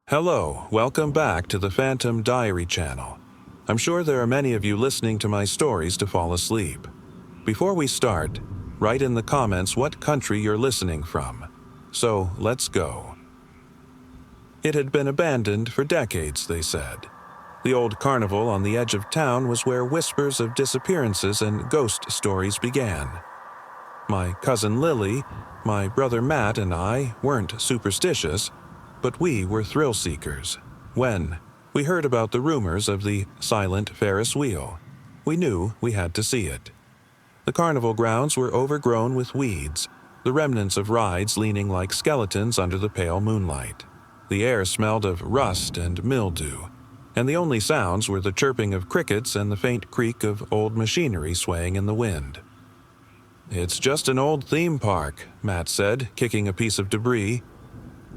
Hello, welcome back to the Phantom Diary channel. I'm sure there are many of you listening to my stories to fall asleep. Before we start, write in the comments what country you're listening from. So, let's go. It had been abandoned for decades, they said. The old carnival on the edge of town was where whispers of disappearances and ghost stories began. My cousin Lily, my brother Matt, and I weren't superstitious, but we were thrill seekers. When we heard about the rumors of the silent Ferris wheel, we knew we had to see it. The carnival grounds were overgrown with weeds, the remnants of rides leaning like skeletons under the pale moonlight. The air smelled of rust and mildew, and the only sounds were the chirping of crickets and the faint creak of old machinery swaying in the wind. "It's just an old theme park," Matt said, kicking a piece of debris.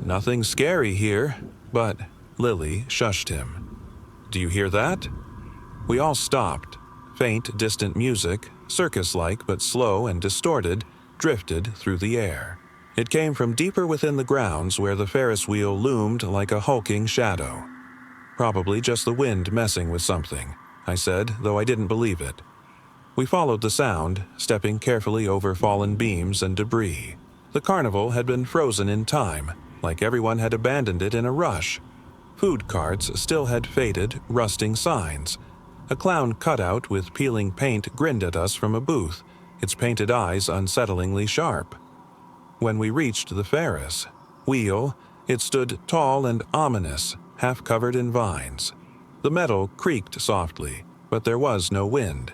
"Nothing scary here," but Lily shushed him. "Do you hear that?" We all stopped. Faint, distant music, circus-like but slow and distorted, drifted through the air. It came from deeper within the grounds where the Ferris wheel loomed like a hulking shadow. "Probably just the wind messing with something," I said, though I didn't believe it. We followed the sound, stepping carefully over fallen beams and debris. The carnival had been frozen in time, like everyone had abandoned it in a rush. Food carts still had faded, rusting signs. A clown cutout with peeling paint grinned at us from a booth, its painted eyes unsettlingly sharp. When we reached the Ferris wheel, it stood tall and ominous, half covered in vines. The metal creaked softly, but there was no wind.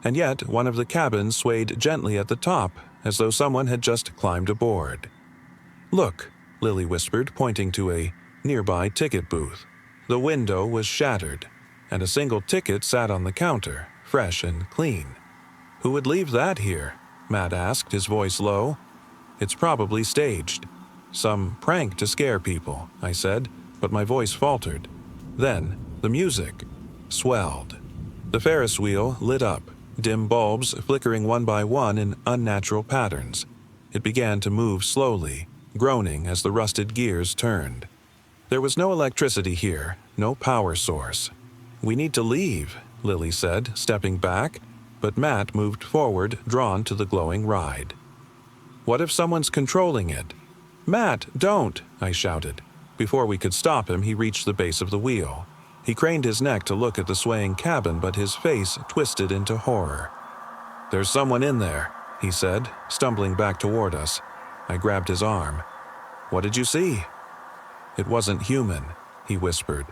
And yet one of the cabins swayed gently at the top, as though someone had just climbed aboard. "Look," Lily whispered, pointing to a nearby ticket booth. The window was shattered, and a single ticket sat on the counter, fresh and clean. "Who would leave that here?" Matt asked, his voice low. "It's probably staged. Some prank to scare people," I said, but my voice faltered. Then the music swelled. The Ferris wheel lit up, dim bulbs flickering one by one in unnatural patterns. It began to move slowly, groaning as the rusted gears turned. There was no electricity here, no power source. "We need to leave," Lily said, stepping back, but Matt moved forward, drawn to the glowing ride. "What if someone's controlling it?" "Matt, don't!" I shouted. Before we could stop him, he reached the base of the wheel. He craned his neck to look at the swaying cabin, but his face twisted into horror. "There's someone in there," he said, stumbling back toward us. I grabbed his arm. "What did you see?" "It wasn't human," he whispered.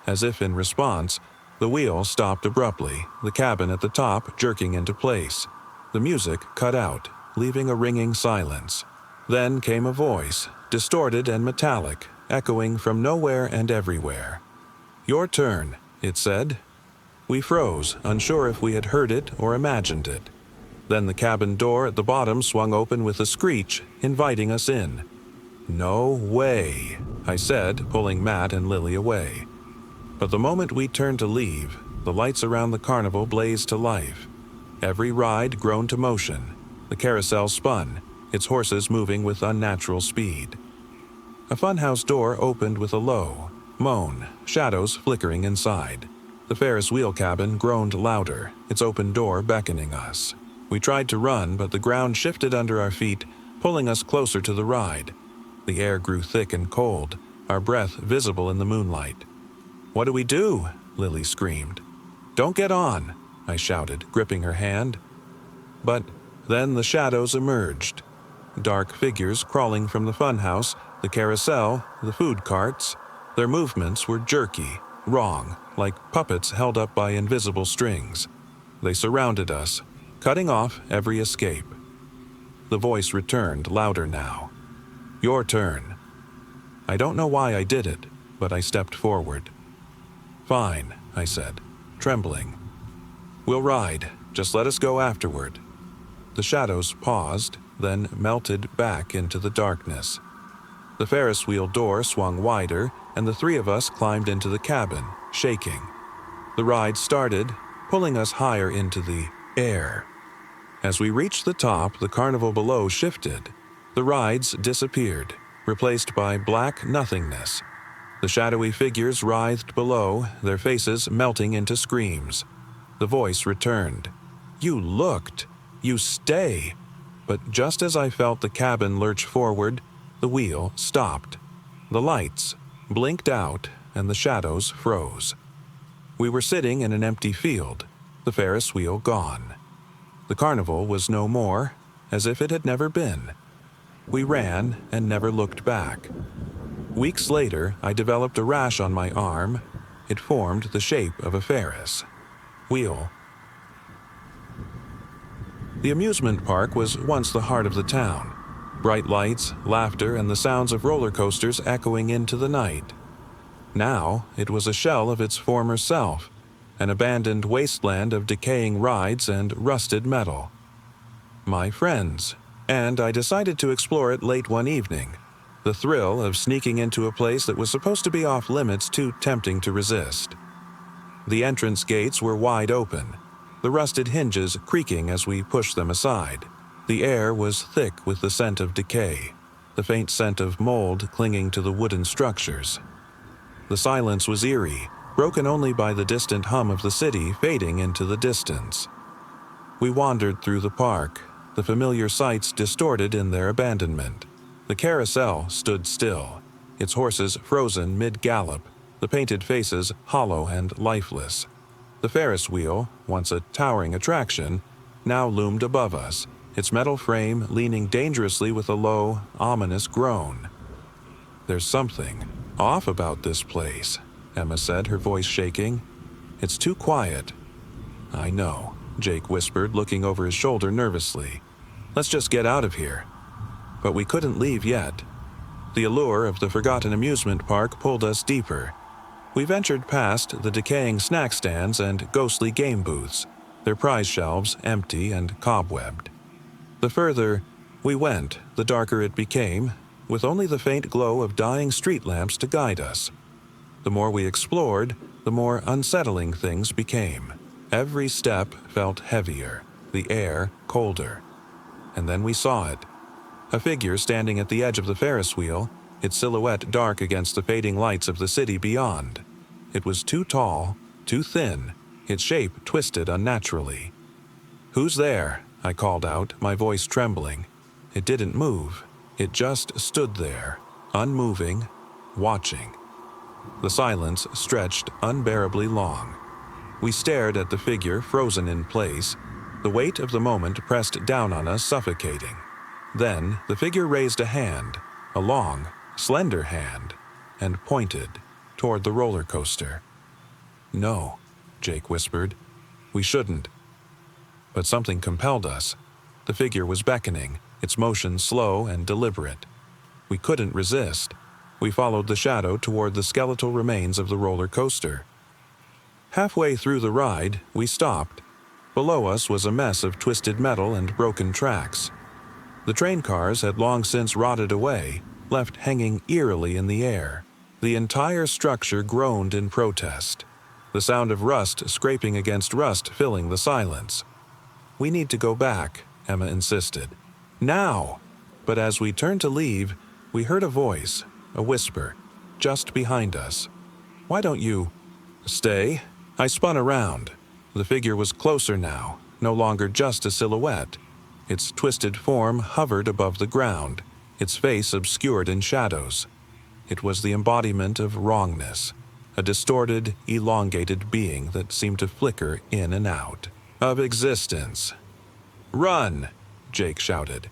As if in response, the wheel stopped abruptly, the cabin at the top jerking into place. The music cut out, leaving a ringing silence. Then came a voice, distorted and metallic, echoing from nowhere and everywhere. "Your turn," it said. We froze, unsure if we had heard it or imagined it. Then the cabin door at the bottom swung open with a screech, inviting us in. "No way," I said, pulling Matt and Lily away. But the moment we turned to leave, the lights around the carnival blazed to life. Every ride groaned to motion. The carousel spun, its horses moving with unnatural speed. A funhouse door opened with a low moan, shadows flickering inside. The Ferris wheel cabin groaned louder, its open door beckoning us. We tried to run, but the ground shifted under our feet, pulling us closer to the ride. The air grew thick and cold, our breath visible in the moonlight. "What do we do?" Lily screamed. "Don't get on," I shouted, gripping her hand. But then the shadows emerged. Dark figures crawling from the funhouse, the carousel, the food carts. Their movements were jerky, wrong, like puppets held up by invisible strings. They surrounded us, cutting off every escape. The voice returned, louder now. "Your turn." I don't know why I did it, but I stepped forward. "Fine," I said, trembling. "We'll ride. Just let us go afterward." The shadows paused, then melted back into the darkness. The Ferris wheel door swung wider, and the three of us climbed into the cabin, shaking. The ride started, pulling us higher into the air. As we reached the top, the carnival below shifted. The rides disappeared, replaced by black nothingness. The shadowy figures writhed below, their faces melting into screams. The voice returned. "You looked! You stay!" But just as I felt the cabin lurch forward, the wheel stopped. The lights blinked out and the shadows froze. We were sitting in an empty field, the Ferris wheel gone. The carnival was no more, as if it had never been. We ran and never looked back. Weeks later, I developed a rash on my arm. It formed the shape of a Ferris wheel. The amusement park was once the heart of the town. Bright lights, laughter, and the sounds of roller coasters echoing into the night. Now, it was a shell of its former self, an abandoned wasteland of decaying rides and rusted metal. My friends, and I decided to explore it late one evening. The thrill of sneaking into a place that was supposed to be off limits too tempting to resist. The entrance gates were wide open, the rusted hinges creaking as we pushed them aside. The air was thick with the scent of decay, the faint scent of mold clinging to the wooden structures. The silence was eerie, broken only by the distant hum of the city fading into the distance. We wandered through the park, the familiar sights distorted in their abandonment. The carousel stood still, its horses frozen mid-gallop, the painted faces hollow and lifeless. The Ferris wheel, once a towering attraction, now loomed above us, its metal frame leaning dangerously with a low, ominous groan. "There's something off about this place," Emma said, her voice shaking. "It's too quiet." "I know," Jake whispered, looking over his shoulder nervously. "Let's just get out of here." But we couldn't leave yet. The allure of the forgotten amusement park pulled us deeper. We ventured past the decaying snack stands and ghostly game booths, their prize shelves empty and cobwebbed. The further we went, the darker it became, with only the faint glow of dying street lamps to guide us. The more we explored, the more unsettling things became. Every step felt heavier, the air colder. And then we saw it. A figure standing at the edge of the Ferris wheel, its silhouette dark against the fading lights of the city beyond. It was too tall, too thin, its shape twisted unnaturally. "Who's there?" I called out, my voice trembling. It didn't move. It just stood there, unmoving, watching. The silence stretched unbearably long. We stared at the figure frozen in place, the weight of the moment pressed down on us, suffocating. Then the figure raised a hand, a long, slender hand, and pointed toward the roller coaster. "No," Jake whispered. "We shouldn't." But something compelled us. The figure was beckoning, its motion slow and deliberate. We couldn't resist. We followed the shadow toward the skeletal remains of the roller coaster. Halfway through the ride, we stopped. Below us was a mess of twisted metal and broken tracks. The train cars had long since rotted away, left hanging eerily in the air. The entire structure groaned in protest, the sound of rust scraping against rust filling the silence. "We need to go back," Emma insisted. "Now!" But as we turned to leave, we heard a voice, a whisper, just behind us. "Why don't you stay?" I spun around. The figure was closer now, no longer just a silhouette. Its twisted form hovered above the ground, its face obscured in shadows. It was the embodiment of wrongness, a distorted, elongated being that seemed to flicker in and out of existence. "Run!" Jake shouted.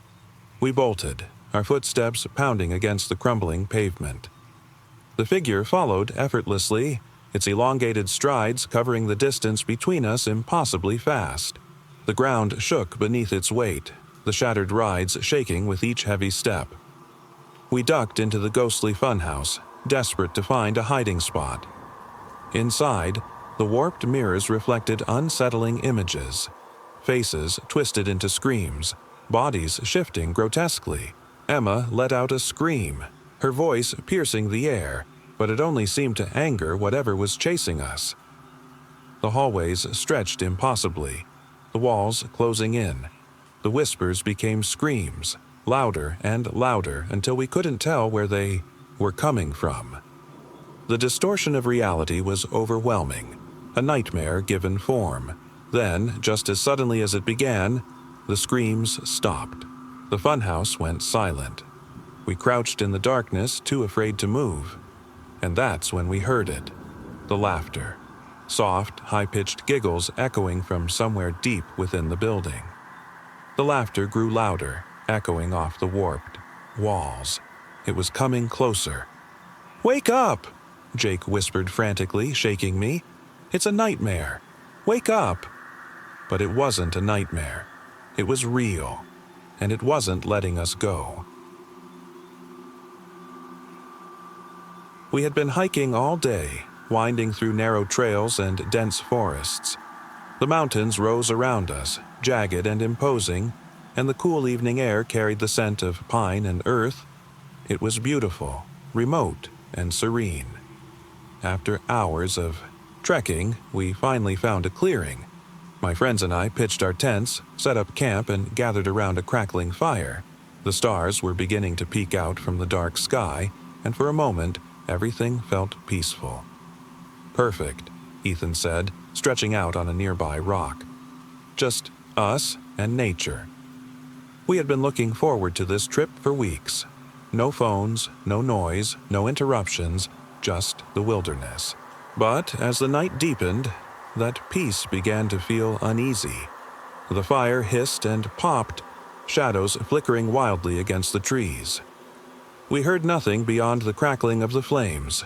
We bolted, our footsteps pounding against the crumbling pavement. The figure followed effortlessly, its elongated strides covering the distance between us impossibly fast. The ground shook beneath its weight, the shattered rides shaking with each heavy step. We ducked into the ghostly funhouse, desperate to find a hiding spot. Inside, the warped mirrors reflected unsettling images. Faces twisted into screams, bodies shifting grotesquely. Emma let out a scream, her voice piercing the air, but it only seemed to anger whatever was chasing us. The hallways stretched impossibly, the walls closing in. The whispers became screams, louder and louder until we couldn't tell where they were coming from. The distortion of reality was overwhelming, a nightmare given form. Then, just as suddenly as it began, the screams stopped. The funhouse went silent. We crouched in the darkness, too afraid to move. And that's when we heard it. The laughter. Soft, high-pitched giggles echoing from somewhere deep within the building. The laughter grew louder, echoing off the warped walls. It was coming closer. "Wake up!" Jake whispered frantically, shaking me. "It's a nightmare. Wake up!" But it wasn't a nightmare. It was real, and it wasn't letting us go. We had been hiking all day, winding through narrow trails and dense forests. The mountains rose around us, jagged and imposing, and the cool evening air carried the scent of pine and earth. It was beautiful, remote, and serene. After hours of trekking, we finally found a clearing. My friends and I pitched our tents, set up camp, and gathered around a crackling fire. The stars were beginning to peek out from the dark sky, and for a moment, everything felt peaceful. "Perfect," Ethan said, stretching out on a nearby rock. "Just us and nature." We had been looking forward to this trip for weeks. No phones, no noise, no interruptions, just the wilderness. But as the night deepened, that peace began to feel uneasy. The fire hissed and popped, shadows flickering wildly against the trees. We heard nothing beyond the crackling of the flames.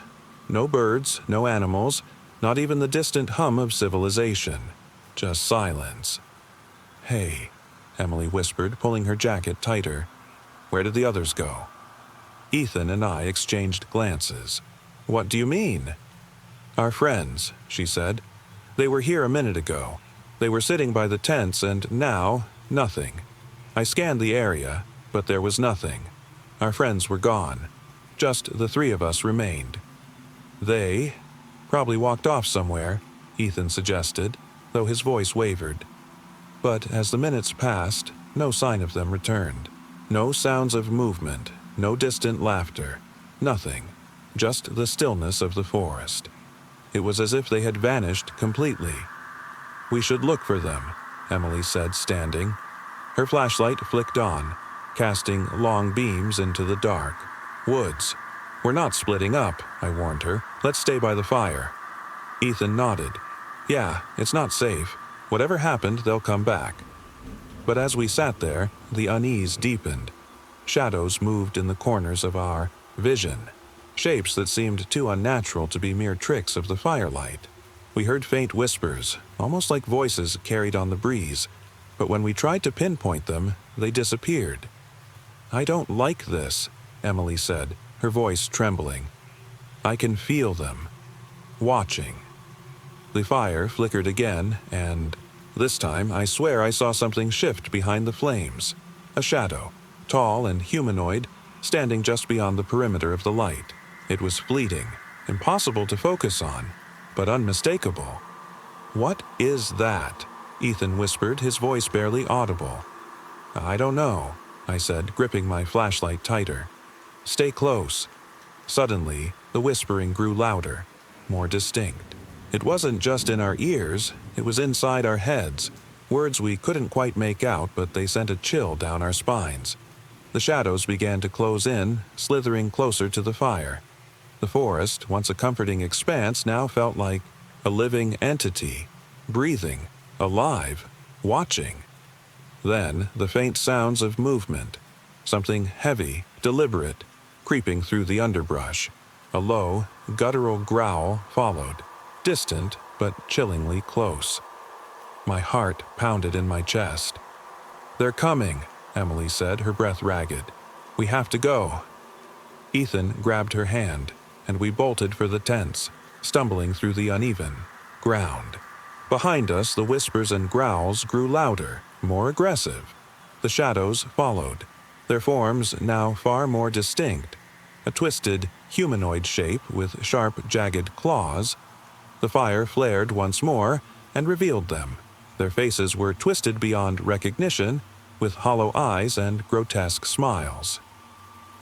No birds, no animals, not even the distant hum of civilization. Just silence. "Hey," Emily whispered, pulling her jacket tighter. "Where did the others go?" Ethan and I exchanged glances. "What do you mean?" "Our friends," she said. "They were here a minute ago. They were sitting by the tents, and now, nothing. I scanned the area, but there was nothing. Our friends were gone. Just the three of us remained." "They probably walked off somewhere," Ethan suggested, though his voice wavered. But as the minutes passed, no sign of them returned. No sounds of movement, no distant laughter, nothing, just the stillness of the forest. It was as if they had vanished completely. "We should look for them," Emily said, standing. Her flashlight flicked on, casting long beams into the dark. "Woods. We're not splitting up," I warned her. "Let's stay by the fire." Ethan nodded. "Yeah, it's not safe. Whatever happened, they'll come back." But as we sat there, the unease deepened. Shadows moved in the corners of our vision, shapes that seemed too unnatural to be mere tricks of the firelight. We heard faint whispers, almost like voices carried on the breeze, but when we tried to pinpoint them, they disappeared. "I don't like this," Emily said, her voice trembling. "I can feel them. Watching." The fire flickered again, and this time I swear I saw something shift behind the flames. A shadow, tall and humanoid, standing just beyond the perimeter of the light. It was fleeting, impossible to focus on, but unmistakable. "What is that?" Ethan whispered, his voice barely audible. "I don't know," I said, gripping my flashlight tighter. "Stay close." Suddenly, the whispering grew louder, more distinct. It wasn't just in our ears, it was inside our heads, words we couldn't quite make out, but they sent a chill down our spines. The shadows began to close in, slithering closer to the fire. The forest, once a comforting expanse, now felt like a living entity, breathing, alive, watching. Then the faint sounds of movement, something heavy, deliberate, creeping through the underbrush. A low, guttural growl followed, distant but chillingly close. My heart pounded in my chest. "They're coming," Emily said, her breath ragged. "We have to go." Ethan grabbed her hand, and we bolted for the tents, stumbling through the uneven ground. Behind us, the whispers and growls grew louder, more aggressive. The shadows followed, their forms now far more distinct. A twisted, humanoid shape with sharp, jagged claws. The fire flared once more and revealed them. Their faces were twisted beyond recognition, with hollow eyes and grotesque smiles.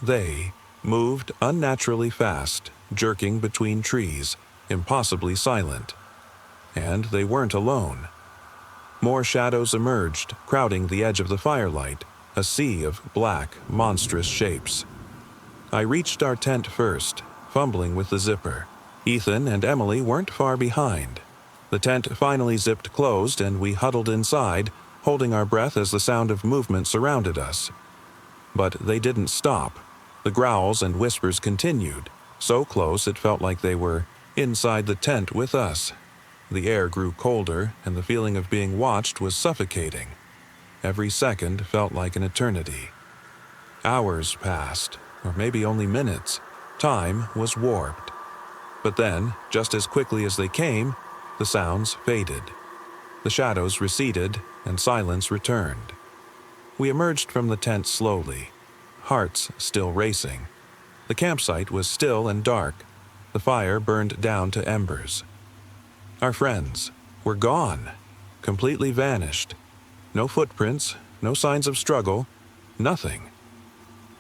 They moved unnaturally fast, jerking between trees, impossibly silent. And they weren't alone. More shadows emerged, crowding the edge of the firelight, a sea of black, monstrous shapes. I reached our tent first, fumbling with the zipper. Ethan and Emily weren't far behind. The tent finally zipped closed and we huddled inside, holding our breath as the sound of movement surrounded us. But they didn't stop. The growls and whispers continued, so close it felt like they were inside the tent with us. The air grew colder, and the feeling of being watched was suffocating. Every second felt like an eternity. Hours passed, or maybe only minutes. Time was warped. But then, just as quickly as they came, the sounds faded. The shadows receded, and silence returned. We emerged from the tent slowly, hearts still racing. The campsite was still and dark. The fire burned down to embers. Our friends were gone, completely vanished. No footprints, no signs of struggle, nothing.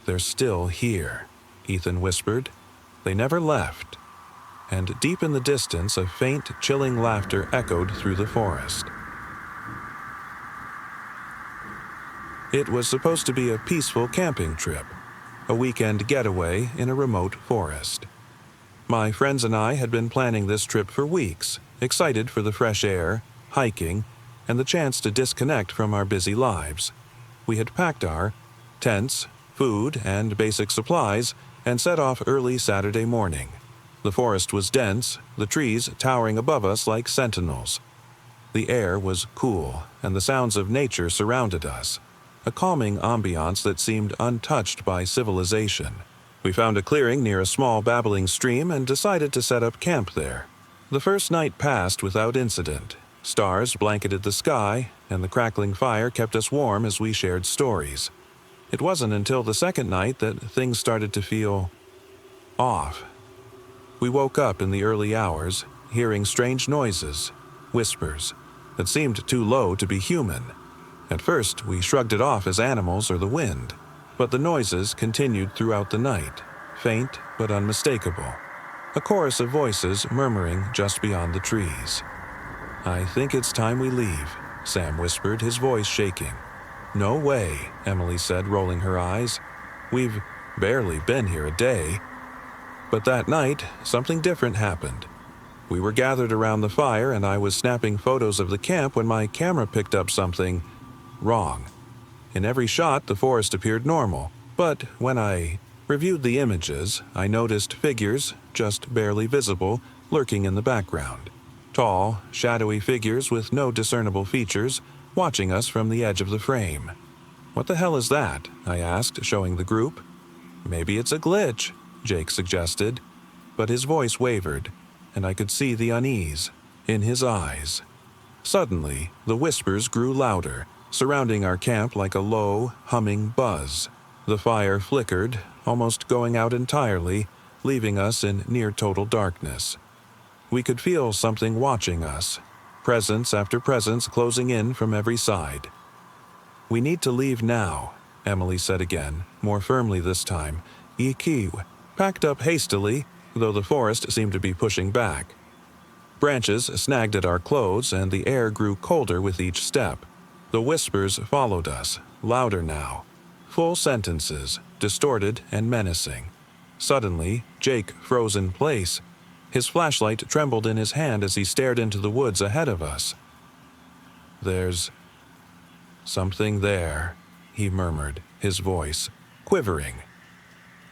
"They're still here," Ethan whispered. "They never left." And deep in the distance, a faint, chilling laughter echoed through the forest. It was supposed to be a peaceful camping trip, a weekend getaway in a remote forest. My friends and I had been planning this trip for weeks, excited for the fresh air, hiking, and the chance to disconnect from our busy lives. We had packed our tents, food, and basic supplies and set off early Saturday morning. The forest was dense, the trees towering above us like sentinels. The air was cool, and the sounds of nature surrounded us, a calming ambiance that seemed untouched by civilization. We found a clearing near a small babbling stream and decided to set up camp there. The first night passed without incident. Stars blanketed the sky, and the crackling fire kept us warm as we shared stories. It wasn't until the second night that things started to feel off. We woke up in the early hours, hearing strange noises, whispers, that seemed too low to be human. At first, we shrugged it off as animals or the wind, but the noises continued throughout the night, faint but unmistakable. A chorus of voices murmuring just beyond the trees. "I think it's time we leave," Sam whispered, his voice shaking. "No way," Emily said, rolling her eyes. "We've barely been here a day." But that night, something different happened. We were gathered around the fire and I was snapping photos of the camp when my camera picked up something wrong. In every shot, the forest appeared normal, but when I reviewed the images, I noticed figures, just barely visible, lurking in the background. Tall, shadowy figures with no discernible features, watching us from the edge of the frame. "What the hell is that?" I asked, showing the group. "Maybe it's a glitch," Jake suggested, but his voice wavered, and I could see the unease in his eyes. Suddenly, the whispers grew louder, surrounding our camp like a low, humming buzz. The fire flickered, almost going out entirely, leaving us in near-total darkness. We could feel something watching us, presence after presence closing in from every side. "We need to leave now," Emily said again, more firmly this time. "EQ." Packed up hastily, though the forest seemed to be pushing back. Branches snagged at our clothes and the air grew colder with each step. The whispers followed us, louder now. Full sentences, distorted and menacing. Suddenly, Jake froze in place. His flashlight trembled in his hand as he stared into the woods ahead of us. "There's something there," he murmured, his voice quivering.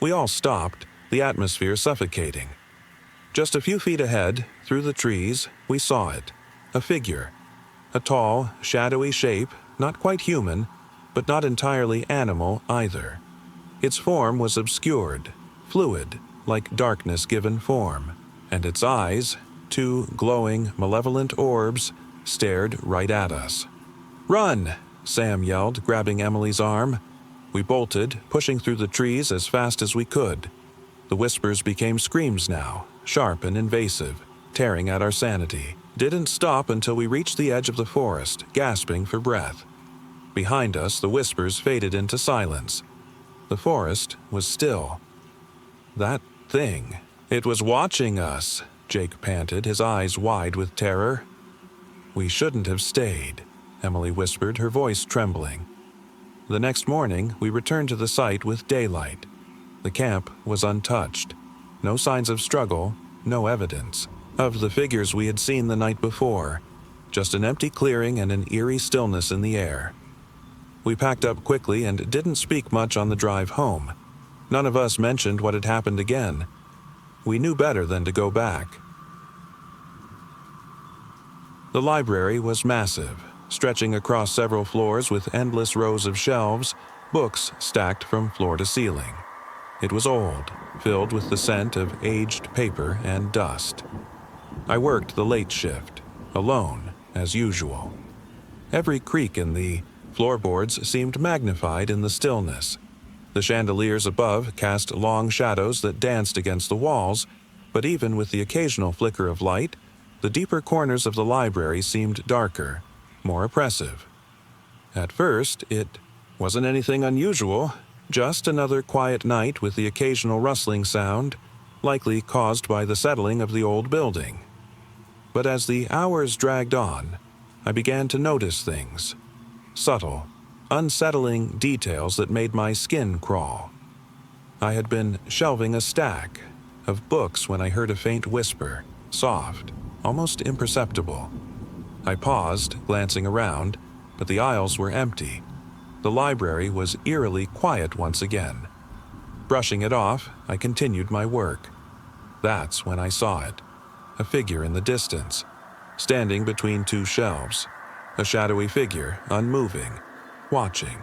We all stopped, the atmosphere suffocating. Just a few feet ahead, through the trees, we saw it. A figure. A tall, shadowy shape, not quite human, but not entirely animal either. Its form was obscured, fluid, like darkness given form, and its eyes, two glowing, malevolent orbs, stared right at us. "Run!" Sam yelled, grabbing Emily's arm. We bolted, pushing through the trees as fast as we could. The whispers became screams now, sharp and invasive, tearing at our sanity. Didn't stop until we reached the edge of the forest, gasping for breath. Behind us, the whispers faded into silence. The forest was still. That thing It was watching us, Jake panted, his eyes wide with terror. We shouldn't have stayed, Emily whispered, her voice trembling. The next morning, we returned to the site with daylight. The camp was untouched. No signs of struggle, no evidence of the figures we had seen the night before. Just an empty clearing and an eerie stillness in the air. We packed up quickly and didn't speak much on the drive home. None of us mentioned what had happened again. We knew better than to go back. The library was massive, stretching across several floors with endless rows of shelves, books stacked from floor to ceiling. It was old, filled with the scent of aged paper and dust. I worked the late shift, alone, as usual. Every creak in the floorboards seemed magnified in the stillness. The chandeliers above cast long shadows that danced against the walls, but even with the occasional flicker of light, the deeper corners of the library seemed darker, more oppressive. At first, it wasn't anything unusual, just another quiet night with the occasional rustling sound, likely caused by the settling of the old building. But as the hours dragged on, I began to notice things. Subtle, unsettling details that made my skin crawl. I had been shelving a stack of books when I heard a faint whisper, soft, almost imperceptible. I paused, glancing around, but the aisles were empty. The library was eerily quiet once again. Brushing it off, I continued my work. That's when I saw it. A figure in the distance, standing between two shelves. A shadowy figure, unmoving, watching.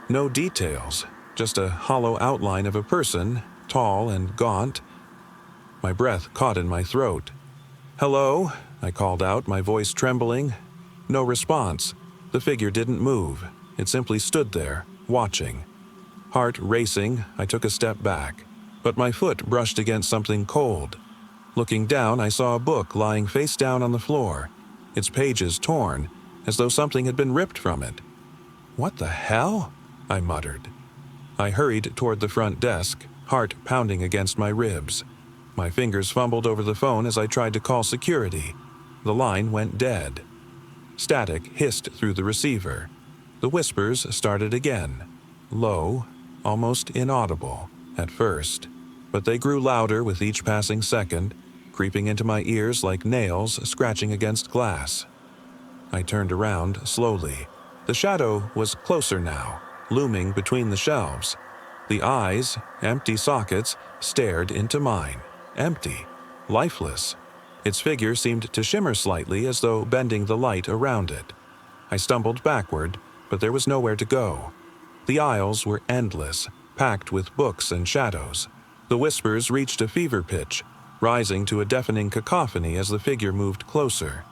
No details, just a hollow outline of a person, tall and gaunt. My breath caught in my throat. "Hello?" I called out, my voice trembling. No response. The figure didn't move. It simply stood there, watching. Heart racing, I took a step back, but my foot brushed against something cold. Looking down, I saw a book lying face down on the floor, its pages torn, as though something had been ripped from it. "What the hell?" I muttered. I hurried toward the front desk, heart pounding against my ribs. My fingers fumbled over the phone as I tried to call security. The line went dead. Static hissed through the receiver. The whispers started again, low, almost inaudible at first, but they grew louder with each passing second, creeping into my ears like nails scratching against glass. I turned around slowly. The shadow was closer now, looming between the shelves. The eyes, empty sockets, stared into mine. Empty, lifeless. Its figure seemed to shimmer slightly as though bending the light around it. I stumbled backward, but there was nowhere to go. The aisles were endless, packed with books and shadows. The whispers reached a fever pitch, rising to a deafening cacophony as the figure moved closer.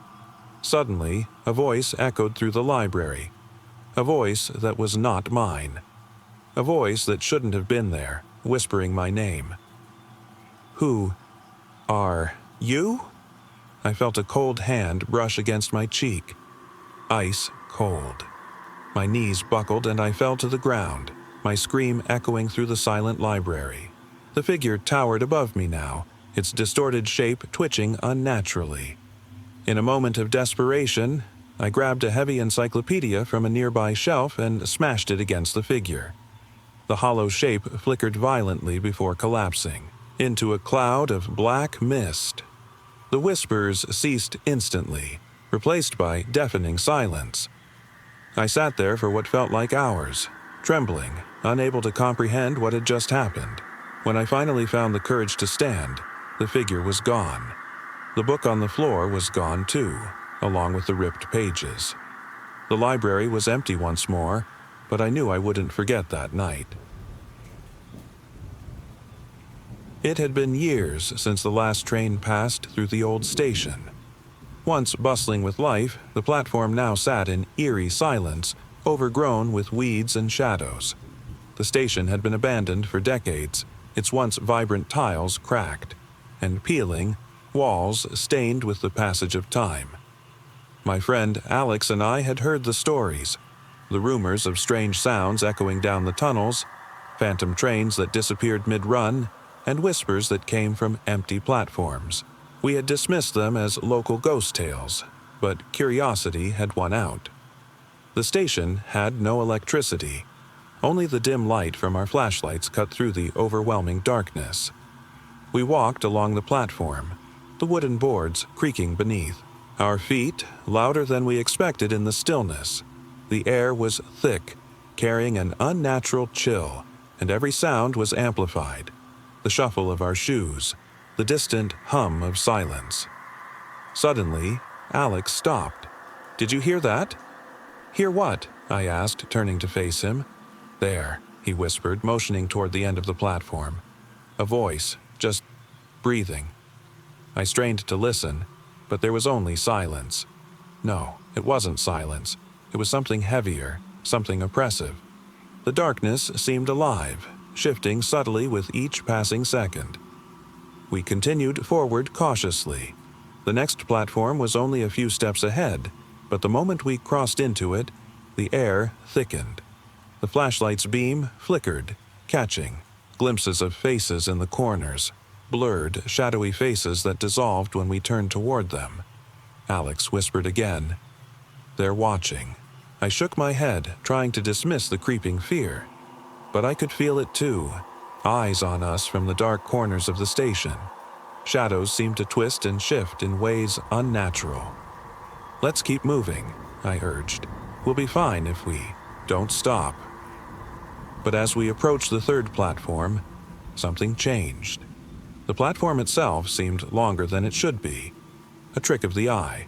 Suddenly, a voice echoed through the library. A voice that was not mine. A voice that shouldn't have been there, whispering my name. "Who are you?" I felt a cold hand brush against my cheek. Ice cold. My knees buckled and I fell to the ground, my scream echoing through the silent library. The figure towered above me now, its distorted shape twitching unnaturally. In a moment of desperation, I grabbed a heavy encyclopedia from a nearby shelf and smashed it against the figure. The hollow shape flickered violently before collapsing into a cloud of black mist. The whispers ceased instantly, replaced by deafening silence. I sat there for what felt like hours, trembling, unable to comprehend what had just happened. When I finally found the courage to stand, the figure was gone. The book on the floor was gone too, along with the ripped pages. The library was empty once more, but I knew I wouldn't forget that night. It had been years since the last train passed through the old station. Once bustling with life, the platform now sat in eerie silence, overgrown with weeds and shadows. The station had been abandoned for decades, its once vibrant tiles cracked and peeling, walls stained with the passage of time. My friend Alex and I had heard the stories, the rumors of strange sounds echoing down the tunnels, phantom trains that disappeared mid-run, and whispers that came from empty platforms. We had dismissed them as local ghost tales, but curiosity had won out. The station had no electricity. Only the dim light from our flashlights cut through the overwhelming darkness. We walked along the platform, the wooden boards creaking beneath. Our feet louder than we expected in the stillness. The air was thick, carrying an unnatural chill, and every sound was amplified. The shuffle of our shoes, the distant hum of silence. Suddenly, Alex stopped. "Did you hear that?" "Hear what?" I asked, turning to face him. "There," he whispered, motioning toward the end of the platform. A voice, just breathing. I strained to listen, but there was only silence. No, it wasn't silence. It was something heavier, something oppressive. The darkness seemed alive, shifting subtly with each passing second. We continued forward cautiously. The next platform was only a few steps ahead, but the moment we crossed into it, the air thickened. The flashlight's beam flickered, catching glimpses of faces in the corners, blurred, shadowy faces that dissolved when we turned toward them. Alex whispered again, "They're watching." I shook my head, trying to dismiss the creeping fear. But I could feel it too, eyes on us from the dark corners of the station. Shadows seemed to twist and shift in ways unnatural. "Let's keep moving," I urged. "We'll be fine if we don't stop." But as we approached the third platform, something changed. The platform itself seemed longer than it should be, a trick of the eye.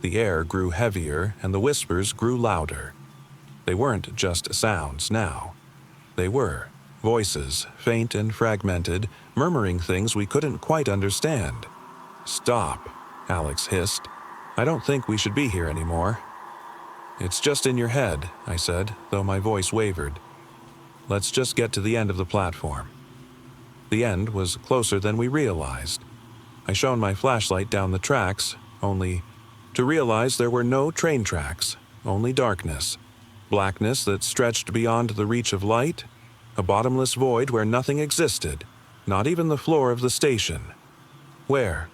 The air grew heavier and the whispers grew louder. They weren't just sounds now. They were voices, faint and fragmented, murmuring things we couldn't quite understand. "Stop," Alex hissed. "I don't think we should be here anymore." "It's just in your head," I said, though my voice wavered. "Let's just get to the end of the platform." The end was closer than we realized. I shone my flashlight down the tracks, only to realize there were no train tracks, only darkness. Blackness that stretched beyond the reach of light, a bottomless void where nothing existed, not even the floor of the station. Where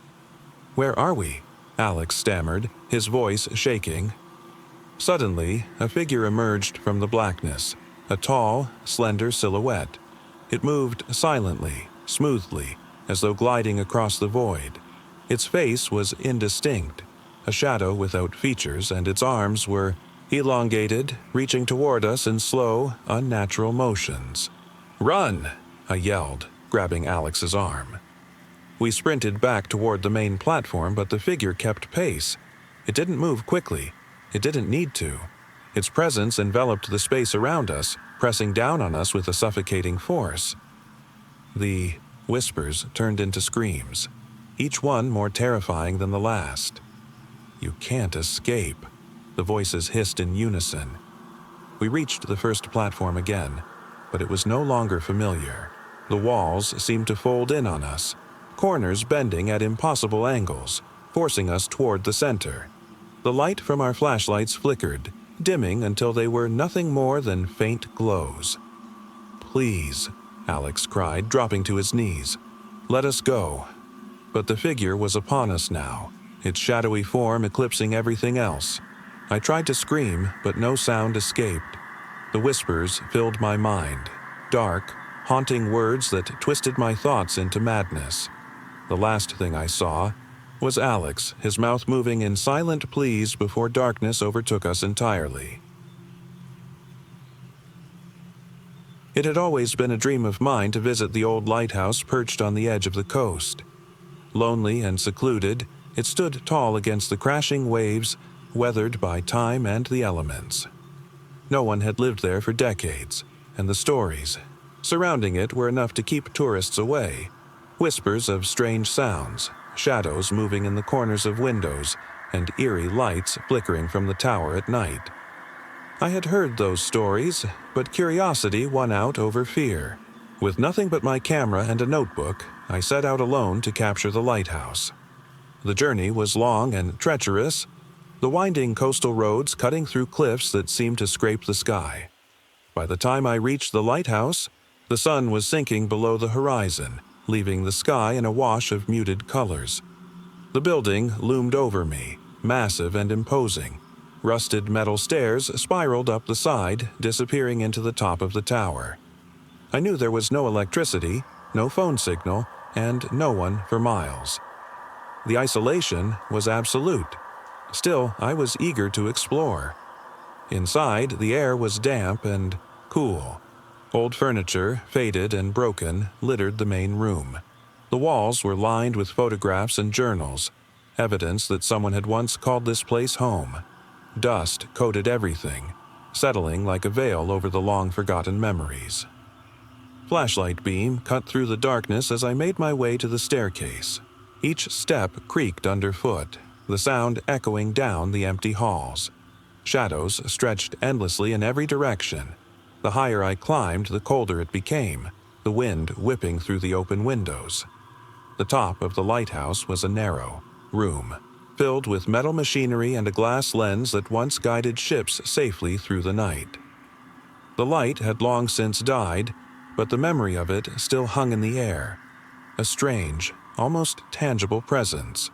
are we?" Alex stammered, his voice shaking. Suddenly, a figure emerged from the blackness, a tall, slender silhouette. It moved silently, smoothly, as though gliding across the void. Its face was indistinct, a shadow without features, and its arms were elongated, reaching toward us in slow, unnatural motions. "Run!" I yelled, grabbing Alex's arm. We sprinted back toward the main platform, but the figure kept pace. It didn't move quickly. It didn't need to. Its presence enveloped the space around us, pressing down on us with a suffocating force. The whispers turned into screams, each one more terrifying than the last. "You can't escape," the voices hissed in unison. We reached the first platform again, but it was no longer familiar. The walls seemed to fold in on us, corners bending at impossible angles, forcing us toward the center. The light from our flashlights flickered, dimming until they were nothing more than faint glows. "Please," Alex cried, dropping to his knees. "Let us go." But the figure was upon us now, its shadowy form eclipsing everything else. I tried to scream, but no sound escaped. The whispers filled my mind, dark, haunting words that twisted my thoughts into madness. The last thing I saw was Alex, his mouth moving in silent pleas before darkness overtook us entirely. It had always been a dream of mine to visit the old lighthouse perched on the edge of the coast. Lonely and secluded, it stood tall against the crashing waves, weathered by time and the elements. No one had lived there for decades, and the stories surrounding it were enough to keep tourists away. Whispers of strange sounds, shadows moving in the corners of windows, and eerie lights flickering from the tower at night. I had heard those stories, but curiosity won out over fear. With nothing but my camera and a notebook, I set out alone to capture the lighthouse. The journey was long and treacherous, the winding coastal roads cutting through cliffs that seemed to scrape the sky. By the time I reached the lighthouse, the sun was sinking below the horizon, leaving the sky in a wash of muted colors. The building loomed over me, massive and imposing. Rusted metal stairs spiraled up the side, disappearing into the top of the tower. I knew there was no electricity, no phone signal, and no one for miles. The isolation was absolute. Still, I was eager to explore. Inside, the air was damp and cool. Old furniture, faded and broken, littered the main room. The walls were lined with photographs and journals, evidence that someone had once called this place home. Dust coated everything, settling like a veil over the long-forgotten memories. Flashlight beam cut through the darkness as I made my way to the staircase. Each step creaked underfoot, the sound echoing down the empty halls. Shadows stretched endlessly in every direction. The higher I climbed, the colder it became, the wind whipping through the open windows. The top of the lighthouse was a narrow room, filled with metal machinery and a glass lens that once guided ships safely through the night. The light had long since died, but the memory of it still hung in the air, a strange, almost tangible presence.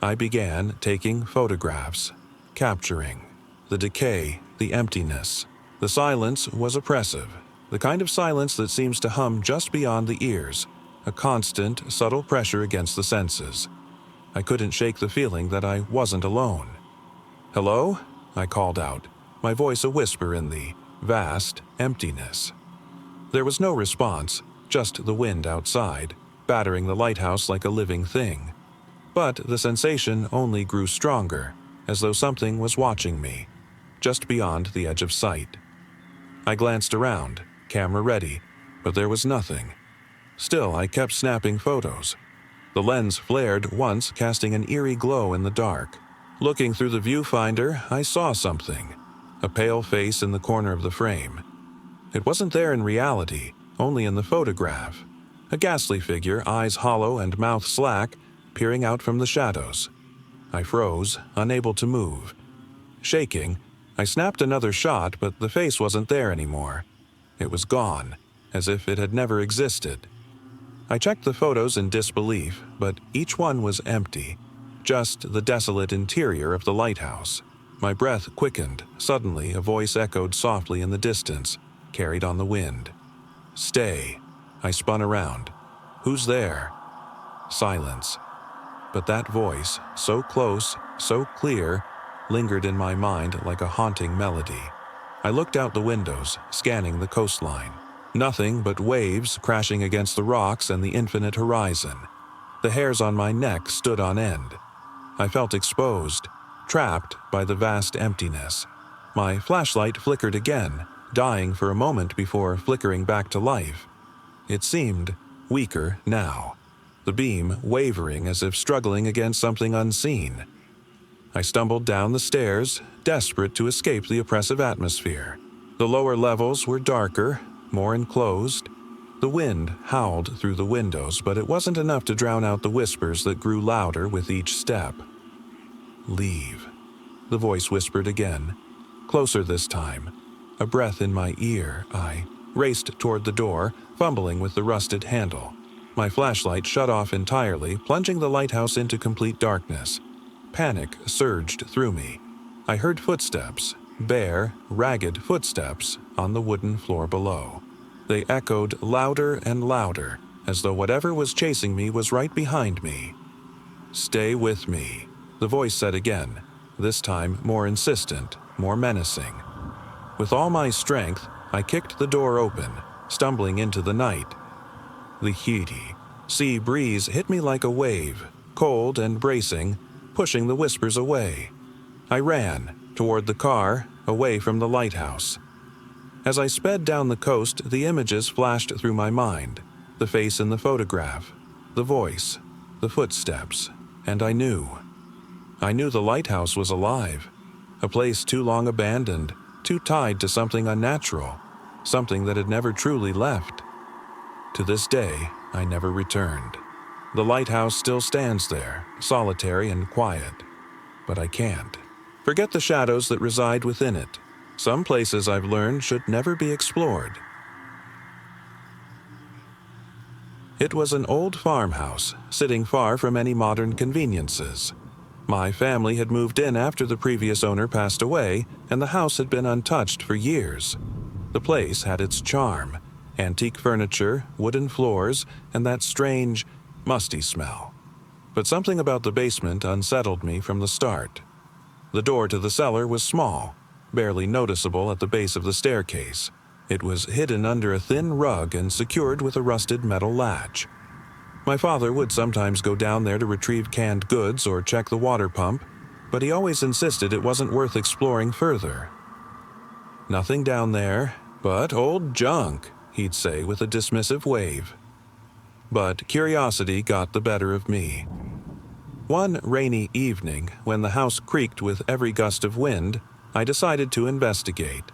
I began taking photographs, capturing the decay, the emptiness. The silence was oppressive, the kind of silence that seems to hum just beyond the ears, a constant, subtle pressure against the senses. I couldn't shake the feeling that I wasn't alone. "Hello?" I called out, my voice a whisper in the vast emptiness. There was no response, just the wind outside, battering the lighthouse like a living thing. But the sensation only grew stronger, as though something was watching me, just beyond the edge of sight. I glanced around, camera ready, but there was nothing. Still, I kept snapping photos. The lens flared once, casting an eerie glow in the dark. Looking through the viewfinder, I saw something, a pale face in the corner of the frame. It wasn't there in reality, only in the photograph. A ghastly figure, eyes hollow and mouth slack, peering out from the shadows. I froze, unable to move. Shaking, I snapped another shot, but the face wasn't there anymore. It was gone, as if it had never existed. I checked the photos in disbelief, but each one was empty, just the desolate interior of the lighthouse. My breath quickened. Suddenly, a voice echoed softly in the distance, carried on the wind. "Stay." I spun around. "Who's there?" Silence. But that voice, so close, so clear, lingered in my mind like a haunting melody. I looked out the windows, scanning the coastline. Nothing but waves crashing against the rocks and the infinite horizon. The hairs on my neck stood on end. I felt exposed, trapped by the vast emptiness. My flashlight flickered again, dying for a moment before flickering back to life. It seemed weaker now, the beam wavering as if struggling against something unseen. I stumbled down the stairs, desperate to escape the oppressive atmosphere. The lower levels were darker, more enclosed. The wind howled through the windows, but it wasn't enough to drown out the whispers that grew louder with each step. "Leave," the voice whispered again, closer this time. A breath in my ear, I raced toward the door, fumbling with the rusted handle. My flashlight shut off entirely, plunging the lighthouse into complete darkness. Panic surged through me. I heard footsteps, bare, ragged footsteps, on the wooden floor below. They echoed louder and louder, as though whatever was chasing me was right behind me. "Stay with me," the voice said again, this time more insistent, more menacing. With all my strength, I kicked the door open, stumbling into the night. The heaty sea breeze hit me like a wave, cold and bracing, pushing the whispers away. I ran, toward the car, away from the lighthouse. As I sped down the coast, the images flashed through my mind, the face in the photograph, the voice, the footsteps, and I knew. I knew the lighthouse was alive, a place too long abandoned, too tied to something unnatural, something that had never truly left. To this day, I never returned. The lighthouse still stands there, solitary and quiet. But I can't. Forget the shadows that reside within it. Some places I've learned should never be explored. It was an old farmhouse, sitting far from any modern conveniences. My family had moved in after the previous owner passed away, and the house had been untouched for years. The place had its charm: antique furniture, wooden floors, and that strange, musty smell. But something about the basement unsettled me from the start. The door to the cellar was small, barely noticeable at the base of the staircase. It was hidden under a thin rug and secured with a rusted metal latch. My father would sometimes go down there to retrieve canned goods or check the water pump, but he always insisted it wasn't worth exploring further. "Nothing down there, but old junk," he'd say with a dismissive wave. But curiosity got the better of me. One rainy evening, when the house creaked with every gust of wind, I decided to investigate.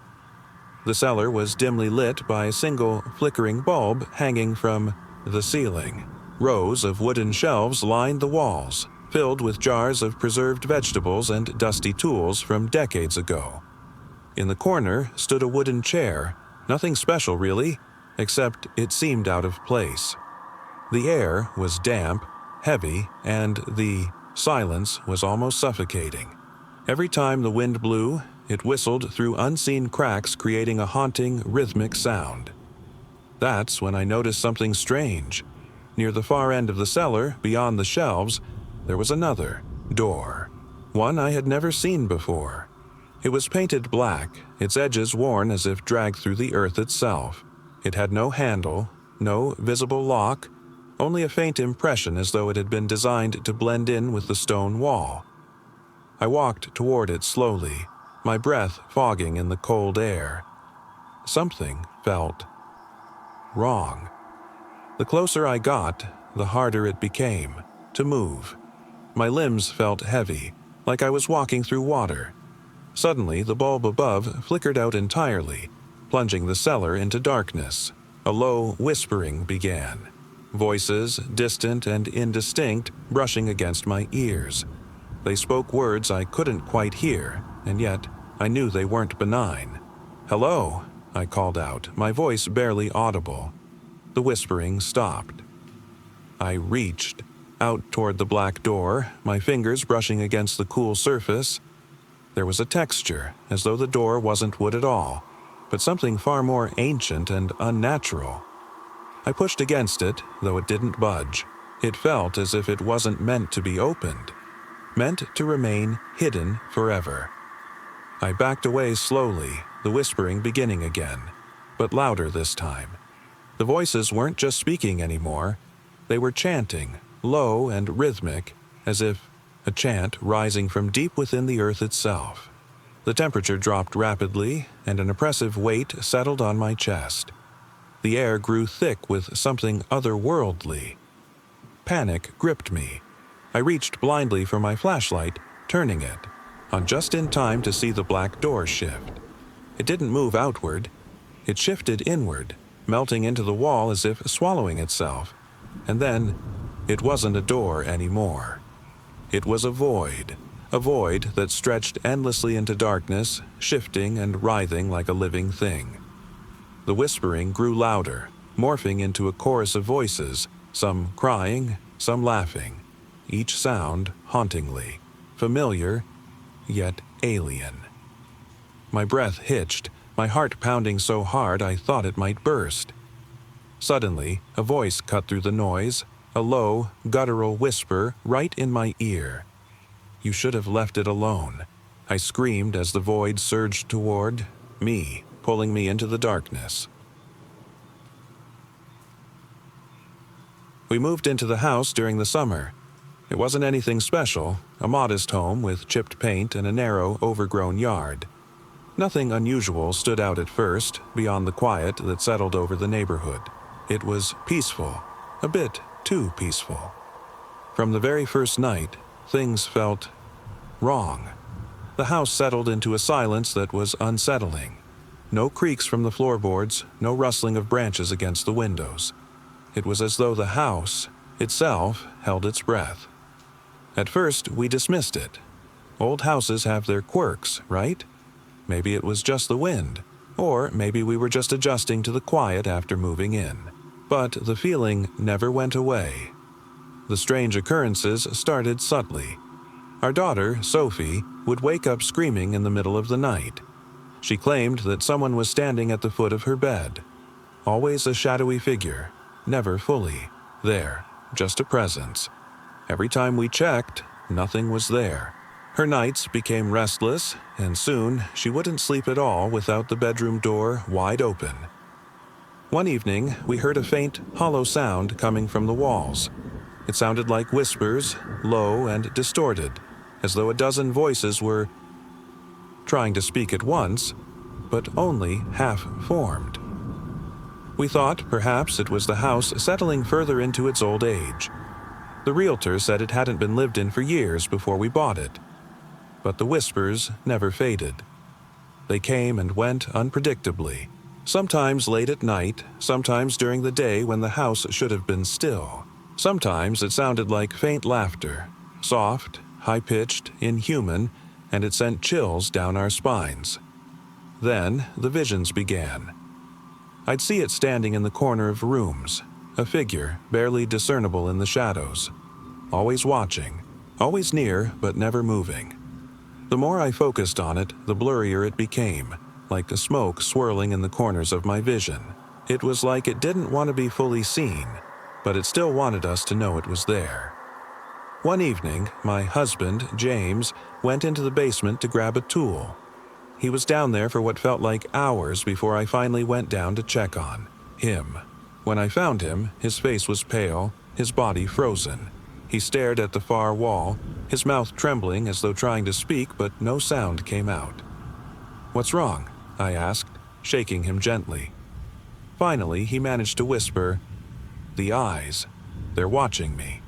The cellar was dimly lit by a single flickering bulb hanging from the ceiling. Rows of wooden shelves lined the walls, filled with jars of preserved vegetables and dusty tools from decades ago. In the corner stood a wooden chair, nothing special really, except it seemed out of place. The air was damp, heavy, and the silence was almost suffocating. Every time the wind blew, it whistled through unseen cracks, creating a haunting, rhythmic sound. That's when I noticed something strange. Near the far end of the cellar, beyond the shelves, there was another door, one I had never seen before. It was painted black, its edges worn as if dragged through the earth itself. It had no handle, no visible lock, only a faint impression as though it had been designed to blend in with the stone wall. I walked toward it slowly, my breath fogging in the cold air. Something felt wrong. The closer I got, the harder it became to move. My limbs felt heavy, like I was walking through water. Suddenly, the bulb above flickered out entirely, plunging the cellar into darkness. A low whispering began. Voices, distant and indistinct, brushing against my ears. They spoke words I couldn't quite hear, and yet I knew they weren't benign. "Hello," I called out, my voice barely audible. The whispering stopped. I reached out toward the black door, my fingers brushing against the cool surface. There was a texture, as though the door wasn't wood at all, but something far more ancient and unnatural. I pushed against it, though it didn't budge. It felt as if it wasn't meant to be opened, meant to remain hidden forever. I backed away slowly, the whispering beginning again, but louder this time. The voices weren't just speaking anymore, they were chanting, low and rhythmic, as if a chant rising from deep within the earth itself. The temperature dropped rapidly, and an oppressive weight settled on my chest. The air grew thick with something otherworldly. Panic gripped me. I reached blindly for my flashlight, turning it, on just in time to see the black door shift. It didn't move outward, it shifted inward, melting into the wall as if swallowing itself. And then, it wasn't a door anymore. It was a void that stretched endlessly into darkness, shifting and writhing like a living thing. The whispering grew louder, morphing into a chorus of voices, some crying, some laughing, each sound hauntingly, familiar, yet alien. My breath hitched, my heart pounding so hard I thought it might burst. Suddenly, a voice cut through the noise, a low, guttural whisper right in my ear. "You should have left it alone," I screamed as the void surged toward me, pulling me into the darkness. We moved into the house during the summer. It wasn't anything special, a modest home with chipped paint and a narrow, overgrown yard. Nothing unusual stood out at first, beyond the quiet that settled over the neighborhood. It was peaceful, a bit too peaceful. From the very first night, things felt wrong. The house settled into a silence that was unsettling. No creaks from the floorboards, no rustling of branches against the windows. It was as though the house itself held its breath. At first, we dismissed it. Old houses have their quirks, right? Maybe it was just the wind, or maybe we were just adjusting to the quiet after moving in. But the feeling never went away. The strange occurrences started subtly. Our daughter, Sophie, would wake up screaming in the middle of the night. She claimed that someone was standing at the foot of her bed. Always a shadowy figure, never fully there, just a presence. Every time we checked, nothing was there. Her nights became restless, and soon she wouldn't sleep at all without the bedroom door wide open. One evening, we heard a faint, hollow sound coming from the walls. It sounded like whispers, low and distorted, as though a dozen voices were trying to speak at once, but only half-formed. We thought perhaps it was the house settling further into its old age. The realtor said it hadn't been lived in for years before we bought it. But the whispers never faded. They came and went unpredictably, sometimes late at night, sometimes during the day when the house should have been still. Sometimes it sounded like faint laughter, soft, high-pitched, inhuman, and it sent chills down our spines. Then the visions began. I'd see it standing in the corner of rooms, a figure barely discernible in the shadows, always watching, always near but never moving. The more I focused on it, the blurrier it became, like the smoke swirling in the corners of my vision. It was like it didn't want to be fully seen, but it still wanted us to know it was there. One evening, my husband, James, went into the basement to grab a tool. He was down there for what felt like hours before I finally went down to check on him. When I found him, his face was pale, his body frozen. He stared at the far wall, his mouth trembling as though trying to speak, but no sound came out. "What's wrong?" I asked, shaking him gently. Finally, he managed to whisper, "The eyes. They're watching me."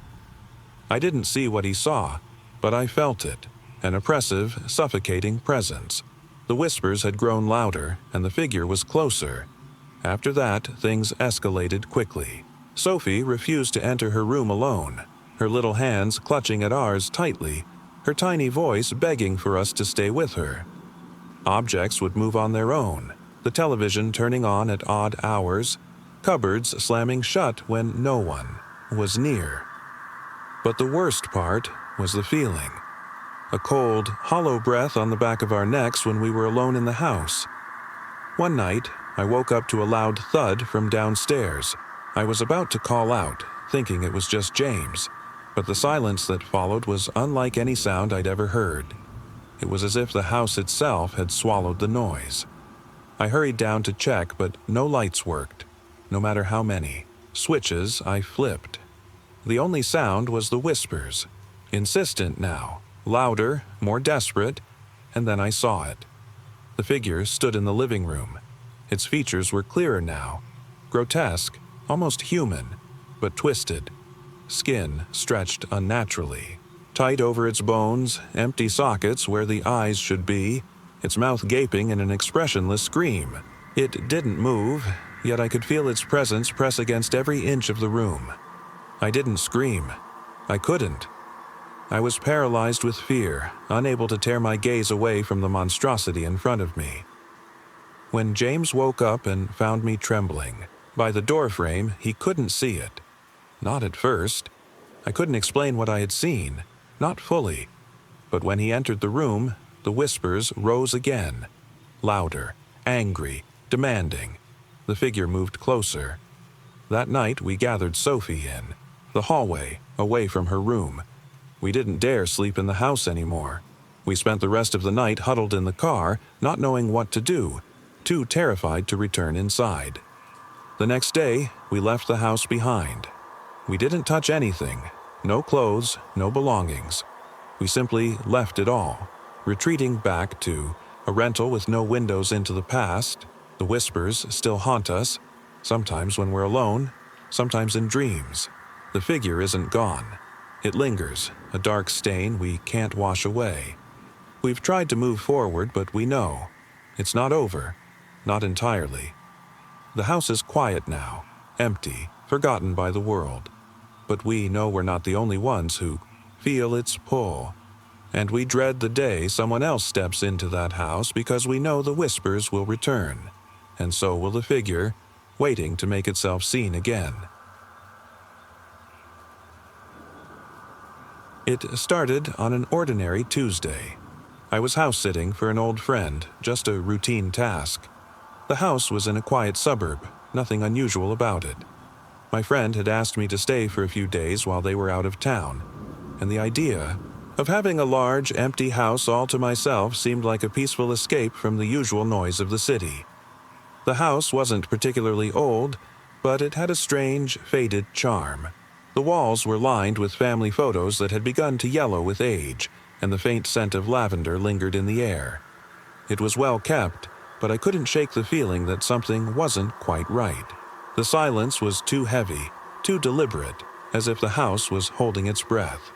I didn't see what he saw, but I felt it, an oppressive, suffocating presence. The whispers had grown louder, and the figure was closer. After that, things escalated quickly. Sophie refused to enter her room alone, her little hands clutching at ours tightly, her tiny voice begging for us to stay with her. Objects would move on their own, the television turning on at odd hours, cupboards slamming shut when no one was near. But the worst part was the feeling. A cold, hollow breath on the back of our necks when we were alone in the house. One night, I woke up to a loud thud from downstairs. I was about to call out, thinking it was just James, but the silence that followed was unlike any sound I'd ever heard. It was as if the house itself had swallowed the noise. I hurried down to check, but no lights worked, no matter how many. Switches I flipped. The only sound was the whispers, insistent now, louder, more desperate, and then I saw it. The figure stood in the living room. Its features were clearer now, grotesque, almost human, but twisted. Skin stretched unnaturally, tight over its bones, empty sockets where the eyes should be, its mouth gaping in an expressionless scream. It didn't move, yet I could feel its presence press against every inch of the room. I didn't scream. I couldn't. I was paralyzed with fear, unable to tear my gaze away from the monstrosity in front of me. When James woke up and found me trembling, by the doorframe, he couldn't see it. Not at first. I couldn't explain what I had seen, not fully. But when he entered the room, the whispers rose again. Louder, angry, demanding. The figure moved closer. That night, we gathered Sophie in the hallway, away from her room. We didn't dare sleep in the house anymore. We spent the rest of the night huddled in the car, not knowing what to do, too terrified to return inside. The next day, we left the house behind. We didn't touch anything, no clothes, no belongings. We simply left it all, retreating back to a rental with no windows into the past. The whispers still haunt us, sometimes when we're alone, sometimes in dreams. The figure isn't gone. It lingers, a dark stain we can't wash away. We've tried to move forward, but we know it's not over, not entirely. The house is quiet now, empty, forgotten by the world. But we know we're not the only ones who feel its pull. And we dread the day someone else steps into that house because we know the whispers will return. And so will the figure, waiting to make itself seen again. It started on an ordinary Tuesday. I was house-sitting for an old friend, just a routine task. The house was in a quiet suburb, nothing unusual about it. My friend had asked me to stay for a few days while they were out of town, and the idea of having a large, empty house all to myself seemed like a peaceful escape from the usual noise of the city. The house wasn't particularly old, but it had a strange, faded charm. The walls were lined with family photos that had begun to yellow with age, and the faint scent of lavender lingered in the air. It was well kept, but I couldn't shake the feeling that something wasn't quite right. The silence was too heavy, too deliberate, as if the house was holding its breath.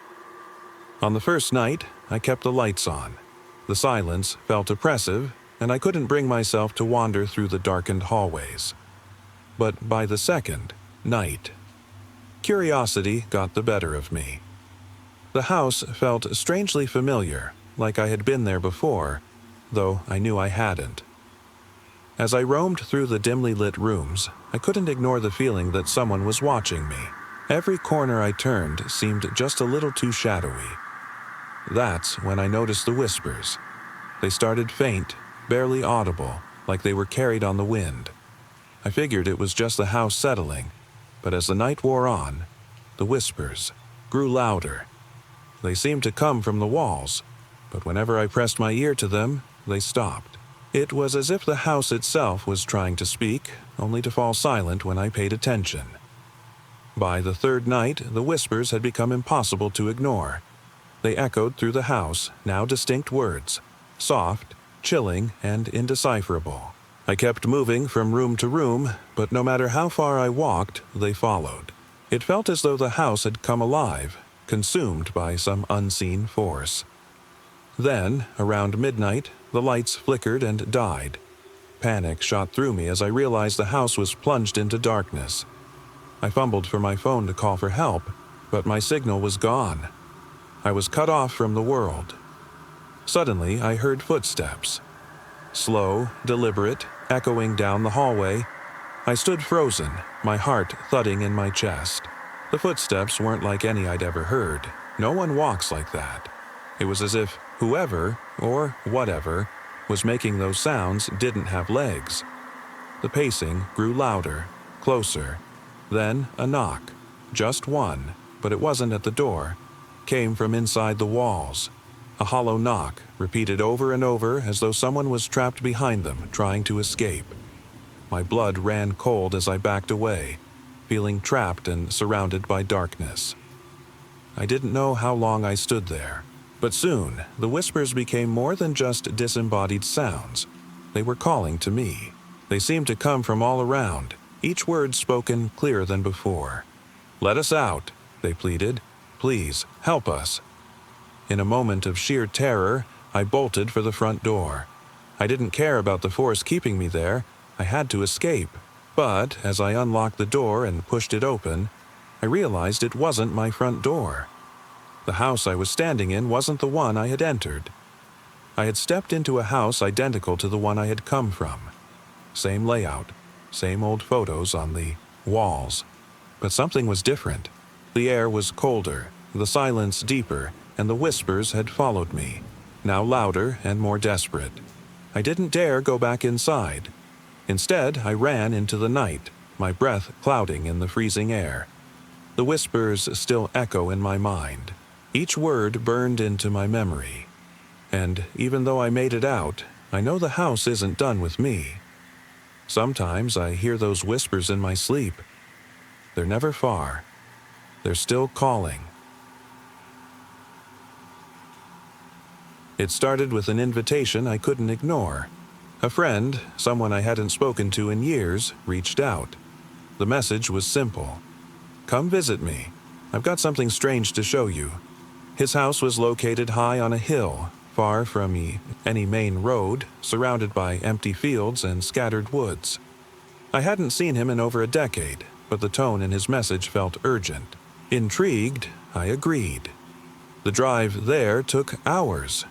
On the first night, I kept the lights on. The silence felt oppressive, and I couldn't bring myself to wander through the darkened hallways. But by the second night, curiosity got the better of me. The house felt strangely familiar, like I had been there before, though I knew I hadn't. As I roamed through the dimly lit rooms, I couldn't ignore the feeling that someone was watching me. Every corner I turned seemed just a little too shadowy. That's when I noticed the whispers. They started faint, barely audible, like they were carried on the wind. I figured it was just the house settling, but as the night wore on, the whispers grew louder. They seemed to come from the walls, but whenever I pressed my ear to them, they stopped. It was as if the house itself was trying to speak, only to fall silent when I paid attention. By the third night, the whispers had become impossible to ignore. They echoed through the house, now distinct words, soft, chilling, and indecipherable. I kept moving from room to room, but no matter how far I walked, they followed. It felt as though the house had come alive, consumed by some unseen force. Then, around midnight, the lights flickered and died. Panic shot through me as I realized the house was plunged into darkness. I fumbled for my phone to call for help, but my signal was gone. I was cut off from the world. Suddenly, I heard footsteps. Slow, deliberate, echoing down the hallway. I stood frozen, my heart thudding in my chest. The footsteps weren't like any I'd ever heard. No one walks like that. It was as if whoever, or whatever, was making those sounds didn't have legs. The pacing grew louder, closer. Then a knock. Just one, but it wasn't at the door. Came from inside the walls. A hollow knock, repeated over and over as though someone was trapped behind them, trying to escape. My blood ran cold as I backed away, feeling trapped and surrounded by darkness. I didn't know how long I stood there, but soon the whispers became more than just disembodied sounds. They were calling to me. They seemed to come from all around, each word spoken clearer than before. "Let us out," they pleaded. "Please, help us." In a moment of sheer terror, I bolted for the front door. I didn't care about the force keeping me there. I had to escape. But as I unlocked the door and pushed it open, I realized it wasn't my front door. The house I was standing in wasn't the one I had entered. I had stepped into a house identical to the one I had come from. Same layout, same old photos on the walls. But something was different. The air was colder, the silence deeper, and the whispers had followed me, now louder and more desperate. I didn't dare go back inside. Instead, I ran into the night, my breath clouding in the freezing air. The whispers still echo in my mind. Each word burned into my memory. And even though I made it out, I know the house isn't done with me. Sometimes I hear those whispers in my sleep. They're never far. They're still calling. It started with an invitation I couldn't ignore. A friend, someone I hadn't spoken to in years, reached out. The message was simple. "Come visit me. I've got something strange to show you." His house was located high on a hill, far from any main road, surrounded by empty fields and scattered woods. I hadn't seen him in over a decade, but the tone in his message felt urgent. Intrigued, I agreed. The drive there took hours.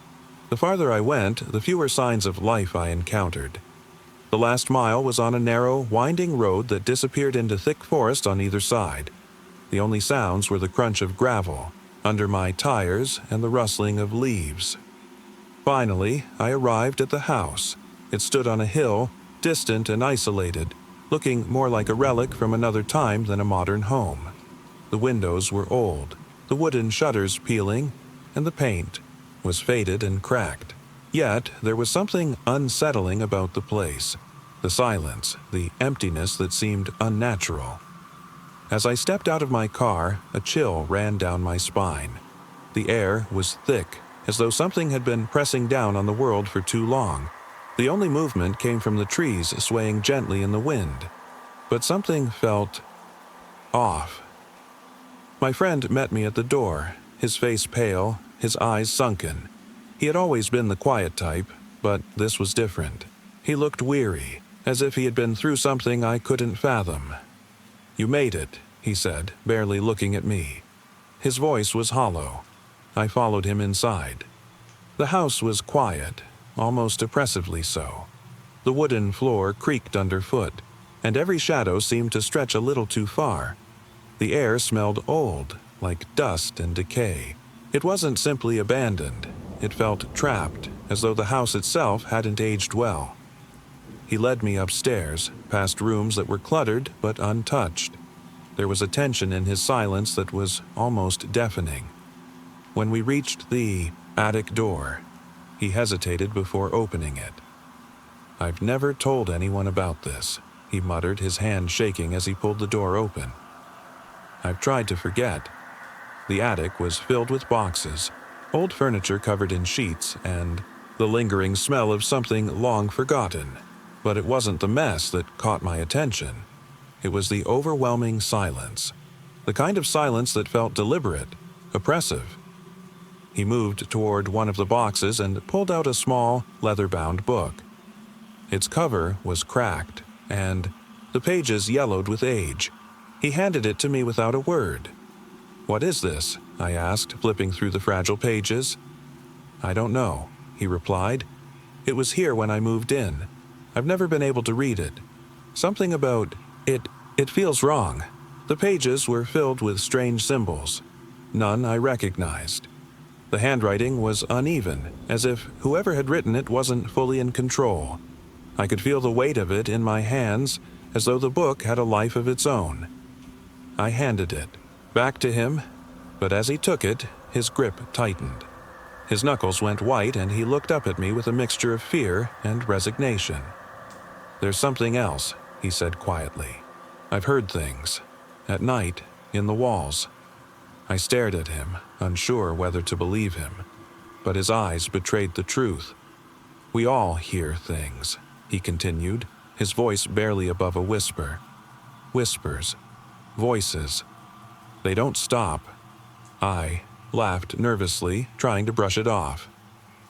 The farther I went, the fewer signs of life I encountered. The last mile was on a narrow, winding road that disappeared into thick forest on either side. The only sounds were the crunch of gravel under my tires and the rustling of leaves. Finally, I arrived at the house. It stood on a hill, distant and isolated, looking more like a relic from another time than a modern home. The windows were old, the wooden shutters peeling, and the paint was faded and cracked. Yet there was something unsettling about the place. The silence, the emptiness that seemed unnatural. As I stepped out of my car, a chill ran down my spine. The air was thick, as though something had been pressing down on the world for too long. The only movement came from the trees swaying gently in the wind. But something felt off. My friend met me at the door, his face pale, his eyes sunken. He had always been the quiet type, but this was different. He looked weary, as if he had been through something I couldn't fathom. "You made it," he said, barely looking at me. His voice was hollow. I followed him inside. The house was quiet, almost oppressively so. The wooden floor creaked underfoot, and every shadow seemed to stretch a little too far. The air smelled old, like dust and decay. It wasn't simply abandoned. It felt trapped, as though the house itself hadn't aged well. He led me upstairs, past rooms that were cluttered but untouched. There was a tension in his silence that was almost deafening. When we reached the attic door, he hesitated before opening it. "I've never told anyone about this," he muttered, his hand shaking as he pulled the door open. "I've tried to forget." The attic was filled with boxes, old furniture covered in sheets, and the lingering smell of something long forgotten. But it wasn't the mess that caught my attention. It was the overwhelming silence, the kind of silence that felt deliberate, oppressive. He moved toward one of the boxes and pulled out a small, leather-bound book. Its cover was cracked, and the pages yellowed with age. He handed it to me without a word. "What is this?" I asked, flipping through the fragile pages. "I don't know," he replied. "It was here when I moved in. I've never been able to read it. Something about it feels wrong." The pages were filled with strange symbols. None I recognized. The handwriting was uneven, as if whoever had written it wasn't fully in control. I could feel the weight of it in my hands, as though the book had a life of its own. I handed it back to him, but as he took it, his grip tightened. His knuckles went white and he looked up at me with a mixture of fear and resignation. "There's something else," he said quietly. "I've heard things. At night, in the walls." I stared at him, unsure whether to believe him, but his eyes betrayed the truth. "We all hear things," he continued, his voice barely above a whisper. "Whispers. Voices. They don't stop." I laughed nervously, trying to brush it off.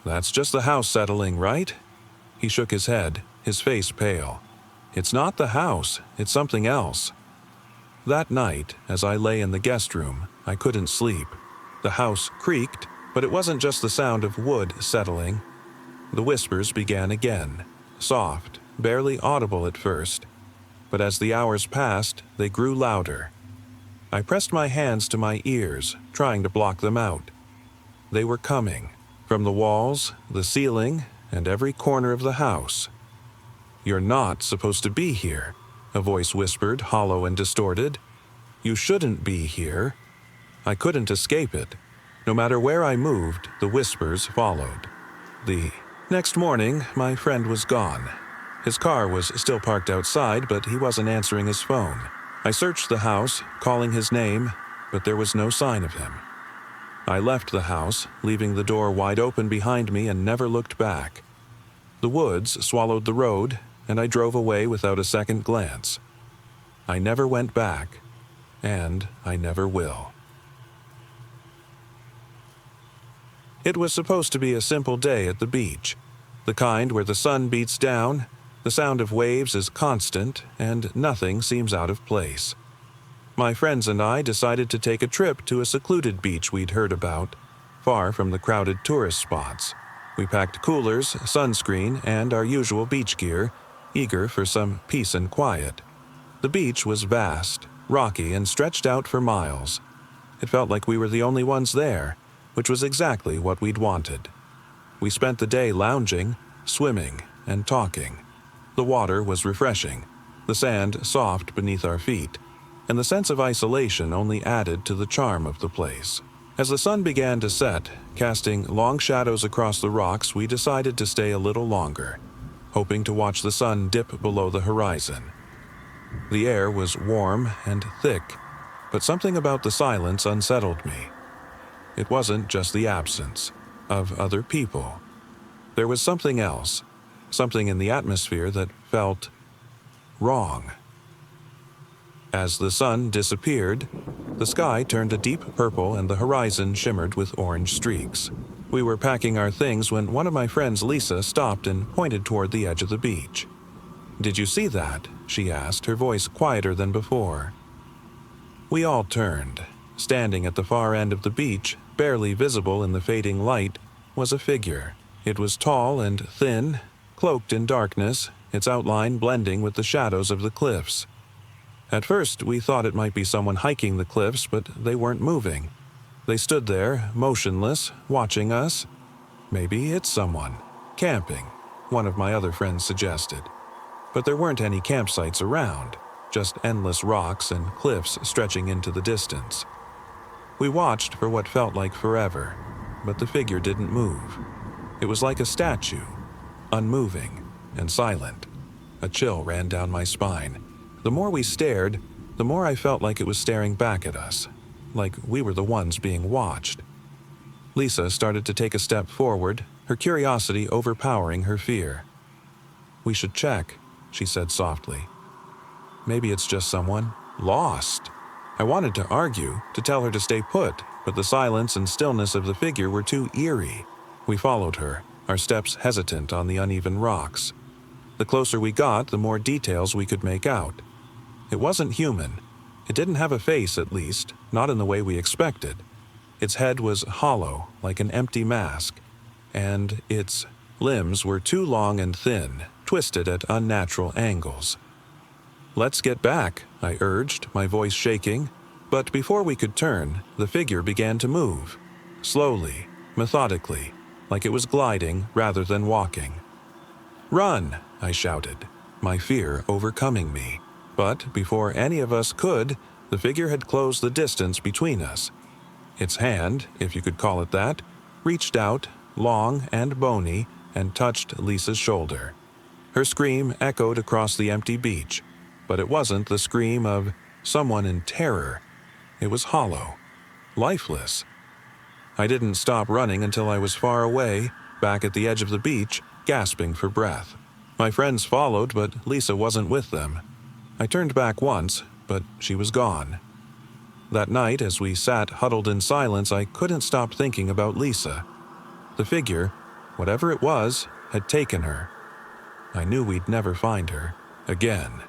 "That's just the house settling, right?" He shook his head, his face pale. "It's not the house, it's something else." That night, as I lay in the guest room, I couldn't sleep. The house creaked, but it wasn't just the sound of wood settling. The whispers began again, soft, barely audible at first. But as the hours passed, they grew louder. I pressed my hands to my ears, trying to block them out. They were coming, from the walls, the ceiling, and every corner of the house. "You're not supposed to be here," a voice whispered, hollow and distorted. "You shouldn't be here." I couldn't escape it. No matter where I moved, the whispers followed. The next morning, my friend was gone. His car was still parked outside, but he wasn't answering his phone. I searched the house, calling his name, but there was no sign of him. I left the house, leaving the door wide open behind me, and never looked back. The woods swallowed the road, and I drove away without a second glance. I never went back, and I never will. It was supposed to be a simple day at the beach, the kind where the sun beats down, the sound of waves is constant, and nothing seems out of place. My friends and I decided to take a trip to a secluded beach we'd heard about, far from the crowded tourist spots. We packed coolers, sunscreen, and our usual beach gear, eager for some peace and quiet. The beach was vast, rocky, and stretched out for miles. It felt like we were the only ones there, which was exactly what we'd wanted. We spent the day lounging, swimming, and talking. The water was refreshing, the sand soft beneath our feet, and the sense of isolation only added to the charm of the place. As the sun began to set, casting long shadows across the rocks, we decided to stay a little longer, hoping to watch the sun dip below the horizon. The air was warm and thick, but something about the silence unsettled me. It wasn't just the absence of other people. There was something else, something in the atmosphere that felt wrong. As the sun disappeared, the sky turned a deep purple and the horizon shimmered with orange streaks. We were packing our things when one of my friends, Lisa, stopped and pointed toward the edge of the beach. "Did you see that?" she asked, her voice quieter than before. We all turned. Standing at the far end of the beach, barely visible in the fading light, was a figure. It was tall and thin, cloaked in darkness, its outline blending with the shadows of the cliffs. At first, we thought it might be someone hiking the cliffs, but they weren't moving. They stood there, motionless, watching us. "Maybe it's someone camping," one of my other friends suggested. But there weren't any campsites around, just endless rocks and cliffs stretching into the distance. We watched for what felt like forever, but the figure didn't move. It was like a statue, unmoving and silent. A chill ran down my spine. The more we stared, the more I felt like it was staring back at us, like we were the ones being watched. Lisa started to take a step forward, her curiosity overpowering her fear. "We should check," she said softly. "Maybe it's just someone lost." I wanted to argue, to tell her to stay put, but the silence and stillness of the figure were too eerie. We followed her, our steps hesitant on the uneven rocks. The closer we got, the more details we could make out. It wasn't human. It didn't have a face, at least, not in the way we expected. Its head was hollow, like an empty mask, and its limbs were too long and thin, twisted at unnatural angles. "Let's get back," I urged, my voice shaking. But before we could turn, the figure began to move. Slowly, methodically, like it was gliding rather than walking. "Run!" I shouted, my fear overcoming me. But before any of us could, the figure had closed the distance between us. Its hand, if you could call it that, reached out, long and bony, and touched Lisa's shoulder. Her scream echoed across the empty beach, but it wasn't the scream of someone in terror. It was hollow, lifeless. I didn't stop running until I was far away, back at the edge of the beach, gasping for breath. My friends followed, but Lisa wasn't with them. I turned back once, but she was gone. That night, as we sat huddled in silence, I couldn't stop thinking about Lisa. The figure, whatever it was, had taken her. I knew we'd never find her again.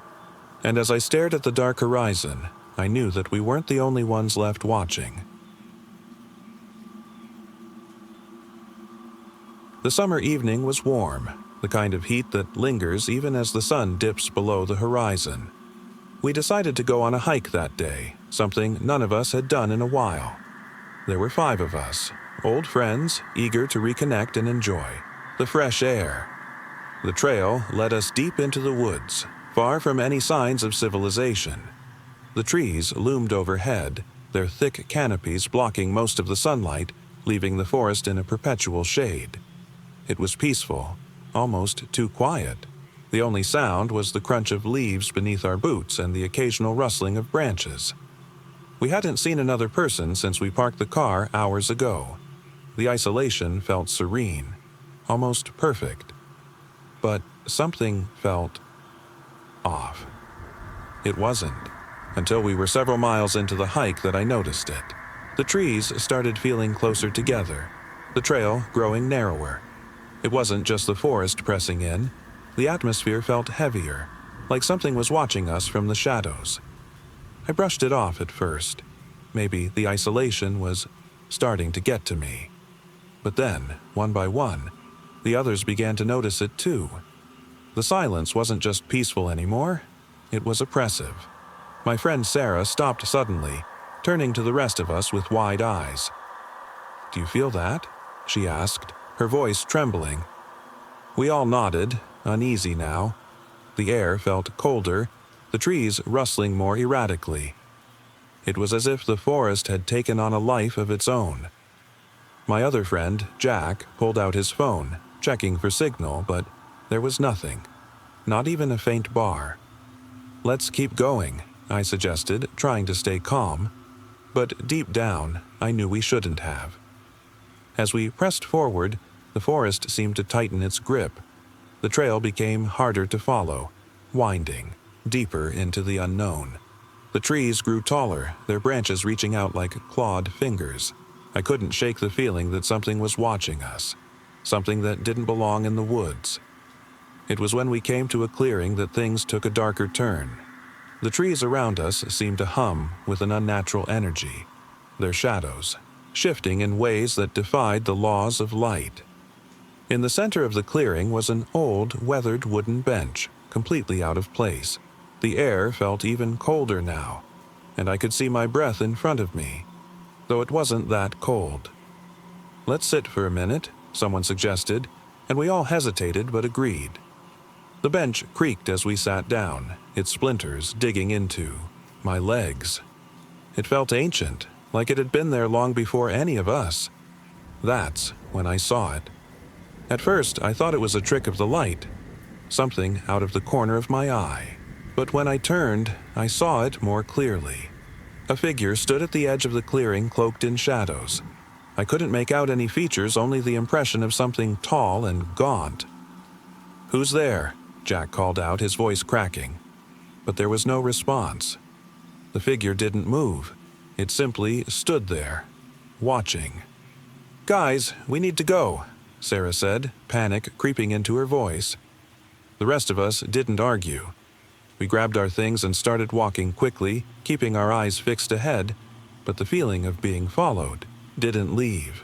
And as I stared at the dark horizon, I knew that we weren't the only ones left watching. The summer evening was warm, the kind of heat that lingers even as the sun dips below the horizon. We decided to go on a hike that day, something none of us had done in a while. There were 5 of us, old friends, eager to reconnect and enjoy the fresh air. The trail led us deep into the woods, far from any signs of civilization. The trees loomed overhead, their thick canopies blocking most of the sunlight, leaving the forest in a perpetual shade. It was peaceful, almost too quiet. The only sound was the crunch of leaves beneath our boots and the occasional rustling of branches. We hadn't seen another person since we parked the car hours ago. The isolation felt serene, almost perfect. But something felt off. It wasn't, until we were several miles into the hike, that I noticed it. The trees started feeling closer together, the trail growing narrower. It wasn't just the forest pressing in. The atmosphere felt heavier, like something was watching us from the shadows. I brushed it off at first. Maybe the isolation was starting to get to me. But then, one by one, the others began to notice it too. The silence wasn't just peaceful anymore, it was oppressive. My friend Sarah stopped suddenly, turning to the rest of us with wide eyes. "Do you feel that?" she asked, her voice trembling. We all nodded, uneasy now. The air felt colder, the trees rustling more erratically. It was as if the forest had taken on a life of its own. My other friend, Jack, pulled out his phone, checking for signal, but there was nothing. Not even a faint bar. "Let's keep going," I suggested, trying to stay calm. But deep down, I knew we shouldn't have. As we pressed forward, the forest seemed to tighten its grip. The trail became harder to follow, winding, deeper into the unknown. The trees grew taller, their branches reaching out like clawed fingers. I couldn't shake the feeling that something was watching us, something that didn't belong in the woods. It was when we came to a clearing that things took a darker turn. The trees around us seemed to hum with an unnatural energy, their shadows shifting in ways that defied the laws of light. In the center of the clearing was an old, weathered wooden bench, completely out of place. The air felt even colder now, and I could see my breath in front of me, though it wasn't that cold. "Let's sit for a minute," someone suggested, and we all hesitated but agreed. The bench creaked as we sat down, its splinters digging into my legs. It felt ancient, like it had been there long before any of us. That's when I saw it. At first, I thought it was a trick of the light, something out of the corner of my eye. But when I turned, I saw it more clearly. A figure stood at the edge of the clearing, cloaked in shadows. I couldn't make out any features, only the impression of something tall and gaunt. "Who's there?" Jack called out, his voice cracking. But there was no response. The figure didn't move. It simply stood there, watching. "Guys, we need to go," Sarah said, panic creeping into her voice. The rest of us didn't argue. We grabbed our things and started walking quickly, keeping our eyes fixed ahead, but the feeling of being followed didn't leave.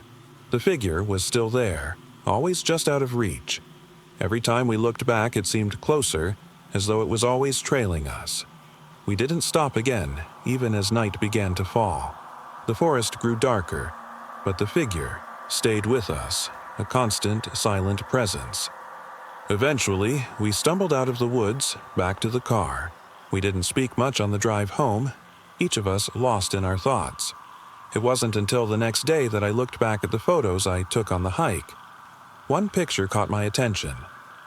The figure was still there, always just out of reach. Every time we looked back, it seemed closer, as though it was always trailing us. We didn't stop again, even as night began to fall. The forest grew darker, but the figure stayed with us, a constant, silent presence. Eventually, we stumbled out of the woods, back to the car. We didn't speak much on the drive home, each of us lost in our thoughts. It wasn't until the next day that I looked back at the photos I took on the hike. One picture caught my attention: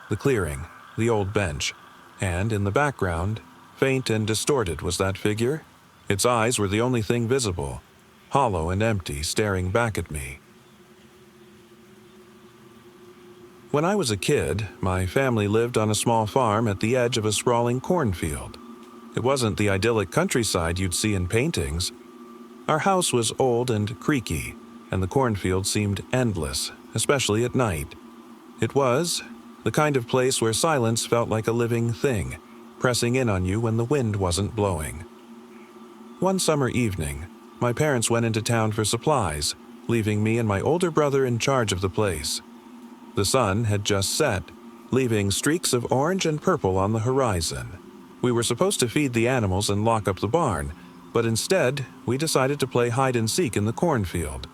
the clearing, the old bench, and in the background, faint and distorted, was that figure. Its eyes were the only thing visible, hollow and empty, staring back at me. When I was a kid, my family lived on a small farm at the edge of a sprawling cornfield. It wasn't the idyllic countryside you'd see in paintings. Our house was old and creaky, and the cornfield seemed endless, especially at night. It was the kind of place where silence felt like a living thing, pressing in on you when the wind wasn't blowing. One summer evening, my parents went into town for supplies, leaving me and my older brother in charge of the place. The sun had just set, leaving streaks of orange and purple on the horizon. We were supposed to feed the animals and lock up the barn, but instead, we decided to play hide-and-seek in the cornfield.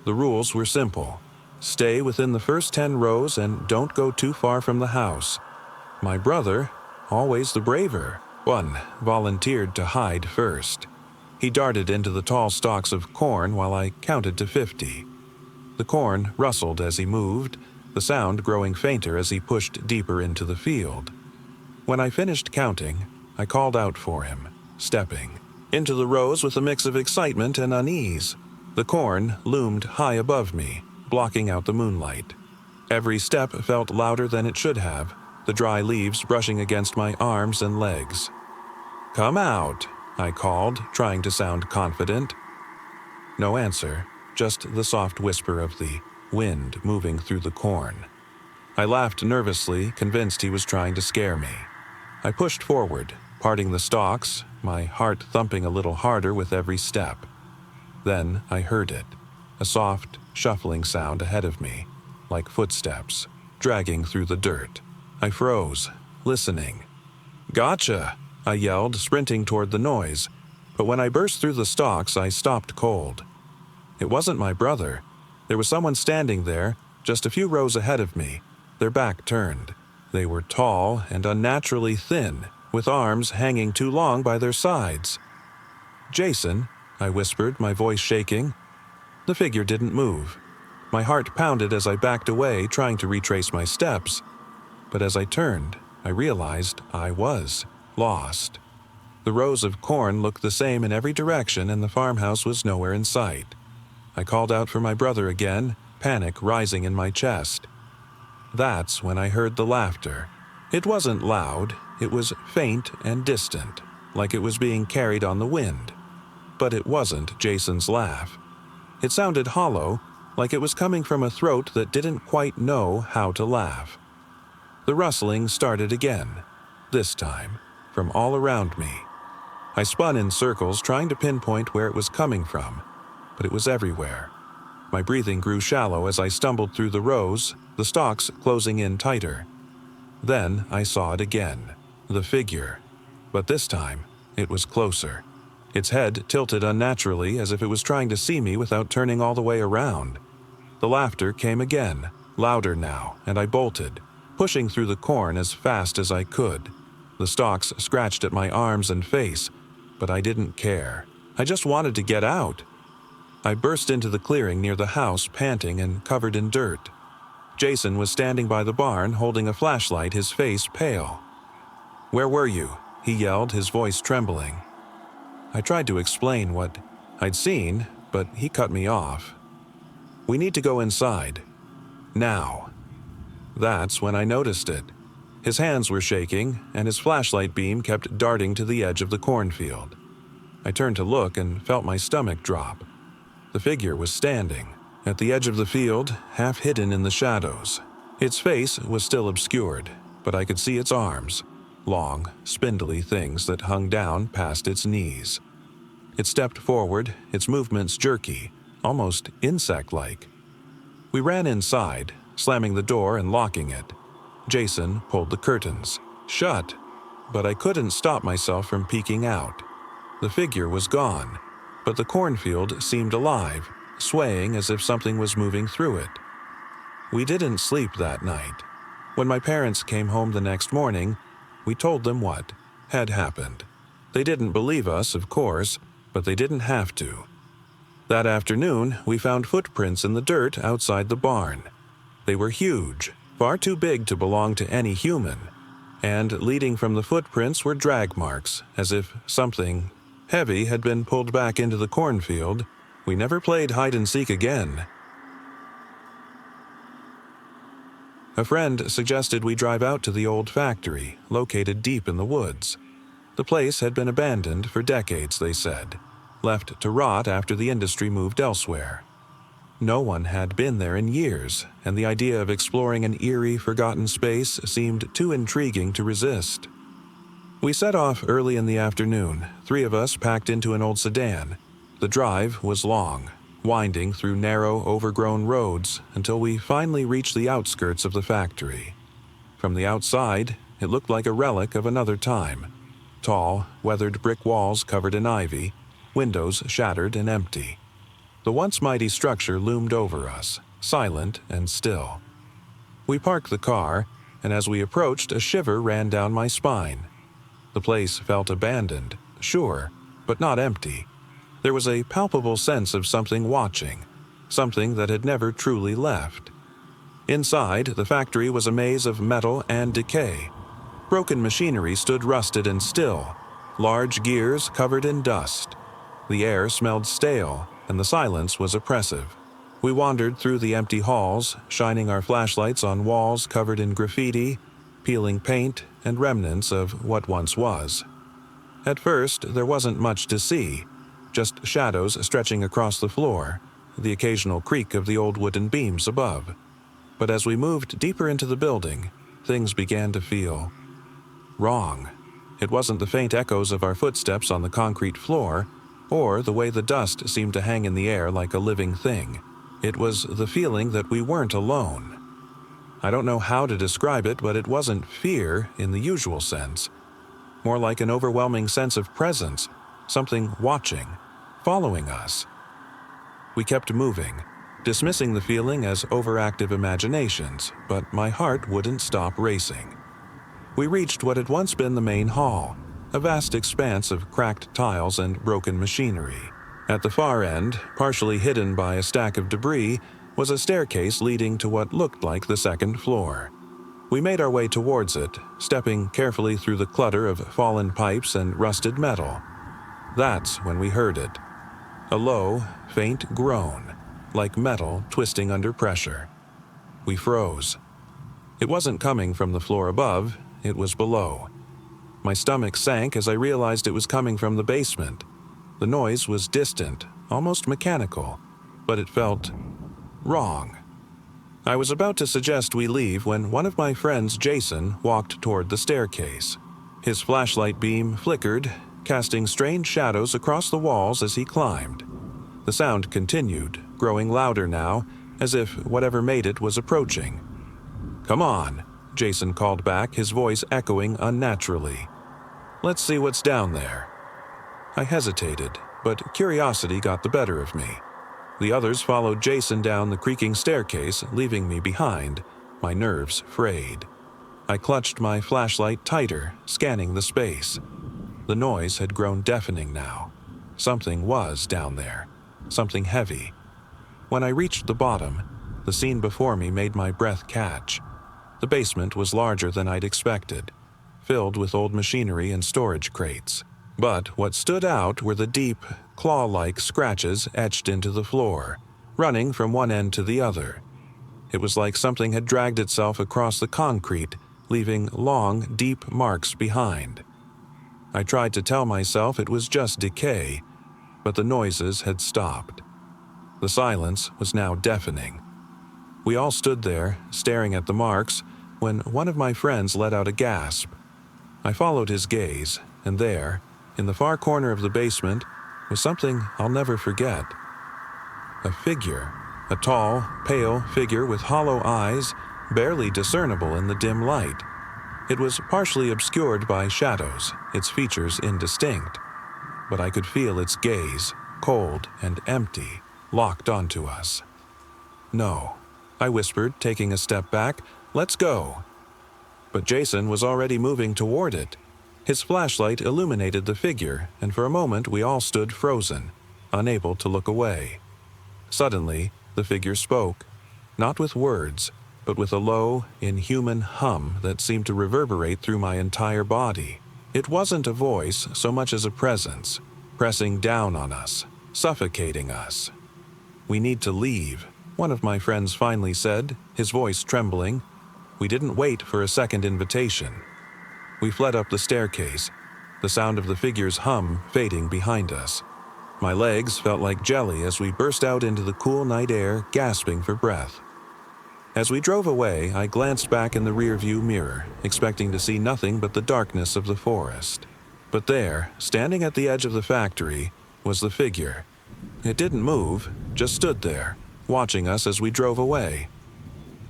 The rules were simple: stay within the first 10 rows and don't go too far from the house. My brother, always the braver one, volunteered to hide first. He darted into the tall stalks of corn while I counted to 50. The corn rustled as he moved, the sound growing fainter as he pushed deeper into the field. When I finished counting, I called out for him, stepping into the rows with a mix of excitement and unease. The corn loomed high above me, blocking out the moonlight. Every step felt louder than it should have, the dry leaves brushing against my arms and legs. "Come out," I called, trying to sound confident. No answer, just the soft whisper of the wind moving through the corn. I laughed nervously, convinced he was trying to scare me. I pushed forward, parting the stalks, my heart thumping a little harder with every step. Then I heard it, a soft, shuffling sound ahead of me, like footsteps, dragging through the dirt. I froze, listening. "Gotcha!" I yelled, sprinting toward the noise. But when I burst through the stalks, I stopped cold. It wasn't my brother. There was someone standing there, just a few rows ahead of me, their back turned. They were tall and unnaturally thin, with arms hanging too long by their sides. "Jason," I whispered, my voice shaking. The figure didn't move. My heart pounded as I backed away, trying to retrace my steps. But as I turned, I realized I was lost. The rows of corn looked the same in every direction, and the farmhouse was nowhere in sight. I called out for my brother again, panic rising in my chest. That's when I heard the laughter. It wasn't loud, it was faint and distant, like it was being carried on the wind. But it wasn't Jason's laugh. It sounded hollow, like it was coming from a throat that didn't quite know how to laugh. The rustling started again, this time from all around me. I spun in circles, trying to pinpoint where it was coming from, but it was everywhere. My breathing grew shallow as I stumbled through the rows, the stalks closing in tighter. Then I saw it again, the figure. But this time, it was closer. Its head tilted unnaturally as if it was trying to see me without turning all the way around. The laughter came again, louder now, and I bolted, pushing through the corn as fast as I could. The stalks scratched at my arms and face, but I didn't care. I just wanted to get out. I burst into the clearing near the house, panting and covered in dirt. Jason was standing by the barn, holding a flashlight, his face pale. "Where were you?" he yelled, his voice trembling. I tried to explain what I'd seen, but he cut me off. "We need to go inside. Now." That's when I noticed it. His hands were shaking, and his flashlight beam kept darting to the edge of the cornfield. I turned to look and felt my stomach drop. The figure was standing at the edge of the field, half hidden in the shadows. Its face was still obscured, but I could see its arms, long, spindly things that hung down past its knees. It stepped forward, its movements jerky, almost insect-like. We ran inside, slamming the door and locking it. Jason pulled the curtains shut, but I couldn't stop myself from peeking out. The figure was gone, but the cornfield seemed alive, swaying as if something was moving through it. We didn't sleep that night. When my parents came home the next morning, we told them what had happened. They didn't believe us, of course, but they didn't have to. That afternoon, we found footprints in the dirt outside the barn. They were huge, far too big to belong to any human, and leading from the footprints were drag marks, as if something heavy had been pulled back into the cornfield. We never played hide-and-seek again. A friend suggested we drive out to the old factory, located deep in the woods. The place had been abandoned for decades, they said, left to rot after the industry moved elsewhere. No one had been there in years, and the idea of exploring an eerie, forgotten space seemed too intriguing to resist. We set off early in the afternoon, 3 of us packed into an old sedan. The drive was long, winding through narrow, overgrown roads until we finally reached the outskirts of the factory. From the outside, it looked like a relic of another time. Tall, weathered brick walls covered in ivy, windows shattered and empty. The once mighty structure loomed over us, silent and still. We parked the car, and as we approached, a shiver ran down my spine. The place felt abandoned, sure, but not empty. There was a palpable sense of something watching, something that had never truly left. Inside, the factory was a maze of metal and decay. Broken machinery stood rusted and still, large gears covered in dust. The air smelled stale, and the silence was oppressive. We wandered through the empty halls, shining our flashlights on walls covered in graffiti, peeling paint, and remnants of what once was. At first, there wasn't much to see, just shadows stretching across the floor, the occasional creak of the old wooden beams above. But as we moved deeper into the building, things began to feel wrong. It wasn't the faint echoes of our footsteps on the concrete floor, or the way the dust seemed to hang in the air like a living thing. It was the feeling that we weren't alone. I don't know how to describe it, but it wasn't fear in the usual sense. More like an overwhelming sense of presence, something watching, following us. We kept moving, dismissing the feeling as overactive imaginations, but my heart wouldn't stop racing. We reached what had once been the main hall, a vast expanse of cracked tiles and broken machinery. At the far end, partially hidden by a stack of debris, was a staircase leading to what looked like the second floor. We made our way towards it, stepping carefully through the clutter of fallen pipes and rusted metal. That's when we heard it. A low, faint groan, like metal twisting under pressure. We froze. It wasn't coming from the floor above, it was below. My stomach sank as I realized it was coming from the basement. The noise was distant, almost mechanical, but it felt wrong. I was about to suggest we leave when one of my friends, Jason, walked toward the staircase. His flashlight beam flickered, casting strange shadows across the walls as he climbed. The sound continued, growing louder now, as if whatever made it was approaching. "Come on," Jason called back, his voice echoing unnaturally. "Let's see what's down there." I hesitated, but curiosity got the better of me. The others followed Jason down the creaking staircase, leaving me behind, my nerves frayed. I clutched my flashlight tighter, scanning the space. The noise had grown deafening now. Something was down there, something heavy. When I reached the bottom, the scene before me made my breath catch. The basement was larger than I'd expected, filled with old machinery and storage crates. But what stood out were the deep, claw-like scratches etched into the floor, running from one end to the other. It was like something had dragged itself across the concrete, leaving long, deep marks behind. I tried to tell myself it was just decay, but the noises had stopped. The silence was now deafening. We all stood there, staring at the marks, when one of my friends let out a gasp. I followed his gaze, and there, in the far corner of the basement, was something I'll never forget. A figure, a tall, pale figure with hollow eyes, barely discernible in the dim light. It was partially obscured by shadows, its features indistinct, but I could feel its gaze, cold and empty, locked onto us. "No," I whispered, taking a step back. "Let's go." But Jason was already moving toward it. His flashlight illuminated the figure, and for a moment we all stood frozen, unable to look away. Suddenly, the figure spoke, not with words, but with a low, inhuman hum that seemed to reverberate through my entire body. It wasn't a voice so much as a presence, pressing down on us, suffocating us. "We need to leave," one of my friends finally said, his voice trembling. We didn't wait for a second invitation. We fled up the staircase, the sound of the figure's hum fading behind us. My legs felt like jelly as we burst out into the cool night air, gasping for breath. As we drove away, I glanced back in the rearview mirror, expecting to see nothing but the darkness of the forest. But there, standing at the edge of the factory, was the figure. It didn't move, just stood there, watching us as we drove away.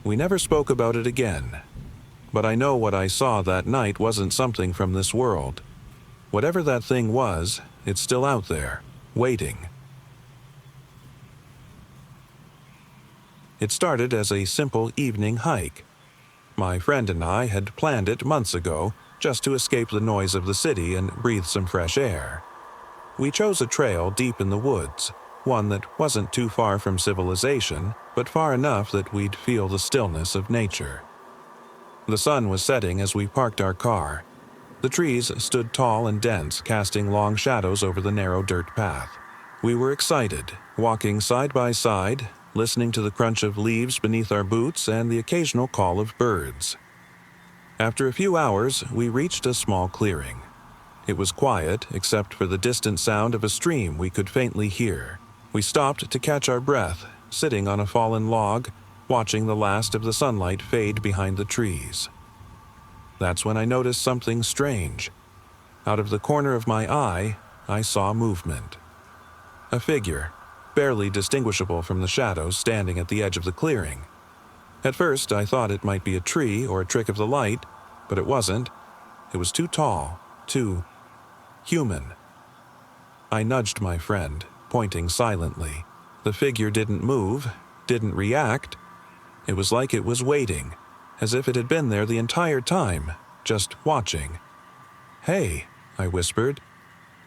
We never spoke about it again. But I know what I saw that night wasn't something from this world. Whatever that thing was, it's still out there, waiting. It started as a simple evening hike. My friend and I had planned it months ago, just to escape the noise of the city and breathe some fresh air. We chose a trail deep in the woods, one that wasn't too far from civilization, but far enough that we'd feel the stillness of nature. The sun was setting as we parked our car. The trees stood tall and dense, casting long shadows over the narrow dirt path. We were excited, walking side by side, listening to the crunch of leaves beneath our boots and the occasional call of birds. After a few hours, we reached a small clearing. It was quiet, except for the distant sound of a stream we could faintly hear. We stopped to catch our breath, sitting on a fallen log, watching the last of the sunlight fade behind the trees. That's when I noticed something strange. Out of the corner of my eye, I saw movement. A figure, barely distinguishable from the shadows standing at the edge of the clearing. At first, I thought it might be a tree or a trick of the light, but it wasn't. It was too tall, too human. I nudged my friend, pointing silently. The figure didn't move, didn't react. It was like it was waiting, as if it had been there the entire time, just watching. "Hey," I whispered.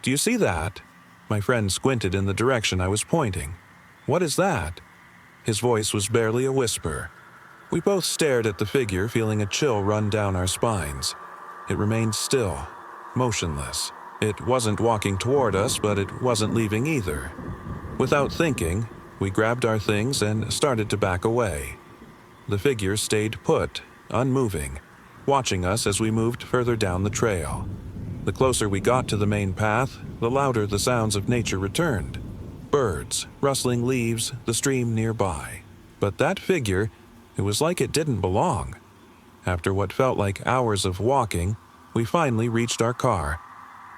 "Do you see that?" My friend squinted in the direction I was pointing. "What is that?" His voice was barely a whisper. We both stared at the figure, feeling a chill run down our spines. It remained still, motionless. It wasn't walking toward us, but it wasn't leaving either. Without thinking, we grabbed our things and started to back away. The figure stayed put, unmoving, watching us as we moved further down the trail. The closer we got to the main path, the louder the sounds of nature returned. Birds, rustling leaves, the stream nearby. But that figure, it was like it didn't belong. After what felt like hours of walking, we finally reached our car.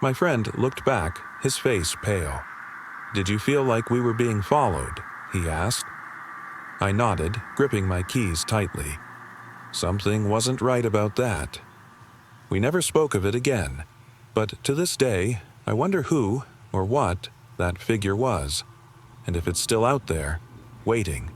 My friend looked back, his face pale. "Did you feel like we were being followed?" he asked. I nodded, gripping my keys tightly. Something wasn't right about that. We never spoke of it again, but to this day, I wonder who, or what, that figure was, and if it's still out there, waiting.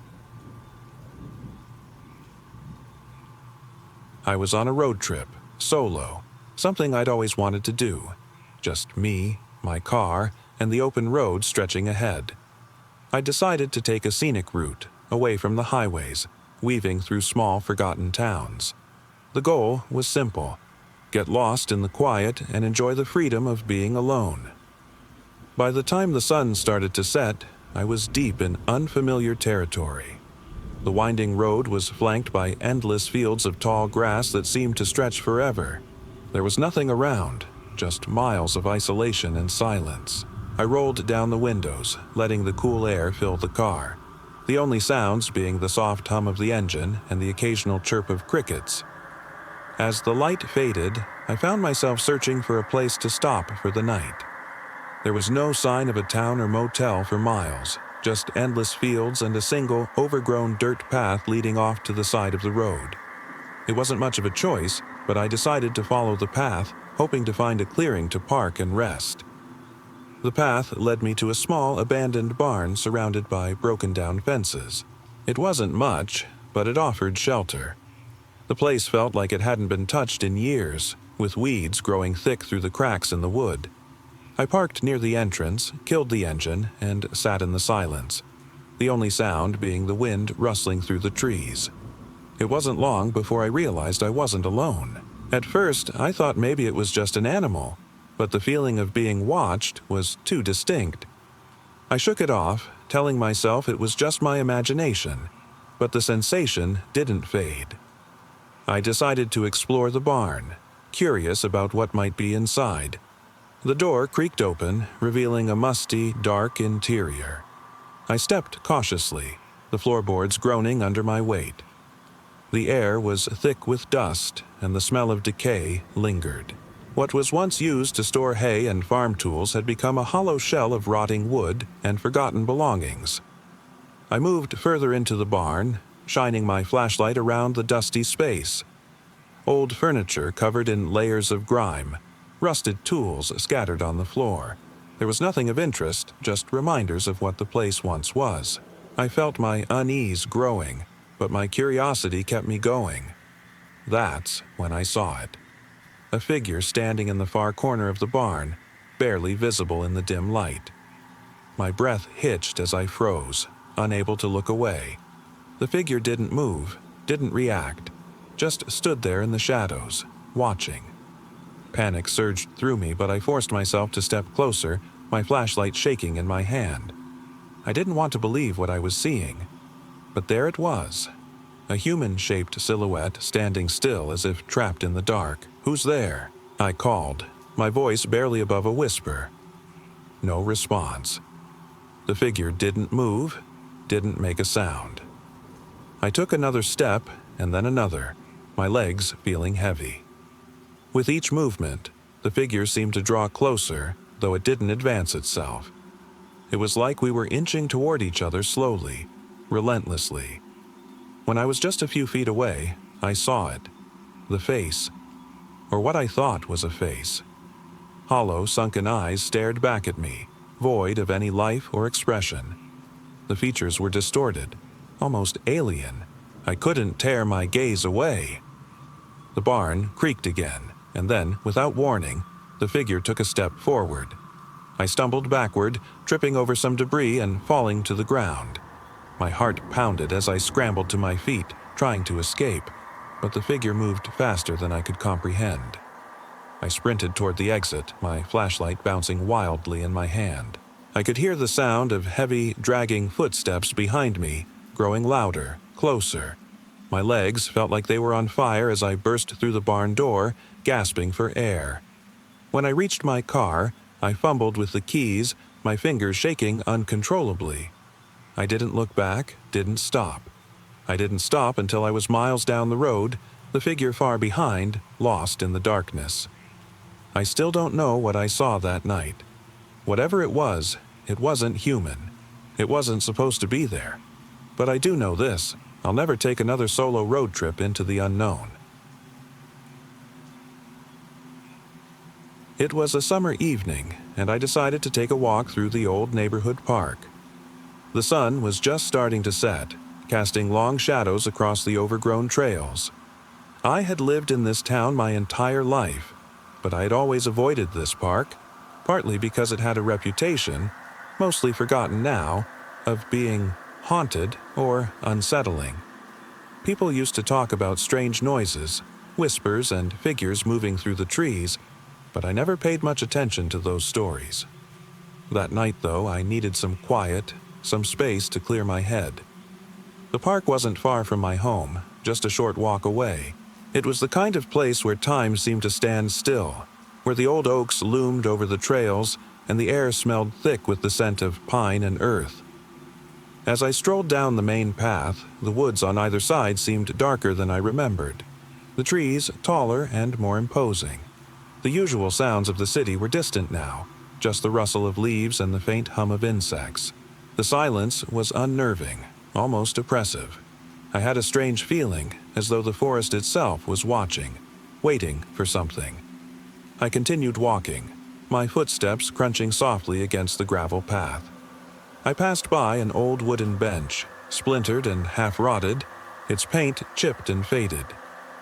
I was on a road trip, solo, something I'd always wanted to do. Just me, my car, and the open road stretching ahead. I decided to take a scenic route, away from the highways, weaving through small, forgotten towns. The goal was simple: get lost in the quiet and enjoy the freedom of being alone. By the time the sun started to set, I was deep in unfamiliar territory. The winding road was flanked by endless fields of tall grass that seemed to stretch forever. There was nothing around, just miles of isolation and silence. I rolled down the windows, letting the cool air fill the car, the only sounds being the soft hum of the engine and the occasional chirp of crickets. As the light faded, I found myself searching for a place to stop for the night. There was no sign of a town or motel for miles, just endless fields and a single, overgrown dirt path leading off to the side of the road. It wasn't much of a choice, but I decided to follow the path, hoping to find a clearing to park and rest. The path led me to a small, abandoned barn surrounded by broken-down fences. It wasn't much, but it offered shelter. The place felt like it hadn't been touched in years, with weeds growing thick through the cracks in the wood. I parked near the entrance, killed the engine, and sat in the silence, the only sound being the wind rustling through the trees. It wasn't long before I realized I wasn't alone. At first, I thought maybe it was just an animal, but the feeling of being watched was too distinct. I shook it off, telling myself it was just my imagination, but the sensation didn't fade. I decided to explore the barn, curious about what might be inside. The door creaked open, revealing a musty, dark interior. I stepped cautiously, the floorboards groaning under my weight. The air was thick with dust, and the smell of decay lingered. What was once used to store hay and farm tools had become a hollow shell of rotting wood and forgotten belongings. I moved further into the barn, shining my flashlight around the dusty space. Old furniture covered in layers of grime, rusted tools scattered on the floor. There was nothing of interest, just reminders of what the place once was. I felt my unease growing, but my curiosity kept me going. That's when I saw it. A figure standing in the far corner of the barn, barely visible in the dim light. My breath hitched as I froze, unable to look away. The figure didn't move, didn't react, just stood there in the shadows, watching. Panic surged through me, but I forced myself to step closer, my flashlight shaking in my hand. I didn't want to believe what I was seeing, but there it was. A human-shaped silhouette standing still as if trapped in the dark. "Who's there?" I called, my voice barely above a whisper. No response. The figure didn't move, didn't make a sound. I took another step, and then another, my legs feeling heavy. With each movement, the figure seemed to draw closer, though it didn't advance itself. It was like we were inching toward each other slowly, relentlessly. When I was just a few feet away, I saw it. The face, or what I thought was a face. Hollow, sunken eyes stared back at me, void of any life or expression. The features were distorted, almost alien. I couldn't tear my gaze away. The barn creaked again, and then, without warning, the figure took a step forward. I stumbled backward, tripping over some debris and falling to the ground. My heart pounded as I scrambled to my feet, trying to escape, but the figure moved faster than I could comprehend. I sprinted toward the exit, my flashlight bouncing wildly in my hand. I could hear the sound of heavy, dragging footsteps behind me, growing louder, closer. My legs felt like they were on fire as I burst through the barn door, gasping for air. When I reached my car, I fumbled with the keys, my fingers shaking uncontrollably. I didn't look back, didn't stop. I didn't stop until I was miles down the road, the figure far behind, lost in the darkness. I still don't know what I saw that night. Whatever it wasn't human. It wasn't supposed to be there. But I do know this: I'll never take another solo road trip into the unknown. It was a summer evening, and I decided to take a walk through the old neighborhood park. The sun was just starting to set, casting long shadows across the overgrown trails. I had lived in this town my entire life, but I had always avoided this park, partly because it had a reputation, mostly forgotten now, of being haunted or unsettling. People used to talk about strange noises, whispers, and figures moving through the trees, but I never paid much attention to those stories. That night, though, I needed some quiet, some space to clear my head. The park wasn't far from my home, just a short walk away. It was the kind of place where time seemed to stand still, where the old oaks loomed over the trails and the air smelled thick with the scent of pine and earth. As I strolled down the main path, the woods on either side seemed darker than I remembered, the trees taller and more imposing. The usual sounds of the city were distant now, just the rustle of leaves and the faint hum of insects. The silence was unnerving, almost oppressive. I had a strange feeling, as though the forest itself was watching, waiting for something. I continued walking, my footsteps crunching softly against the gravel path. I passed by an old wooden bench, splintered and half-rotted, its paint chipped and faded.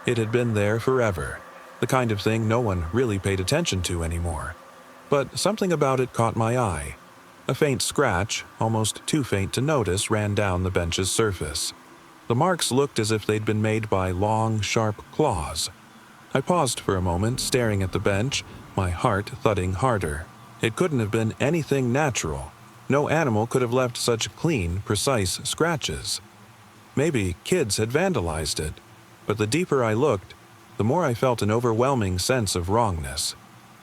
It had been there forever, the kind of thing no one really paid attention to anymore. But something about it caught my eye. A faint scratch, almost too faint to notice, ran down the bench's surface. The marks looked as if they'd been made by long, sharp claws. I paused for a moment, staring at the bench, my heart thudding harder. It couldn't have been anything natural. No animal could have left such clean, precise scratches. Maybe kids had vandalized it, but the deeper I looked, the more I felt an overwhelming sense of wrongness,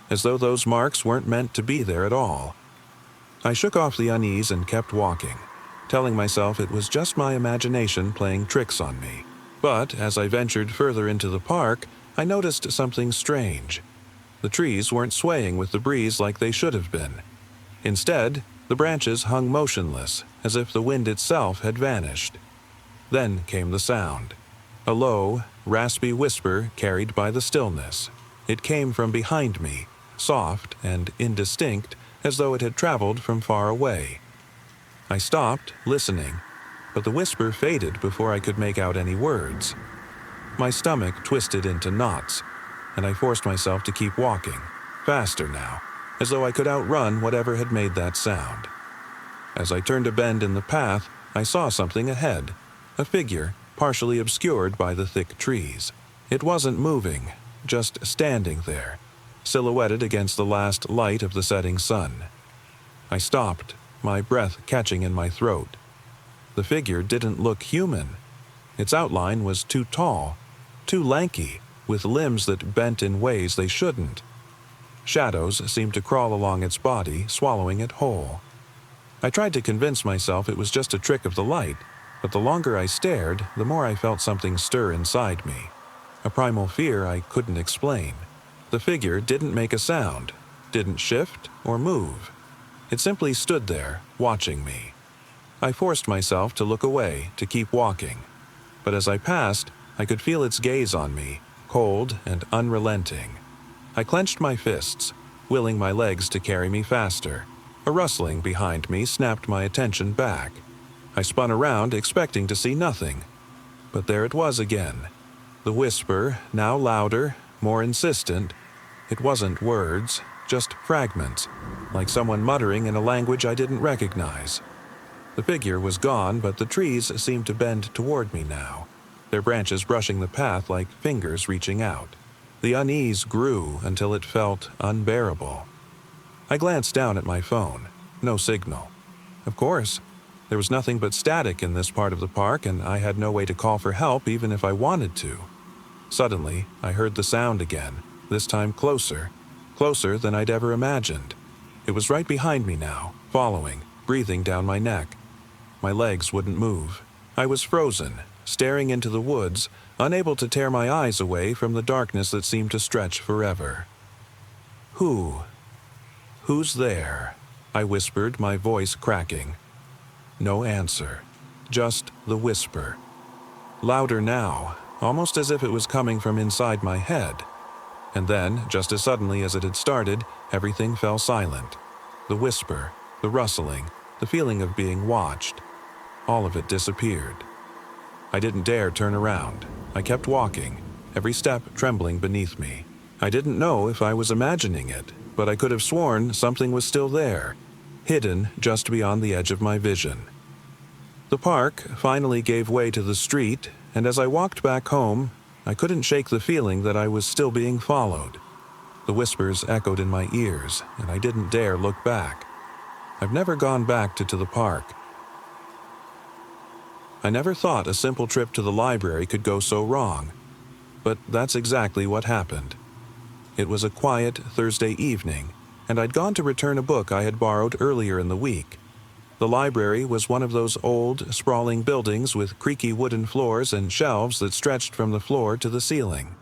as though those marks weren't meant to be there at all. I shook off the unease and kept walking, telling myself it was just my imagination playing tricks on me. But as I ventured further into the park, I noticed something strange. The trees weren't swaying with the breeze like they should have been. Instead, the branches hung motionless, as if the wind itself had vanished. Then came the sound. A low, raspy whisper carried by the stillness. It came from behind me, soft and indistinct, as though it had traveled from far away. I stopped, listening, but the whisper faded before I could make out any words. My stomach twisted into knots, and I forced myself to keep walking, faster now, as though I could outrun whatever had made that sound. As I turned a bend in the path, I saw something ahead, a figure partially obscured by the thick trees. It wasn't moving, just standing there, silhouetted against the last light of the setting sun. I stopped, my breath catching in my throat. The figure didn't look human. Its outline was too tall, too lanky, with limbs that bent in ways they shouldn't. Shadows seemed to crawl along its body, swallowing it whole. I tried to convince myself it was just a trick of the light, but the longer I stared, the more I felt something stir inside me. A primal fear I couldn't explain. The figure didn't make a sound, didn't shift or move. It simply stood there, watching me. I forced myself to look away, to keep walking. but as I passed, I could feel its gaze on me, cold and unrelenting. I clenched my fists, willing my legs to carry me faster. A rustling behind me snapped my attention back. I spun around, expecting to see nothing. But there it was again. The whisper, now louder, more insistent. It wasn't words, just fragments, like someone muttering in a language I didn't recognize. The figure was gone, but the trees seemed to bend toward me now, their branches brushing the path like fingers reaching out. The unease grew until it felt unbearable. I glanced down at my phone. No signal. Of course, there was nothing but static in this part of the park, and I had no way to call for help even if I wanted to. Suddenly, I heard the sound again, this time closer than I'd ever imagined. It was right behind me now, following, breathing down my neck. My legs wouldn't move. I was frozen, staring into the woods, unable to tear my eyes away from the darkness that seemed to stretch forever. Who's there? I whispered, my voice cracking. No answer, just the whisper. Louder now, almost as if it was coming from inside my head. And then, just as suddenly as it had started, everything fell silent. The whisper, the rustling, the feeling of being watched. All of it disappeared. I didn't dare turn around. I kept walking, every step trembling beneath me. I didn't know if I was imagining it, but I could have sworn something was still there, hidden just beyond the edge of my vision. The park finally gave way to the street, and as I walked back home, I couldn't shake the feeling that I was still being followed. The whispers echoed in my ears, and I didn't dare look back. I've never gone back to the park. I never thought a simple trip to the library could go so wrong, but that's exactly what happened. It was a quiet Thursday evening, and I'd gone to return a book I had borrowed earlier in the week. The library was one of those old, sprawling buildings with creaky wooden floors and shelves that stretched from the floor to the ceiling.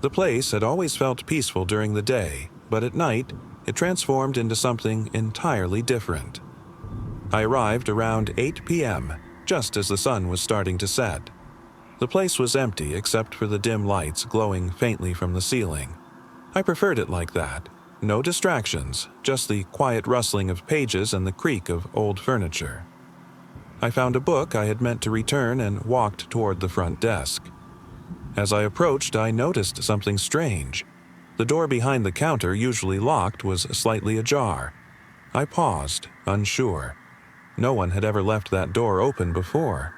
The place had always felt peaceful during the day, but at night, it transformed into something entirely different. I arrived around 8 p.m., just as the sun was starting to set. The place was empty except for the dim lights glowing faintly from the ceiling. I preferred it like that. No distractions, just the quiet rustling of pages and the creak of old furniture. I found a book I had meant to return and walked toward the front desk. As I approached, I noticed something strange. The door behind the counter, usually locked, was slightly ajar. I paused, unsure. No one had ever left that door open before.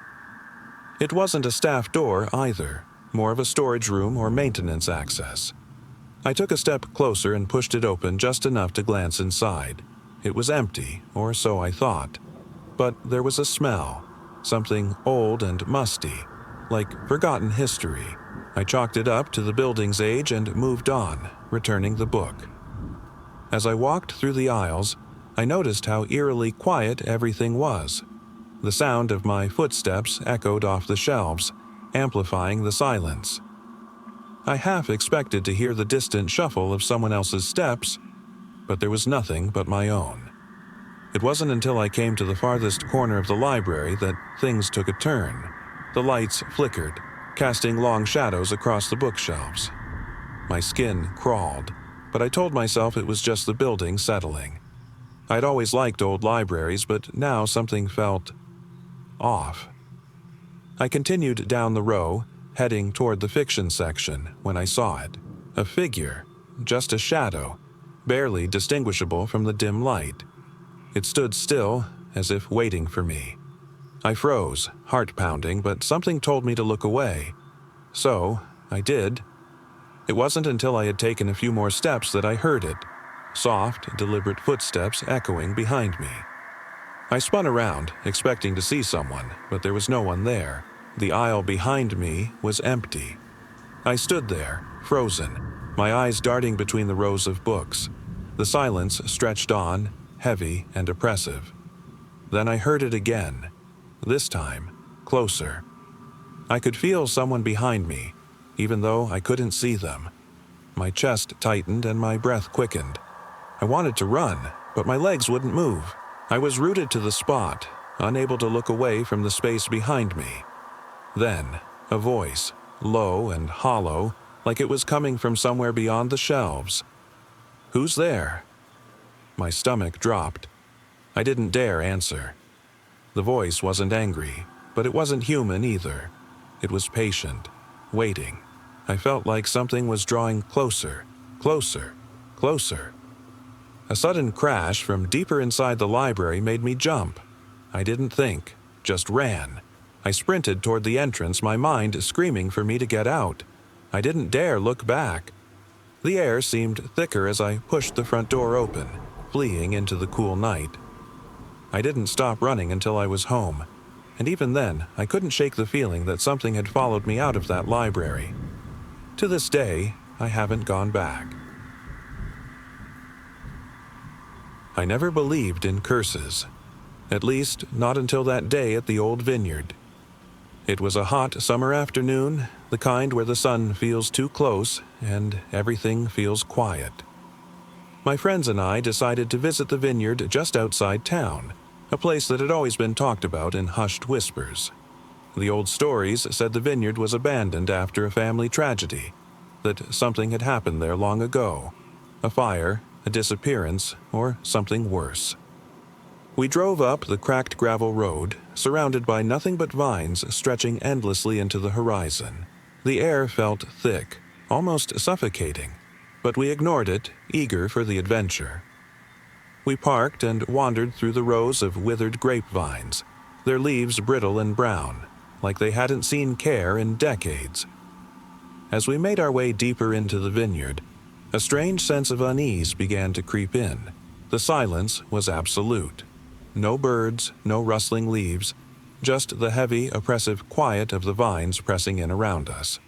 It wasn't a staff door either, more of a storage room or maintenance access. I took a step closer and pushed it open just enough to glance inside. It was empty, or so I thought. But there was a smell, something old and musty, like forgotten history. I chalked it up to the building's age and moved on, returning the book. As I walked through the aisles, I noticed how eerily quiet everything was. The sound of my footsteps echoed off the shelves, amplifying the silence. I half expected to hear the distant shuffle of someone else's steps, but there was nothing but my own. It wasn't until I came to the farthest corner of the library that things took a turn. The lights flickered, casting long shadows across the bookshelves. My skin crawled, but I told myself it was just the building settling. I'd always liked old libraries, but now something felt off. I continued down the row, heading toward the fiction section, when I saw it. A figure, just a shadow, barely distinguishable from the dim light. It stood still, as if waiting for me. I froze, heart pounding, but something told me to look away. So, I did. It wasn't until I had taken a few more steps that I heard it. Soft, deliberate footsteps echoing behind me. I spun around, expecting to see someone, but there was no one there. The aisle behind me was empty. I stood there, frozen, my eyes darting between the rows of books. The silence stretched on, heavy and oppressive. Then I heard it again, this time, closer. I could feel someone behind me, even though I couldn't see them. My chest tightened and my breath quickened. I wanted to run, but my legs wouldn't move. I was rooted to the spot, unable to look away from the space behind me. Then, A voice, low and hollow, like it was coming from somewhere beyond the shelves. "Who's there?" My stomach dropped. I didn't dare answer. The voice wasn't angry, but it wasn't human either. It was patient, waiting. I felt like something was drawing closer, closer, closer. A sudden crash from deeper inside the library made me jump. I didn't think, just ran. I sprinted toward the entrance, my mind screaming for me to get out. I didn't dare look back. The air seemed thicker as I pushed the front door open, fleeing into the cool night. I didn't stop running until I was home, and even then, I couldn't shake the feeling that something had followed me out of that library. To this day, I haven't gone back. I never believed in curses, at least not until that day at the old vineyard. It was a hot summer afternoon, the kind where the sun feels too close and everything feels quiet. My friends and I decided to visit the vineyard just outside town, a place that had always been talked about in hushed whispers. The old stories said the vineyard was abandoned after a family tragedy, that something had happened there long ago, a fire, a disappearance, or something worse. We drove up the cracked gravel road, surrounded by nothing but vines stretching endlessly into the horizon. The air felt thick, almost suffocating, but we ignored it, eager for the adventure. We parked and wandered through the rows of withered grapevines, their leaves brittle and brown, like they hadn't seen care in decades. As we made our way deeper into the vineyard, a strange sense of unease began to creep in. The silence was absolute. No birds, no rustling leaves, just the heavy, oppressive quiet of the vines pressing in around us.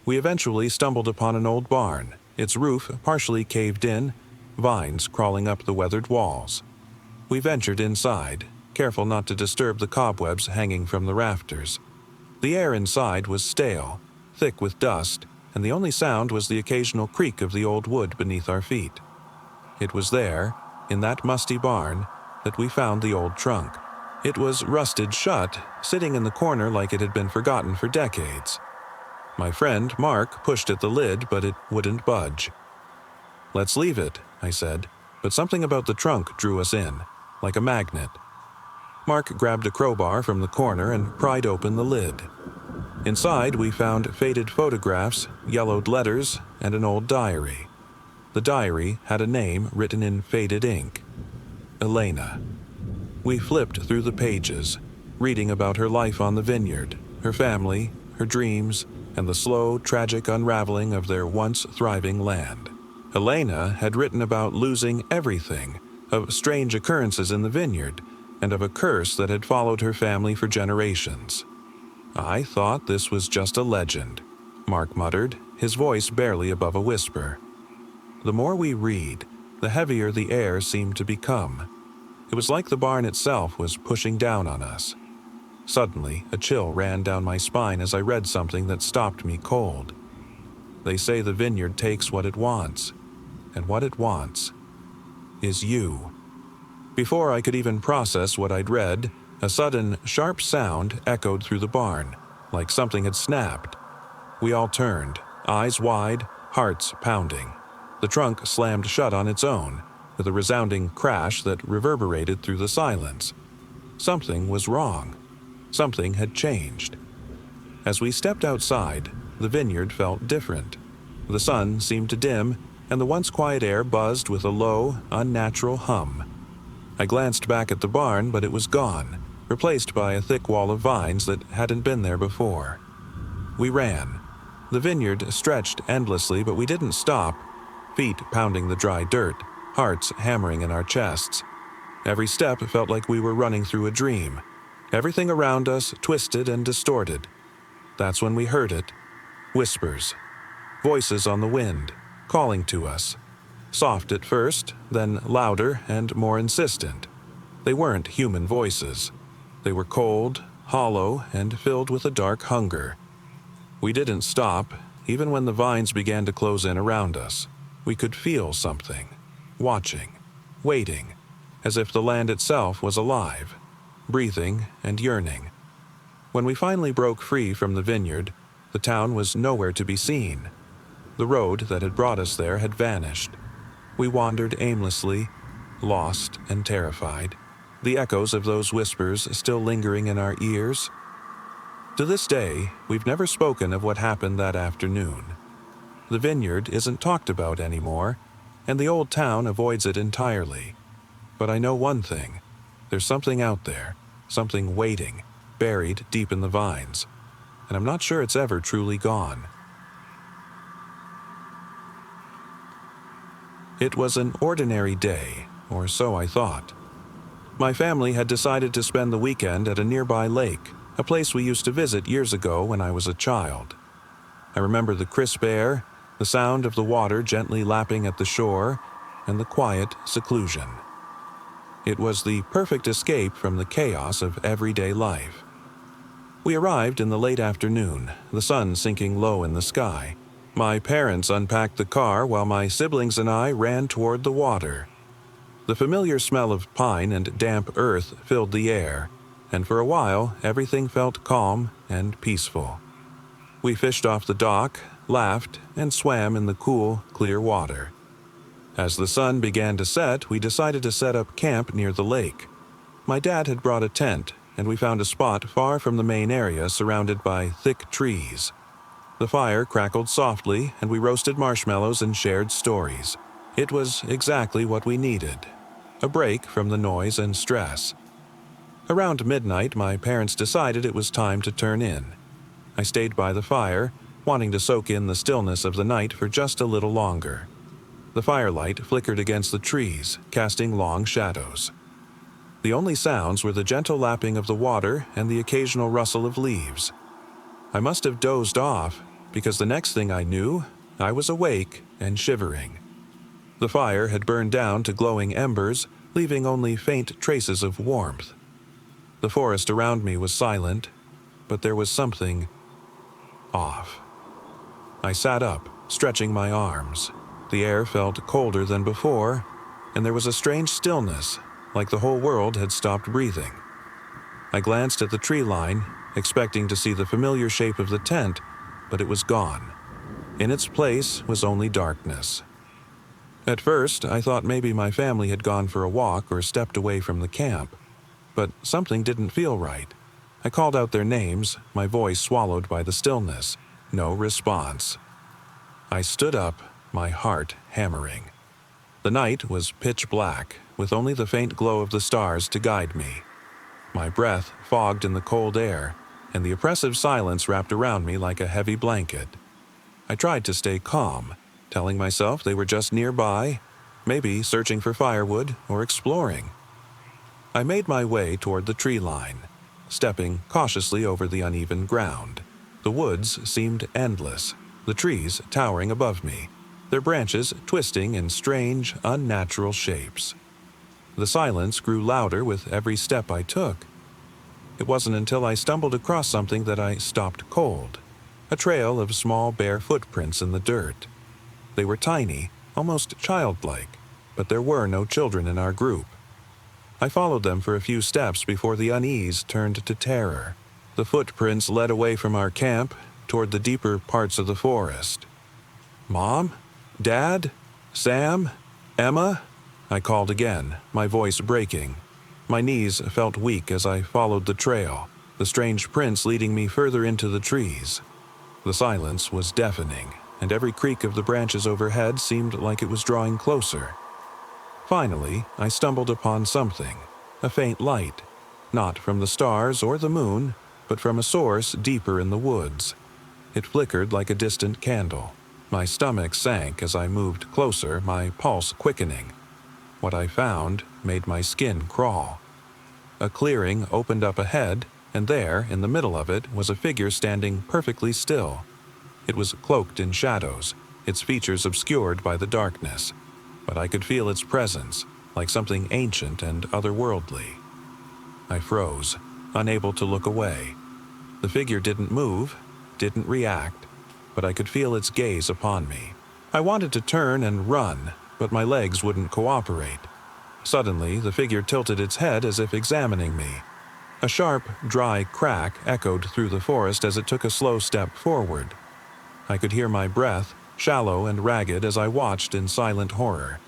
We eventually stumbled upon an old barn, its roof partially caved in, vines crawling up the weathered walls. We ventured inside, careful not to disturb the cobwebs hanging from the rafters. The air inside was stale, thick with dust, and the only sound was the occasional creak of the old wood beneath our feet. It was there, in that musty barn, that we found the old trunk. It was rusted shut, sitting in the corner like it had been forgotten for decades. My friend, Mark, pushed at the lid, but it wouldn't budge. "Let's leave it," I said, but something about the trunk drew us in, like a magnet. Mark grabbed a crowbar from the corner and pried open the lid. Inside, we found faded photographs, yellowed letters, and an old diary. The diary had a name written in faded ink. Elena. We flipped through the pages, reading about her life on the vineyard, her family, her dreams, and the slow, tragic unraveling of their once thriving land. Elena had written about losing everything, of strange occurrences in the vineyard, and of a curse that had followed her family for generations. "I thought this was just a legend," Mark muttered, his voice barely above a whisper. The more we read, the heavier the air seemed to become. It was like the barn itself was pushing down on us. Suddenly, a chill ran down my spine as I read something that stopped me cold. They say the vineyard takes what it wants, and what it wants is you. Before I could even process what I'd read, a sudden, sharp sound echoed through the barn, like something had snapped. We all turned, eyes wide, hearts pounding. The trunk slammed shut on its own, with a resounding crash that reverberated through the silence. Something was wrong. Something had changed. As we stepped outside, the vineyard felt different. The sun seemed to dim, and the once quiet air buzzed with a low, unnatural hum. I glanced back at the barn, but it was gone, replaced by a thick wall of vines that hadn't been there before. We ran. The vineyard stretched endlessly, but we didn't stop, feet pounding the dry dirt, hearts hammering in our chests. Every step felt like we were running through a dream. Everything around us twisted and distorted. That's when we heard it. Whispers. Voices on the wind, calling to us. Soft at first, then louder and more insistent. They weren't human voices. They were cold, hollow, and filled with a dark hunger. We didn't stop, even when the vines began to close in around us. We could feel something. Watching. Waiting. As if the land itself was alive. Breathing and yearning. When we finally broke free from the vineyard, the town was nowhere to be seen. The road that had brought us there had vanished. We wandered aimlessly, lost and terrified, the echoes of those whispers still lingering in our ears. To this day, we've never spoken of what happened that afternoon. The vineyard isn't talked about anymore, and the old town avoids it entirely. But I know one thing. There's something out there, something waiting, buried deep in the vines, and I'm not sure it's ever truly gone. It was an ordinary day, or so I thought. My family had decided to spend the weekend at a nearby lake, a place we used to visit years ago when I was a child. I remember the crisp air, the sound of the water gently lapping at the shore, and the quiet seclusion. It was the perfect escape from the chaos of everyday life. We arrived in the late afternoon, the sun sinking low in the sky. My parents unpacked the car while my siblings and I ran toward the water. The familiar smell of pine and damp earth filled the air, and for a while everything felt calm and peaceful. We fished off the dock, laughed, and swam in the cool, clear water. As the sun began to set, we decided to set up camp near the lake. My dad had brought a tent, and we found a spot far from the main area surrounded by thick trees. The fire crackled softly, and we roasted marshmallows and shared stories. It was exactly what we needed, a break from the noise and stress. Around midnight, my parents decided it was time to turn in. I stayed by the fire, wanting to soak in the stillness of the night for just a little longer. The firelight flickered against the trees, casting long shadows. The only sounds were the gentle lapping of the water and the occasional rustle of leaves. I must have dozed off, because the next thing I knew, I was awake and shivering. The fire had burned down to glowing embers, leaving only faint traces of warmth. The forest around me was silent, but there was something off. I sat up, stretching my arms. The air felt colder than before, and there was a strange stillness, like the whole world had stopped breathing. I glanced at the tree line, expecting to see the familiar shape of the tent, but it was gone. In its place was only darkness. At first, I thought maybe my family had gone for a walk or stepped away from the camp, but something didn't feel right. I called out their names, my voice swallowed by the stillness. No response. I stood up, my heart hammering. The night was pitch black, with only the faint glow of the stars to guide me. My breath fogged in the cold air, and the oppressive silence wrapped around me like a heavy blanket. I tried to stay calm, telling myself they were just nearby, maybe searching for firewood or exploring. I made my way toward the tree line, stepping cautiously over the uneven ground. The woods seemed endless, the trees towering above me, their branches twisting in strange, unnatural shapes. The silence grew louder with every step I took. It wasn't until I stumbled across something that I stopped cold, a trail of small bare footprints in the dirt. They were tiny, almost childlike, but there were no children in our group. I followed them for a few steps before the unease turned to terror. The footprints led away from our camp, toward the deeper parts of the forest. "Mom? Dad? Sam? Emma?" I called again, my voice breaking. My knees felt weak as I followed the trail, the strange prints leading me further into the trees. The silence was deafening, and every creak of the branches overhead seemed like it was drawing closer. Finally, I stumbled upon something, a faint light, not from the stars or the moon, but from a source deeper in the woods. It flickered like a distant candle. My stomach sank as I moved closer, my pulse quickening. What I found made my skin crawl. A clearing opened up ahead, and there, in the middle of it, was a figure standing perfectly still. It was cloaked in shadows, its features obscured by the darkness, but I could feel its presence, like something ancient and otherworldly. I froze, unable to look away. The figure didn't move, didn't react, but I could feel its gaze upon me. I wanted to turn and run, but my legs wouldn't cooperate. Suddenly, the figure tilted its head as if examining me. A sharp, dry crack echoed through the forest as it took a slow step forward. I could hear my breath, shallow and ragged, as I watched in silent horror.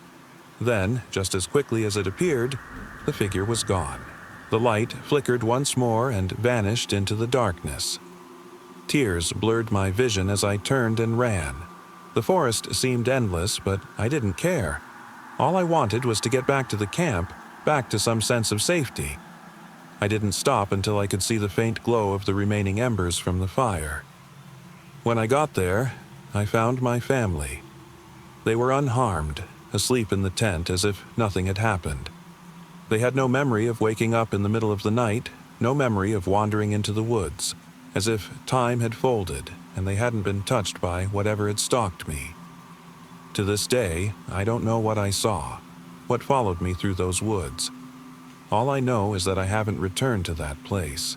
Then, just as quickly as it appeared, the figure was gone. The light flickered once more and vanished into the darkness. Tears blurred my vision as I turned and ran. The forest seemed endless, but I didn't care. All I wanted was to get back to the camp, back to some sense of safety. I didn't stop until I could see the faint glow of the remaining embers from the fire. When I got there, I found my family. They were unharmed, asleep in the tent as if nothing had happened. They had no memory of waking up in the middle of the night, no memory of wandering into the woods, as if time had folded and they hadn't been touched by whatever had stalked me. To this day, I don't know what I saw, what followed me through those woods. All I know is that I haven't returned to that place.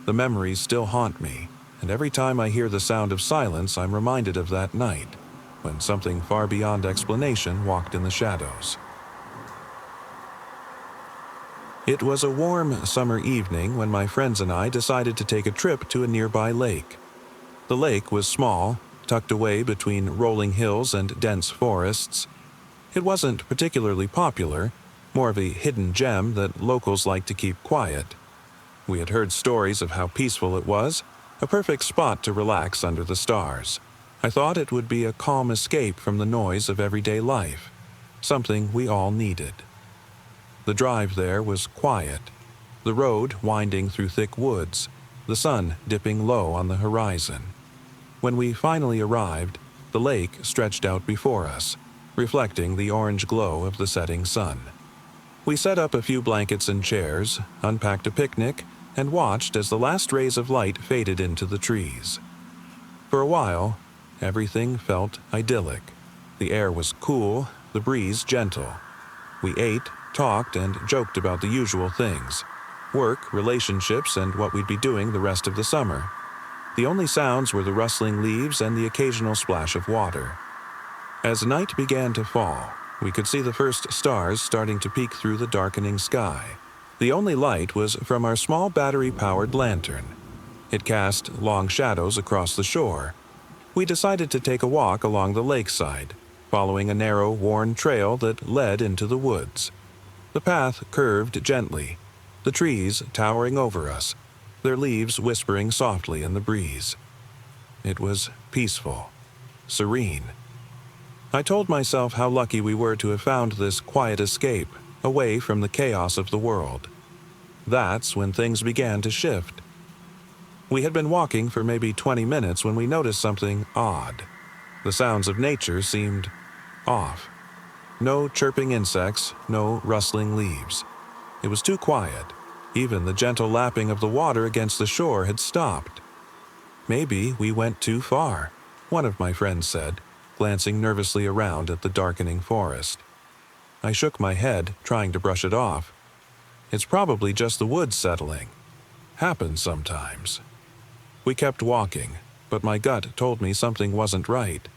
The memories still haunt me, and every time I hear the sound of silence, I'm reminded of that night, when something far beyond explanation walked in the shadows. It was a warm summer evening when my friends and I decided to take a trip to a nearby lake. The lake was small, tucked away between rolling hills and dense forests. It wasn't particularly popular, more of a hidden gem that locals like to keep quiet. We had heard stories of how peaceful it was, a perfect spot to relax under the stars. I thought it would be a calm escape from the noise of everyday life, something we all needed. The drive there was quiet, the road winding through thick woods, the sun dipping low on the horizon. When we finally arrived, the lake stretched out before us, reflecting the orange glow of the setting sun. We set up a few blankets and chairs, unpacked a picnic, and watched as the last rays of light faded into the trees. For a while, everything felt idyllic. The air was cool, the breeze gentle. We ate, talked, and joked about the usual things: work, relationships, and what we'd be doing the rest of the summer. The only sounds were the rustling leaves and the occasional splash of water. As night began to fall, we could see the first stars starting to peek through the darkening sky. The only light was from our small battery-powered lantern. It cast long shadows across the shore. We decided to take a walk along the lakeside, following a narrow, worn trail that led into the woods. The path curved gently, the trees towering over us, their leaves whispering softly in the breeze. It was peaceful, serene. I told myself how lucky we were to have found this quiet escape, away from the chaos of the world. That's when things began to shift. We had been walking for maybe 20 minutes when we noticed something odd. The sounds of nature seemed off. No chirping insects, no rustling leaves. It was too quiet. Even the gentle lapping of the water against the shore had stopped. Maybe we went too far, one of my friends said, glancing nervously around at the darkening forest. I shook my head, trying to brush it off. It's probably just the woods settling. Happens sometimes. We kept walking, but my gut told me something wasn't right.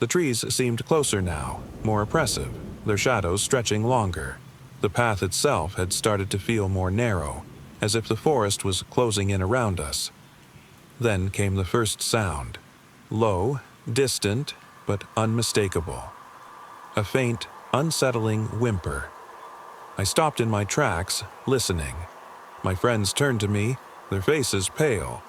The trees seemed closer now, more oppressive, their shadows stretching longer. The path itself had started to feel more narrow, as if the forest was closing in around us. Then came the first sound, low, distant, but unmistakable. A faint, unsettling whimper. I stopped in my tracks, listening. My friends turned to me, their faces pale.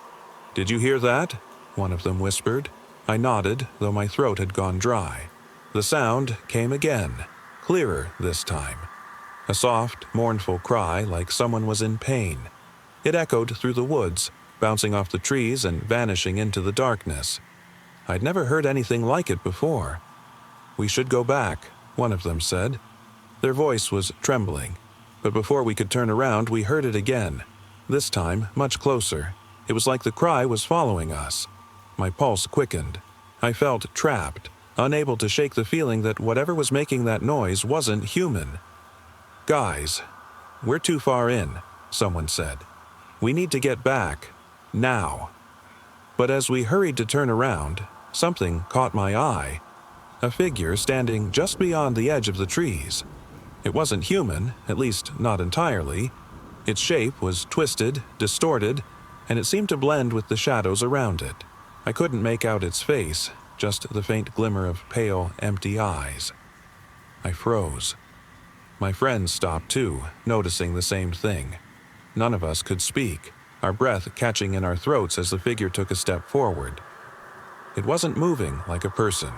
"Did you hear that?" one of them whispered. I nodded, though my throat had gone dry. The sound came again, clearer this time. A soft, mournful cry like someone was in pain. It echoed through the woods, bouncing off the trees and vanishing into the darkness. I'd never heard anything like it before. "We should go back," one of them said. Their voice was trembling, but before we could turn around, we heard it again. This time, much closer. It was like the cry was following us. My pulse quickened. I felt trapped, unable to shake the feeling that whatever was making that noise wasn't human. "Guys, we're too far in," someone said. "We need to get back, now." But as we hurried to turn around, something caught my eye. A figure standing just beyond the edge of the trees. It wasn't human, at least not entirely. Its shape was twisted, distorted, and it seemed to blend with the shadows around it. I couldn't make out its face, just the faint glimmer of pale, empty eyes. I froze. My friends stopped too, noticing the same thing. None of us could speak, our breath catching in our throats as the figure took a step forward. It wasn't moving like a person.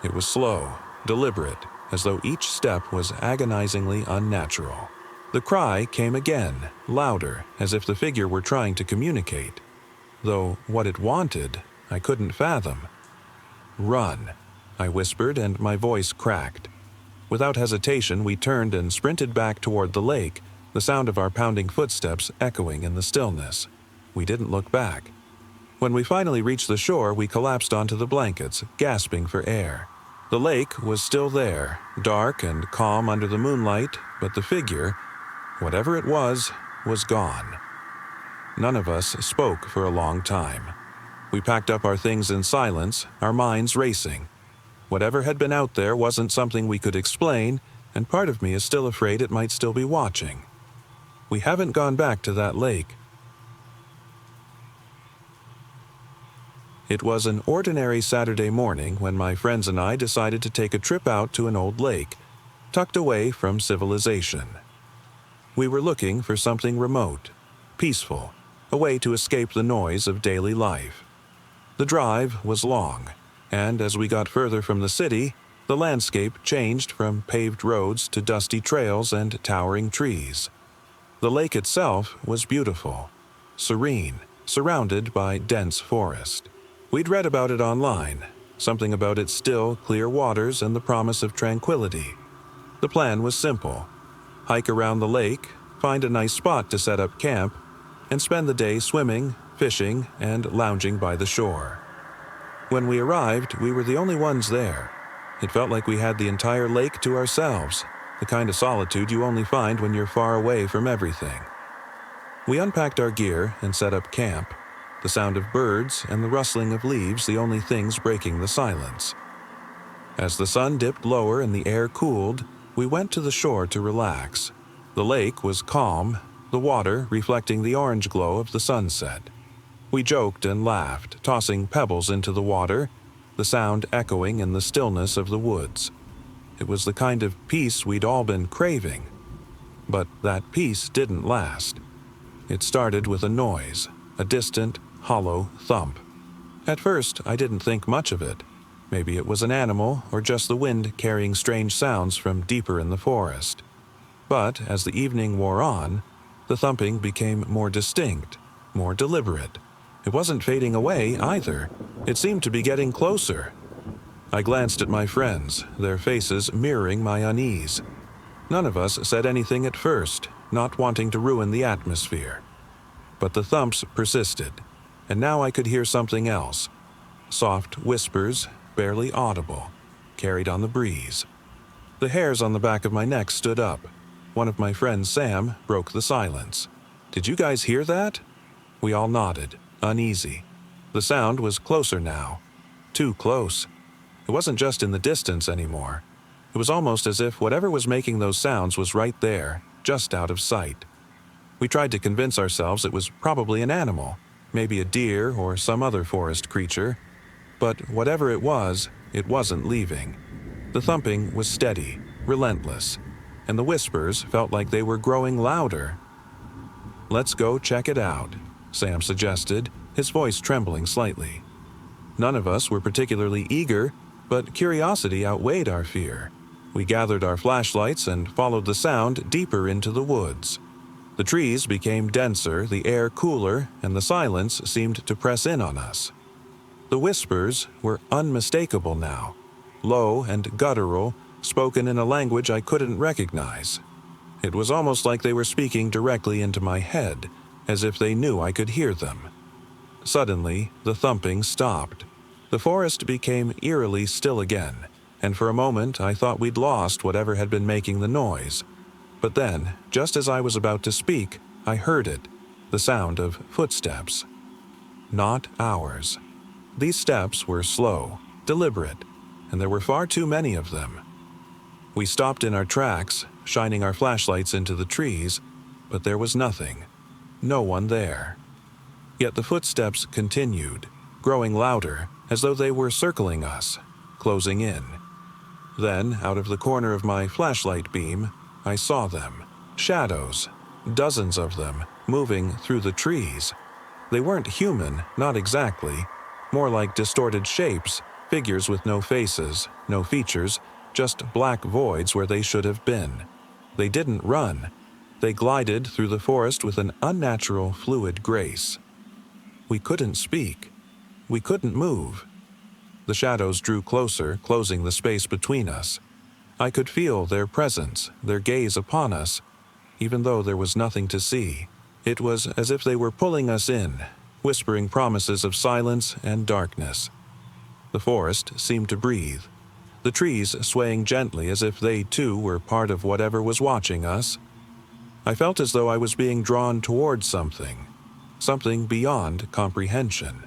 It was slow, deliberate, as though each step was agonizingly unnatural. The cry came again, louder, as if the figure were trying to communicate. Though what it wanted, I couldn't fathom. "Run," I whispered, and my voice cracked. Without hesitation, we turned and sprinted back toward the lake, the sound of our pounding footsteps echoing in the stillness. We didn't look back. When we finally reached the shore, we collapsed onto the blankets, gasping for air. The lake was still there, dark and calm under the moonlight, but the figure, whatever it was gone. None of us spoke for a long time. We packed up our things in silence, our minds racing. Whatever had been out there wasn't something we could explain, and part of me is still afraid it might still be watching. We haven't gone back to that lake. It was an ordinary Saturday morning when my friends and I decided to take a trip out to an old lake, tucked away from civilization. We were looking for something remote, peaceful, a way to escape the noise of daily life. The drive was long, and as we got further from the city, the landscape changed from paved roads to dusty trails and towering trees. The lake itself was beautiful, serene, surrounded by dense forest. We'd read about it online, something about its still, clear waters and the promise of tranquility. The plan was simple: hike around the lake, find a nice spot to set up camp, and spend the day swimming, fishing, and lounging by the shore. When we arrived, we were the only ones there. It felt like we had the entire lake to ourselves, the kind of solitude you only find when you're far away from everything. We unpacked our gear and set up camp, the sound of birds and the rustling of leaves the only things breaking the silence. As the sun dipped lower and the air cooled, we went to the shore to relax. The lake was calm, the water reflecting the orange glow of the sunset. We joked and laughed, tossing pebbles into the water, the sound echoing in the stillness of the woods. It was the kind of peace we'd all been craving. But that peace didn't last. It started with a noise, a distant, hollow thump. At first, I didn't think much of it. Maybe it was an animal or just the wind carrying strange sounds from deeper in the forest. But as the evening wore on, the thumping became more distinct, more deliberate. It wasn't fading away either. It seemed to be getting closer. I glanced at my friends, their faces mirroring my unease. None of us said anything at first, not wanting to ruin the atmosphere. But the thumps persisted, and now I could hear something else. Soft whispers, barely audible, carried on the breeze. The hairs on the back of my neck stood up. One of my friends, Sam, broke the silence. "Did you guys hear that?" We all nodded, uneasy. The sound was closer now. Too close. It wasn't just in the distance anymore. It was almost as if whatever was making those sounds was right there, just out of sight. We tried to convince ourselves it was probably an animal, maybe a deer or some other forest creature. But whatever it wasn't leaving. The thumping was steady, relentless, and the whispers felt like they were growing louder. "Let's go check it out," Sam suggested, his voice trembling slightly. None of us were particularly eager, but curiosity outweighed our fear. We gathered our flashlights and followed the sound deeper into the woods. The trees became denser, the air cooler, and the silence seemed to press in on us. The whispers were unmistakable now, low and guttural, spoken in a language I couldn't recognize. It was almost like they were speaking directly into my head, as if they knew I could hear them. Suddenly, the thumping stopped. The forest became eerily still again, and for a moment I thought we'd lost whatever had been making the noise. But then, just as I was about to speak, I heard it, the sound of footsteps. Not ours. These steps were slow, deliberate, and there were far too many of them. We stopped in our tracks, shining our flashlights into the trees. but there was nothing. No one there. Yet the footsteps continued, growing louder, as though they were circling us, closing in. Then, out of the corner of my flashlight beam, I saw them. Shadows, dozens of them, moving through the trees. They weren't human, not exactly. More like distorted shapes, figures with no faces, no features, just black voids where they should have been. They didn't run. They glided through the forest with an unnatural, fluid grace. We couldn't speak. We couldn't move. The shadows drew closer, closing the space between us. I could feel their presence, their gaze upon us, even though there was nothing to see. It was as if they were pulling us in, whispering promises of silence and darkness. The forest seemed to breathe, the trees swaying gently as if they too were part of whatever was watching us. I felt as though I was being drawn towards something beyond comprehension.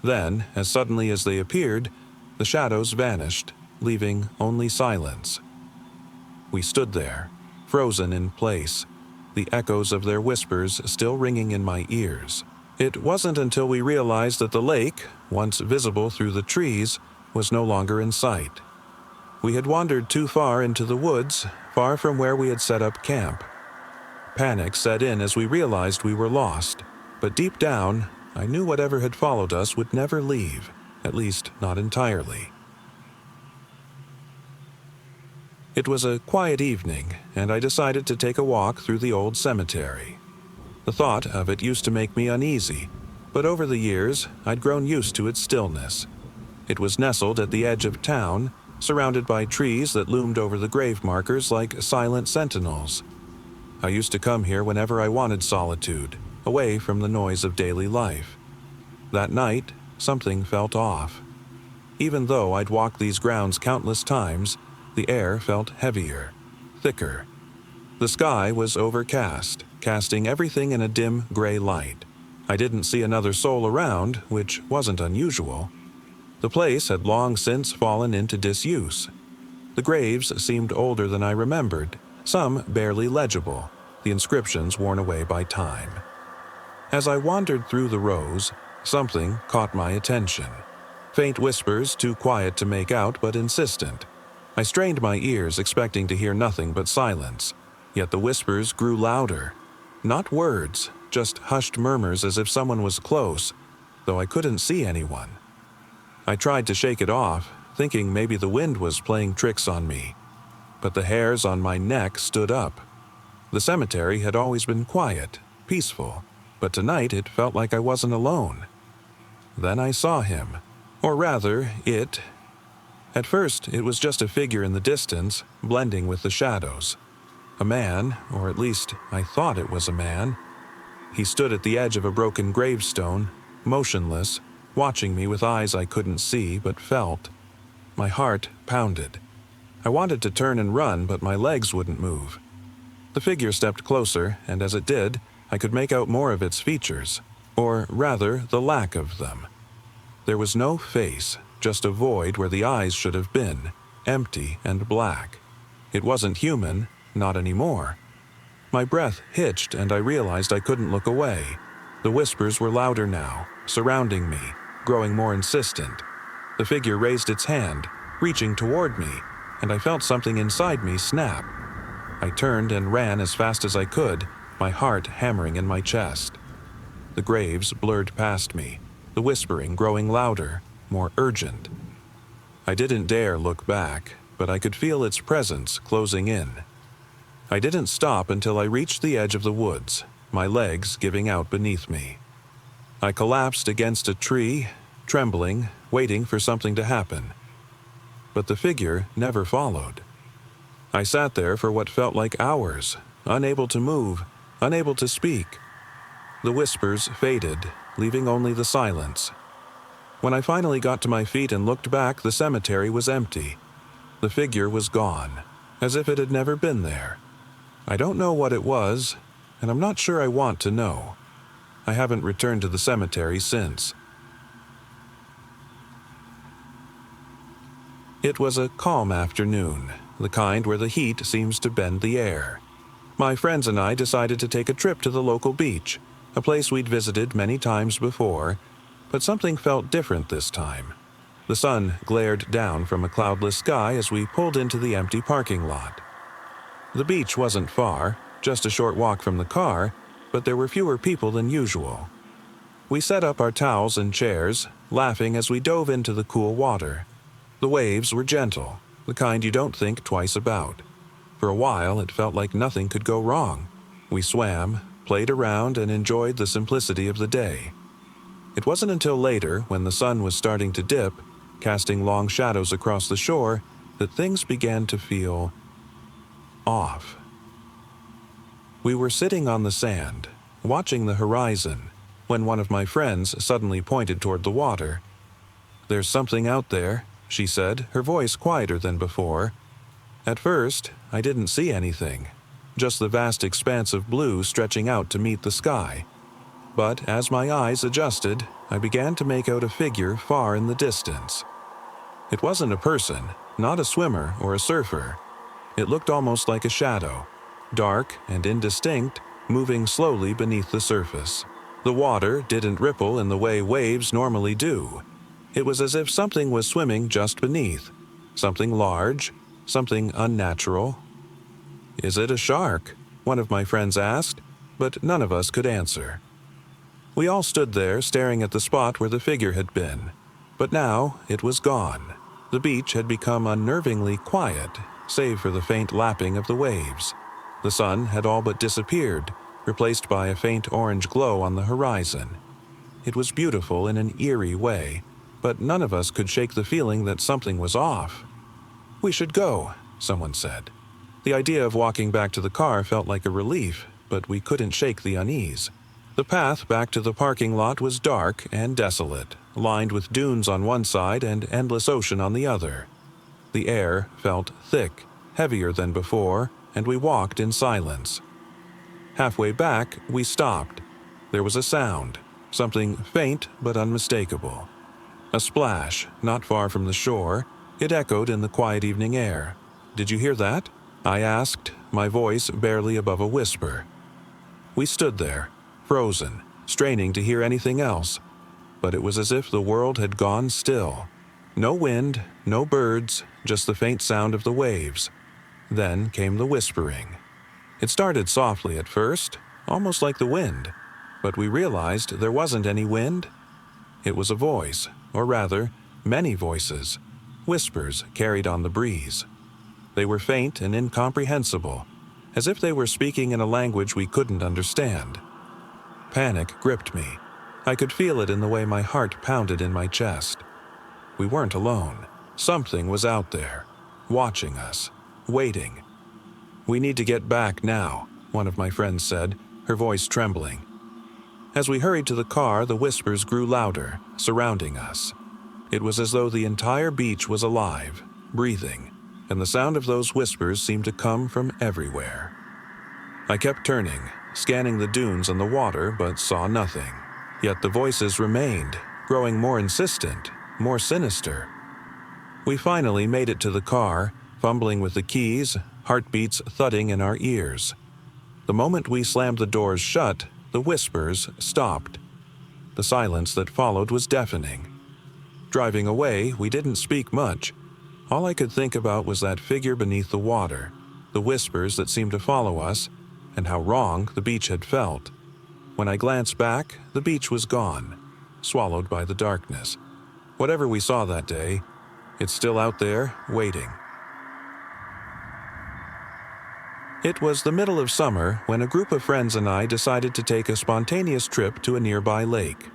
Then, as suddenly as they appeared, the shadows vanished, leaving only silence. We stood there, frozen in place, the echoes of their whispers still ringing in my ears. It wasn't until we realized that the lake, once visible through the trees, was no longer in sight. We had wandered too far into the woods, far from where we had set up camp. Panic set in as we realized we were lost, but deep down, I knew whatever had followed us would never leave, at least not entirely. It was a quiet evening, and I decided to take a walk through the old cemetery. The thought of it used to make me uneasy, but over the years, I'd grown used to its stillness. It was nestled at the edge of town, surrounded by trees that loomed over the grave markers like silent sentinels. I used to come here whenever I wanted solitude, away from the noise of daily life. That night, something felt off. Even though I'd walked these grounds countless times, the air felt heavier, thicker. The sky was overcast, casting everything in a dim gray light. I didn't see another soul around, which wasn't unusual. The place had long since fallen into disuse. The graves seemed older than I remembered, some barely legible, the inscriptions worn away by time. As I wandered through the rows, something caught my attention. Faint whispers, too quiet to make out but insistent. I strained my ears, expecting to hear nothing but silence. Yet the whispers grew louder. Not words, just hushed murmurs as if someone was close, though I couldn't see anyone. I tried to shake it off, thinking maybe the wind was playing tricks on me. But the hairs on my neck stood up. The cemetery had always been quiet, peaceful, but tonight it felt like I wasn't alone. Then I saw him, or rather, it. At first, it was just a figure in the distance, blending with the shadows. A man, or at least I thought it was a man. He stood at the edge of a broken gravestone, motionless, watching me with eyes I couldn't see but felt. My heart pounded. I wanted to turn and run, but my legs wouldn't move. The figure stepped closer, and as it did, I could make out more of its features, or rather, the lack of them. There was no face, just a void where the eyes should have been, empty and black. It wasn't human, not anymore. My breath hitched, and I realized I couldn't look away. The whispers were louder now, surrounding me, growing more insistent. The figure raised its hand, reaching toward me, and I felt something inside me snap. I turned and ran as fast as I could, my heart hammering in my chest. The graves blurred past me, the whispering growing louder, more urgent. I didn't dare look back, but I could feel its presence closing in. I didn't stop until I reached the edge of the woods, my legs giving out beneath me. I collapsed against a tree, trembling, waiting for something to happen. But the figure never followed. I sat there for what felt like hours, unable to move, unable to speak. The whispers faded, leaving only the silence. When I finally got to my feet and looked back, the cemetery was empty. The figure was gone, as if it had never been there. I don't know what it was, and I'm not sure I want to know. I haven't returned to the cemetery since. It was a calm afternoon, the kind where the heat seems to bend the air. My friends and I decided to take a trip to the local beach, a place we'd visited many times before, but something felt different this time. The sun glared down from a cloudless sky as we pulled into the empty parking lot. The beach wasn't far, just a short walk from the car, but there were fewer people than usual. We set up our towels and chairs, laughing as we dove into the cool water. The waves were gentle, the kind you don't think twice about. For a while, it felt like nothing could go wrong. We swam, played around, and enjoyed the simplicity of the day. It wasn't until later, when the sun was starting to dip, casting long shadows across the shore, that things began to feel off. We were sitting on the sand, watching the horizon, when one of my friends suddenly pointed toward the water. "There's something out there," she said, her voice quieter than before. At first, I didn't see anything, just the vast expanse of blue stretching out to meet the sky. But as my eyes adjusted, I began to make out a figure far in the distance. It wasn't a person, not a swimmer or a surfer. It looked almost like a shadow, dark and indistinct, moving slowly beneath the surface. The water didn't ripple in the way waves normally do. It was as if something was swimming just beneath, something large, something unnatural. "Is it a shark?" one of my friends asked, but none of us could answer. We all stood there staring at the spot where the figure had been, but now it was gone. The beach had become unnervingly quiet, save for the faint lapping of the waves. The sun had all but disappeared, replaced by a faint orange glow on the horizon. It was beautiful in an eerie way, but none of us could shake the feeling that something was off. "We should go," someone said. The idea of walking back to the car felt like a relief, but we couldn't shake the unease. The path back to the parking lot was dark and desolate, lined with dunes on one side and endless ocean on the other. The air felt thick, heavier than before, and we walked in silence. Halfway back, we stopped. There was a sound, something faint but unmistakable. A splash, not far from the shore. It echoed in the quiet evening air. "Did you hear that?" I asked, my voice barely above a whisper. We stood there, frozen, straining to hear anything else, but it was as if the world had gone still. No wind, no birds, just the faint sound of the waves. Then came the whispering. It started softly at first, almost like the wind, but we realized there wasn't any wind. It was a voice, or rather, many voices, whispers carried on the breeze. They were faint and incomprehensible, as if they were speaking in a language we couldn't understand. Panic gripped me. I could feel it in the way my heart pounded in my chest. We weren't alone. Something was out there, watching us, waiting. "We need to get back now," one of my friends said, her voice trembling. As we hurried to the car, the whispers grew louder, surrounding us. It was as though the entire beach was alive, breathing, and the sound of those whispers seemed to come from everywhere. I kept turning, scanning the dunes and the water, but saw nothing. Yet the voices remained, growing more insistent, more sinister. We finally made it to the car, fumbling with the keys, heartbeats thudding in our ears. The moment we slammed the doors shut, the whispers stopped. The silence that followed was deafening. Driving away, we didn't speak much. All I could think about was that figure beneath the water, the whispers that seemed to follow us, and how wrong the beach had felt. When I glanced back, the beach was gone, swallowed by the darkness. Whatever we saw that day, it's still out there, waiting. It was the middle of summer when a group of friends and I decided to take a spontaneous trip to a nearby lake.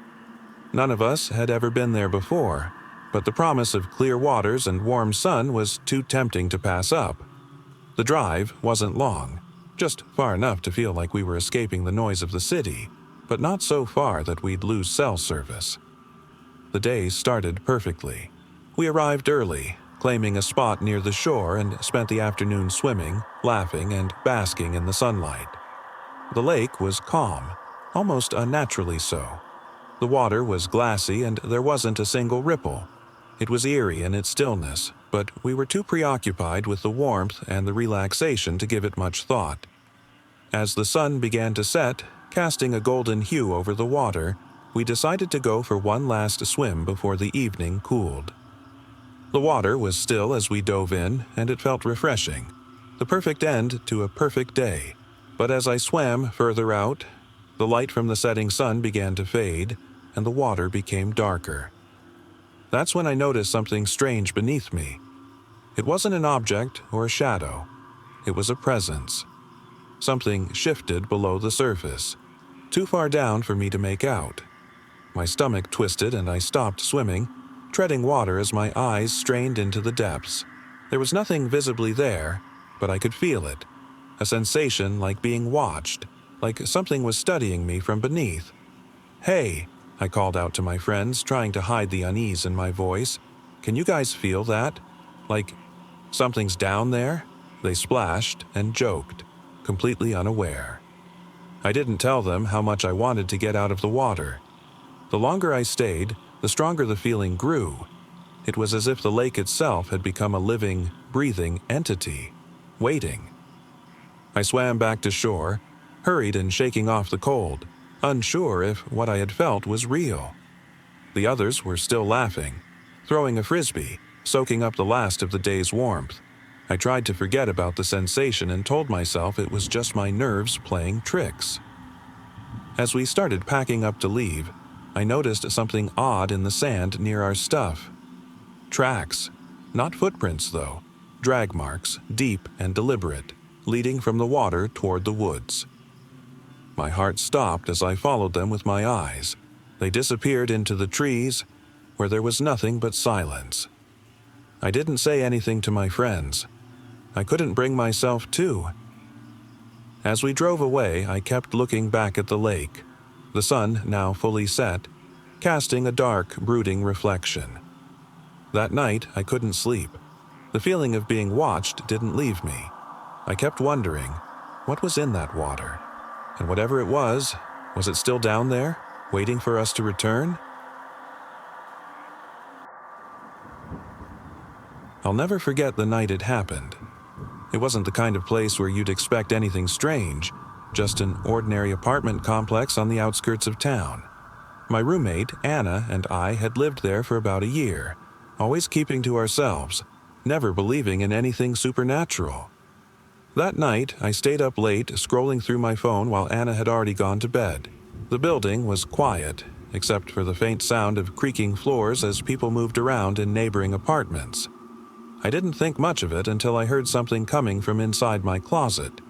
None of us had ever been there before, but the promise of clear waters and warm sun was too tempting to pass up. The drive wasn't long, just far enough to feel like we were escaping the noise of the city, but not so far that we'd lose cell service. The day started perfectly. We arrived early, claiming a spot near the shore, and spent the afternoon swimming, laughing, and basking in the sunlight. The lake was calm, almost unnaturally so. The water was glassy and there wasn't a single ripple. It was eerie in its stillness, but we were too preoccupied with the warmth and the relaxation to give it much thought. As the sun began to set, casting a golden hue over the water, we decided to go for one last swim before the evening cooled. The water was still as we dove in, and it felt refreshing. The perfect end to a perfect day. But as I swam further out, the light from the setting sun began to fade, and the water became darker. That's when I noticed something strange beneath me. It wasn't an object or a shadow. It was a presence. Something shifted below the surface, too far down for me to make out. My stomach twisted and I stopped swimming, treading water as my eyes strained into the depths. There was nothing visibly there, but I could feel it. A sensation like being watched, like something was studying me from beneath. "Hey," I called out to my friends, trying to hide the unease in my voice. "Can you guys feel that? Like, something's down there?" They splashed and joked, completely unaware. I didn't tell them how much I wanted to get out of the water. The longer I stayed, the stronger the feeling grew. It was as if the lake itself had become a living, breathing entity, waiting. I swam back to shore, hurried and shaking off the cold, unsure if what I had felt was real. The others were still laughing, throwing a frisbee, soaking up the last of the day's warmth. I tried to forget about the sensation and told myself it was just my nerves playing tricks. As we started packing up to leave, I noticed something odd in the sand near our stuff. Tracks. Not footprints, though. Drag marks, deep and deliberate, leading from the water toward the woods. My heart stopped as I followed them with my eyes. They disappeared into the trees, where there was nothing but silence. I didn't say anything to my friends. I couldn't bring myself to. As we drove away, I kept looking back at the lake, the sun now fully set, casting a dark, brooding reflection. That night, I couldn't sleep. The feeling of being watched didn't leave me. I kept wondering, what was in that water? And whatever it was it still down there, waiting for us to return? I'll never forget the night it happened. It wasn't the kind of place where you'd expect anything strange, just an ordinary apartment complex on the outskirts of town. My roommate, Anna, and I had lived there for about a year, always keeping to ourselves, never believing in anything supernatural. That night, I stayed up late scrolling through my phone while Anna had already gone to bed. The building was quiet, except for the faint sound of creaking floors as people moved around in neighboring apartments. I didn't think much of it until I heard something coming from inside my closet.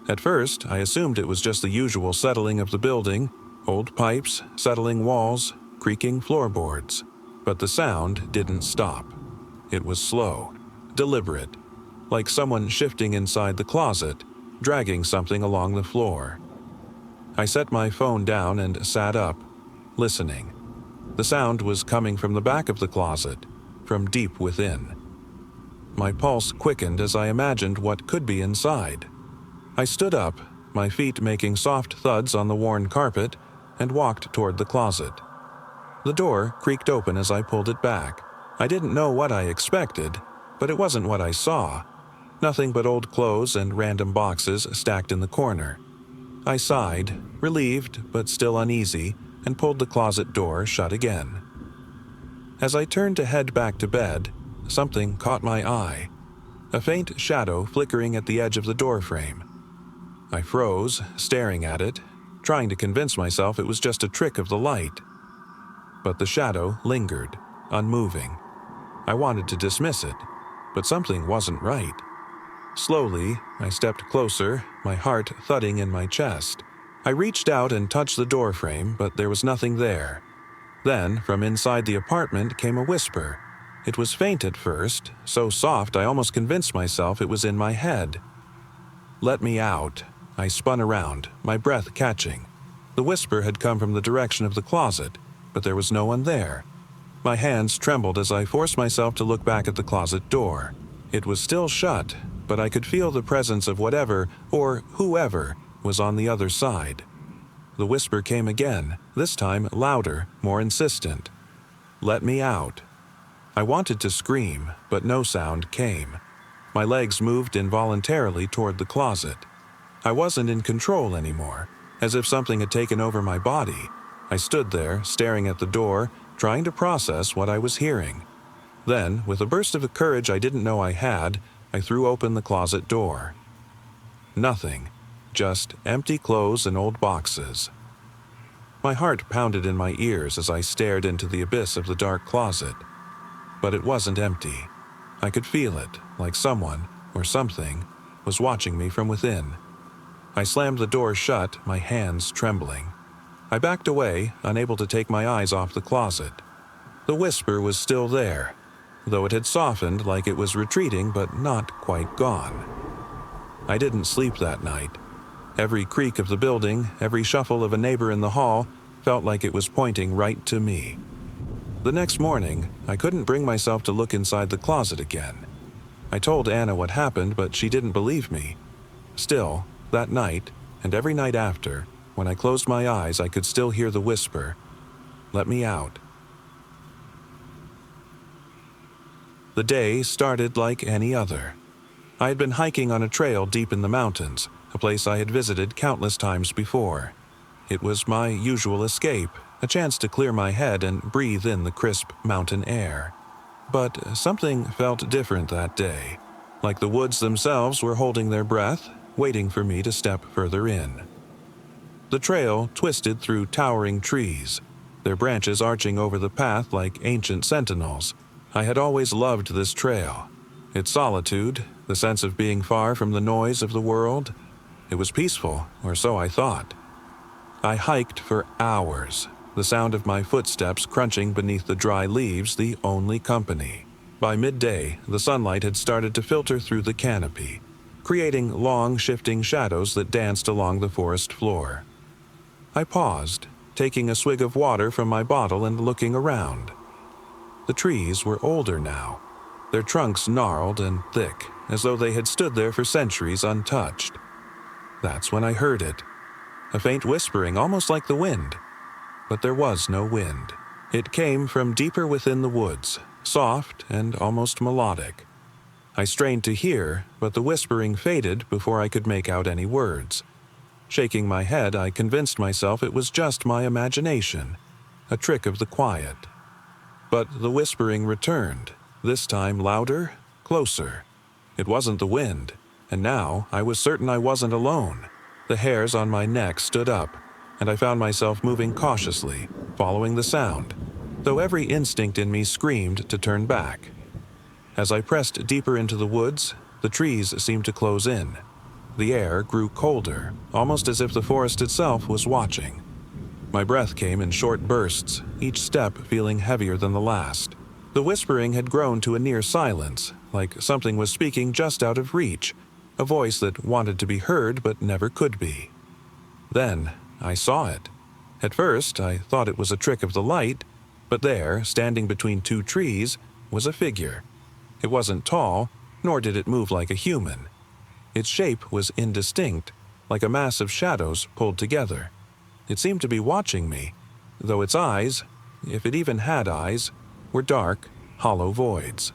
At first, I assumed it was just the usual settling of the building, old pipes, settling walls, creaking floorboards. But the sound didn't stop. It was slow, deliberate, like someone shifting inside the closet, dragging something along the floor. I set my phone down and sat up, listening. The sound was coming from the back of the closet, from deep within. My pulse quickened as I imagined what could be inside. I stood up, my feet making soft thuds on the worn carpet, and walked toward the closet. The door creaked open as I pulled it back. I didn't know what I expected, but it wasn't what I saw. Nothing but old clothes and random boxes stacked in the corner. I sighed, relieved but still uneasy, and pulled the closet door shut again. As I turned to head back to bed, something caught my eye. A faint shadow flickering at the edge of the doorframe. I froze, staring at it, trying to convince myself it was just a trick of the light. But the shadow lingered, unmoving. I wanted to dismiss it, but something wasn't right. Slowly, I stepped closer, my heart thudding in my chest. I reached out and touched the doorframe, but there was nothing there. Then, from inside the apartment came a whisper. It was faint at first, so soft I almost convinced myself it was in my head. "Let me out." I spun around, my breath catching. The whisper had come from the direction of the closet, but there was no one there. My hands trembled as I forced myself to look back at the closet door. It was still shut, but I could feel the presence of whatever, or whoever, was on the other side. The whisper came again, this time louder, more insistent. "Let me out." I wanted to scream, but no sound came. My legs moved involuntarily toward the closet. I wasn't in control anymore, as if something had taken over my body. I stood there, staring at the door, trying to process what I was hearing. Then, with a burst of courage I didn't know I had, I threw open the closet door. Nothing, just empty clothes and old boxes. My heart pounded in my ears as I stared into the abyss of the dark closet. But it wasn't empty. I could feel it, like someone, or something, was watching me from within. I slammed the door shut, my hands trembling. I backed away, unable to take my eyes off the closet. The whisper was still there, though it had softened like it was retreating but not quite gone. I didn't sleep that night. Every creak of the building, every shuffle of a neighbor in the hall, felt like it was pointing right to me. The next morning, I couldn't bring myself to look inside the closet again. I told Anna what happened, but she didn't believe me. Still, that night, and every night after, when I closed my eyes, I could still hear the whisper, "Let me out." The day started like any other. I had been hiking on a trail deep in the mountains, a place I had visited countless times before. It was my usual escape, a chance to clear my head and breathe in the crisp mountain air. But something felt different that day, like the woods themselves were holding their breath, waiting for me to step further in. The trail twisted through towering trees, their branches arching over the path like ancient sentinels. I had always loved this trail. Its solitude, the sense of being far from the noise of the world. It was peaceful, or so I thought. I hiked for hours, the sound of my footsteps crunching beneath the dry leaves the only company. By midday, the sunlight had started to filter through the canopy, creating long, shifting shadows that danced along the forest floor. I paused, taking a swig of water from my bottle and looking around. The trees were older now, their trunks gnarled and thick, as though they had stood there for centuries untouched. That's when I heard it. A faint whispering, almost like the wind. But there was no wind. It came from deeper within the woods, soft and almost melodic. I strained to hear, but the whispering faded before I could make out any words. Shaking my head, I convinced myself it was just my imagination, a trick of the quiet. But the whispering returned, this time louder, closer. It wasn't the wind, and now I was certain I wasn't alone. The hairs on my neck stood up, and I found myself moving cautiously, following the sound, though every instinct in me screamed to turn back. As I pressed deeper into the woods, the trees seemed to close in. The air grew colder, almost as if the forest itself was watching. My breath came in short bursts, each step feeling heavier than the last. The whispering had grown to a near silence, like something was speaking just out of reach, a voice that wanted to be heard but never could be. Then I saw it. At first, I thought it was a trick of the light, but there, standing between two trees, was a figure. It wasn't tall, nor did it move like a human. Its shape was indistinct, like a mass of shadows pulled together. It seemed to be watching me, though its eyes, if it even had eyes, were dark, hollow voids.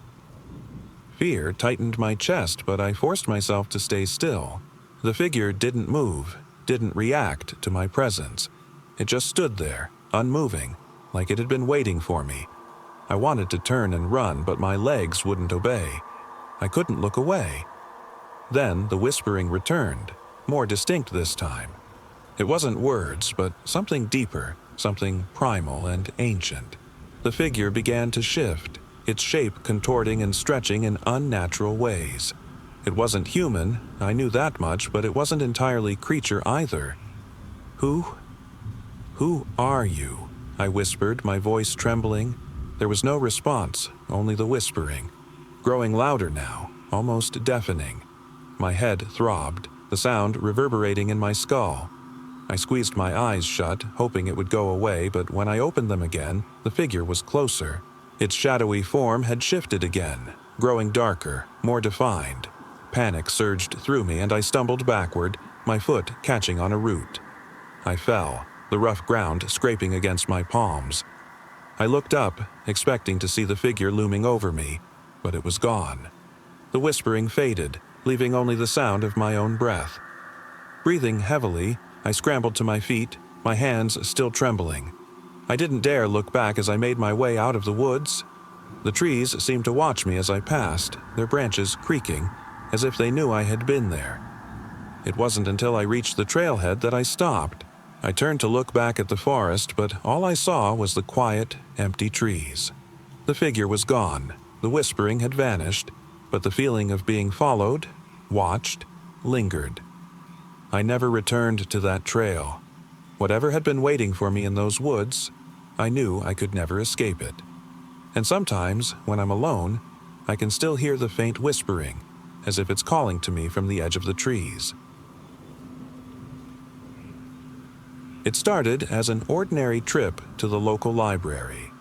Fear tightened my chest, but I forced myself to stay still. The figure didn't move, didn't react to my presence. It just stood there, unmoving, like it had been waiting for me. I wanted to turn and run, but my legs wouldn't obey. I couldn't look away. Then the whispering returned, more distinct this time. It wasn't words, but something deeper, something primal and ancient. The figure began to shift, its shape contorting and stretching in unnatural ways. It wasn't human, I knew that much, but it wasn't entirely creature either. Who are you? I whispered, my voice trembling. There was no response, only the whispering. Growing louder now, almost deafening. My head throbbed, the sound reverberating in my skull. I squeezed my eyes shut, hoping it would go away, but when I opened them again, the figure was closer. Its shadowy form had shifted again, growing darker, more defined. Panic surged through me and I stumbled backward, my foot catching on a root. I fell, the rough ground scraping against my palms. I looked up, expecting to see the figure looming over me, but it was gone. The whispering faded, leaving only the sound of my own breath. Breathing heavily, I scrambled to my feet, my hands still trembling. I didn't dare look back as I made my way out of the woods. The trees seemed to watch me as I passed, their branches creaking, as if they knew I had been there. It wasn't until I reached the trailhead that I stopped. I turned to look back at the forest, but all I saw was the quiet, empty trees. The figure was gone, the whispering had vanished, but the feeling of being followed, watched, lingered. I never returned to that trail. Whatever had been waiting for me in those woods, I knew I could never escape it. And sometimes, when I'm alone, I can still hear the faint whispering, as if it's calling to me from the edge of the trees. It started as an ordinary trip to the local library.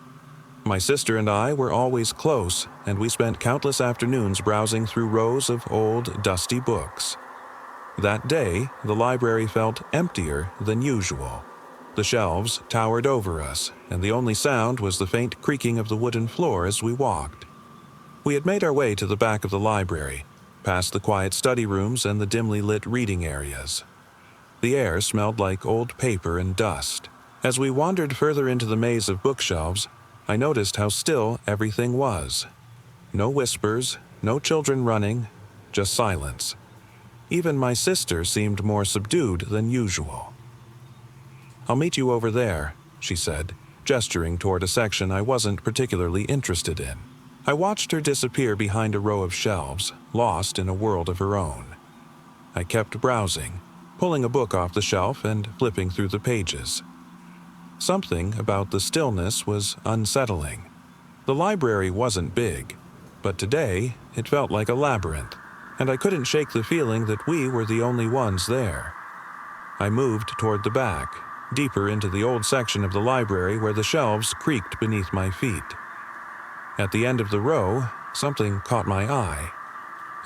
My sister and I were always close, and we spent countless afternoons browsing through rows of old, dusty books. That day, the library felt emptier than usual. The shelves towered over us, and the only sound was the faint creaking of the wooden floor as we walked. We had made our way to the back of the library, past the quiet study rooms and the dimly lit reading areas. The air smelled like old paper and dust. As we wandered further into the maze of bookshelves, I noticed how still everything was. No whispers, no children running, just silence. Even my sister seemed more subdued than usual. "I'll meet you over there," she said, gesturing toward a section I wasn't particularly interested in. I watched her disappear behind a row of shelves, lost in a world of her own. I kept browsing, pulling a book off the shelf and flipping through the pages. Something about the stillness was unsettling. The library wasn't big, but today it felt like a labyrinth, and I couldn't shake the feeling that we were the only ones there. I moved toward the back, deeper into the old section of the library where the shelves creaked beneath my feet. At the end of the row, something caught my eye.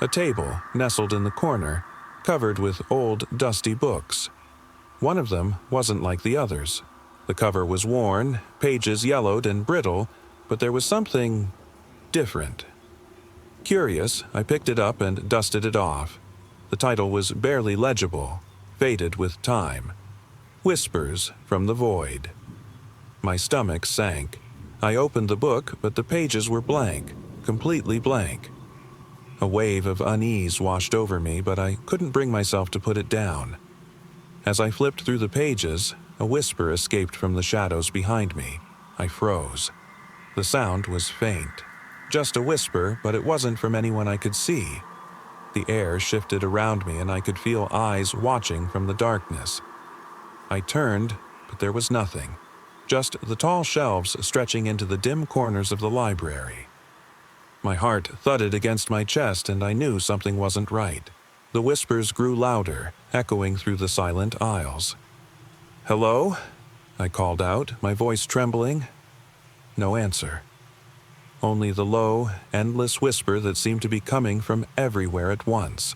A table nestled in the corner, covered with old, dusty books. One of them wasn't like the others. The cover was worn, pages yellowed and brittle, but there was something different. Curious, I picked it up and dusted it off. The title was barely legible, faded with time. Whispers from the Void. My stomach sank. I opened the book, but the pages were blank, completely blank. A wave of unease washed over me, but I couldn't bring myself to put it down. As I flipped through the pages, a whisper escaped from the shadows behind me. I froze. The sound was faint. Just a whisper, but it wasn't from anyone I could see. The air shifted around me and I could feel eyes watching from the darkness. I turned, but there was nothing. Just the tall shelves stretching into the dim corners of the library. My heart thudded against my chest and I knew something wasn't right. The whispers grew louder, echoing through the silent aisles. "Hello?" I called out, my voice trembling. No answer. Only the low, endless whisper that seemed to be coming from everywhere at once.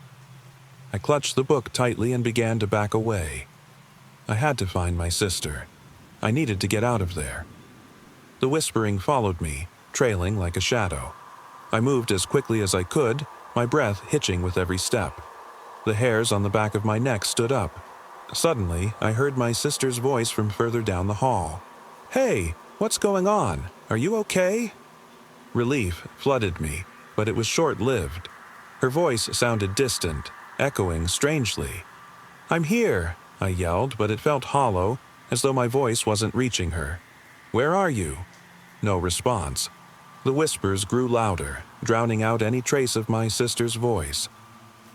I clutched the book tightly and began to back away. I had to find my sister. I needed to get out of there. The whispering followed me, trailing like a shadow. I moved as quickly as I could, my breath hitching with every step. The hairs on the back of my neck stood up. Suddenly, I heard my sister's voice from further down the hall. "Hey, what's going on? Are you okay?" Relief flooded me, but it was short-lived. Her voice sounded distant, echoing strangely. "I'm here," I yelled, but it felt hollow, as though my voice wasn't reaching her. "Where are you?" No response. The whispers grew louder, drowning out any trace of my sister's voice.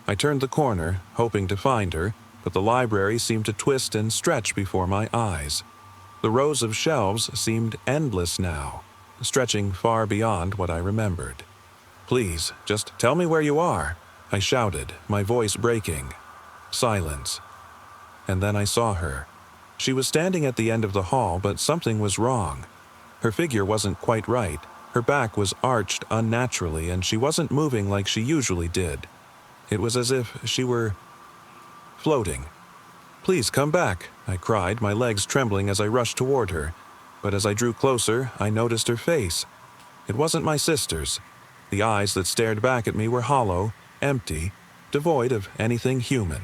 I turned the corner, hoping to find her, but the library seemed to twist and stretch before my eyes. The rows of shelves seemed endless now, stretching far beyond what I remembered. "Please, just tell me where you are," I shouted, my voice breaking. Silence. And then I saw her. She was standing at the end of the hall, but something was wrong. Her figure wasn't quite right. Her back was arched unnaturally, and she wasn't moving like she usually did. It was as if she were floating. "Please come back," I cried, my legs trembling as I rushed toward her. But as I drew closer, I noticed her face. It wasn't my sister's. The eyes that stared back at me were hollow, empty, devoid of anything human.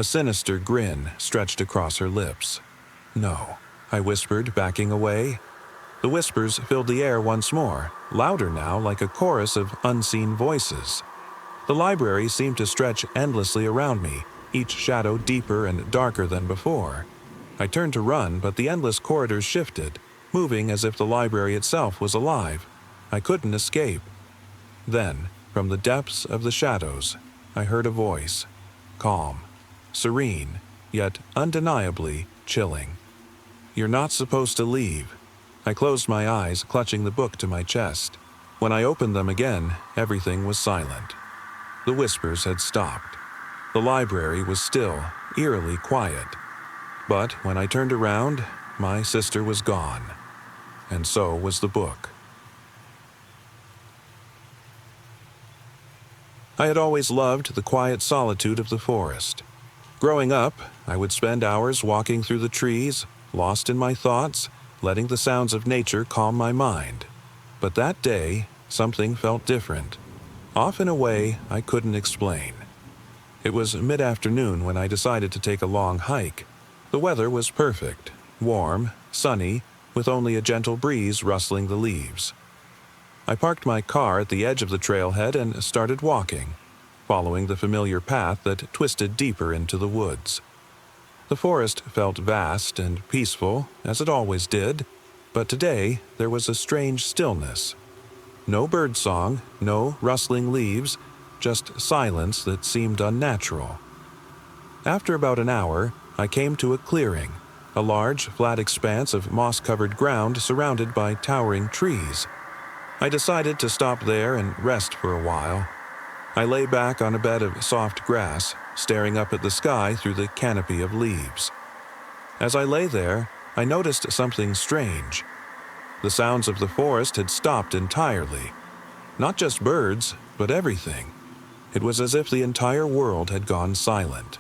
A sinister grin stretched across her lips. "No," I whispered, backing away. The whispers filled the air once more, louder now, like a chorus of unseen voices. The library seemed to stretch endlessly around me, each shadow deeper and darker than before. I turned to run, but the endless corridors shifted, moving as if the library itself was alive. I couldn't escape. Then, from the depths of the shadows, I heard a voice, calm, serene, yet undeniably chilling. "You're not supposed to leave." I closed my eyes, clutching the book to my chest. When I opened them again, everything was silent. The whispers had stopped. The library was still, eerily quiet. But when I turned around, my sister was gone. And so was the book. I had always loved the quiet solitude of the forest. Growing up, I would spend hours walking through the trees, lost in my thoughts, letting the sounds of nature calm my mind. But that day, something felt different, off in a way I couldn't explain. It was mid-afternoon when I decided to take a long hike. The weather was perfect, warm, sunny, with only a gentle breeze rustling the leaves. I parked my car at the edge of the trailhead and started walking, following the familiar path that twisted deeper into the woods. The forest felt vast and peaceful, as it always did, but today there was a strange stillness. No birdsong, no rustling leaves, just silence that seemed unnatural. After about an hour, I came to a clearing, a large, flat expanse of moss-covered ground surrounded by towering trees. I decided to stop there and rest for a while. I lay back on a bed of soft grass, staring up at the sky through the canopy of leaves. As I lay there, I noticed something strange. The sounds of the forest had stopped entirely. Not just birds, but everything. It was as if the entire world had gone silent.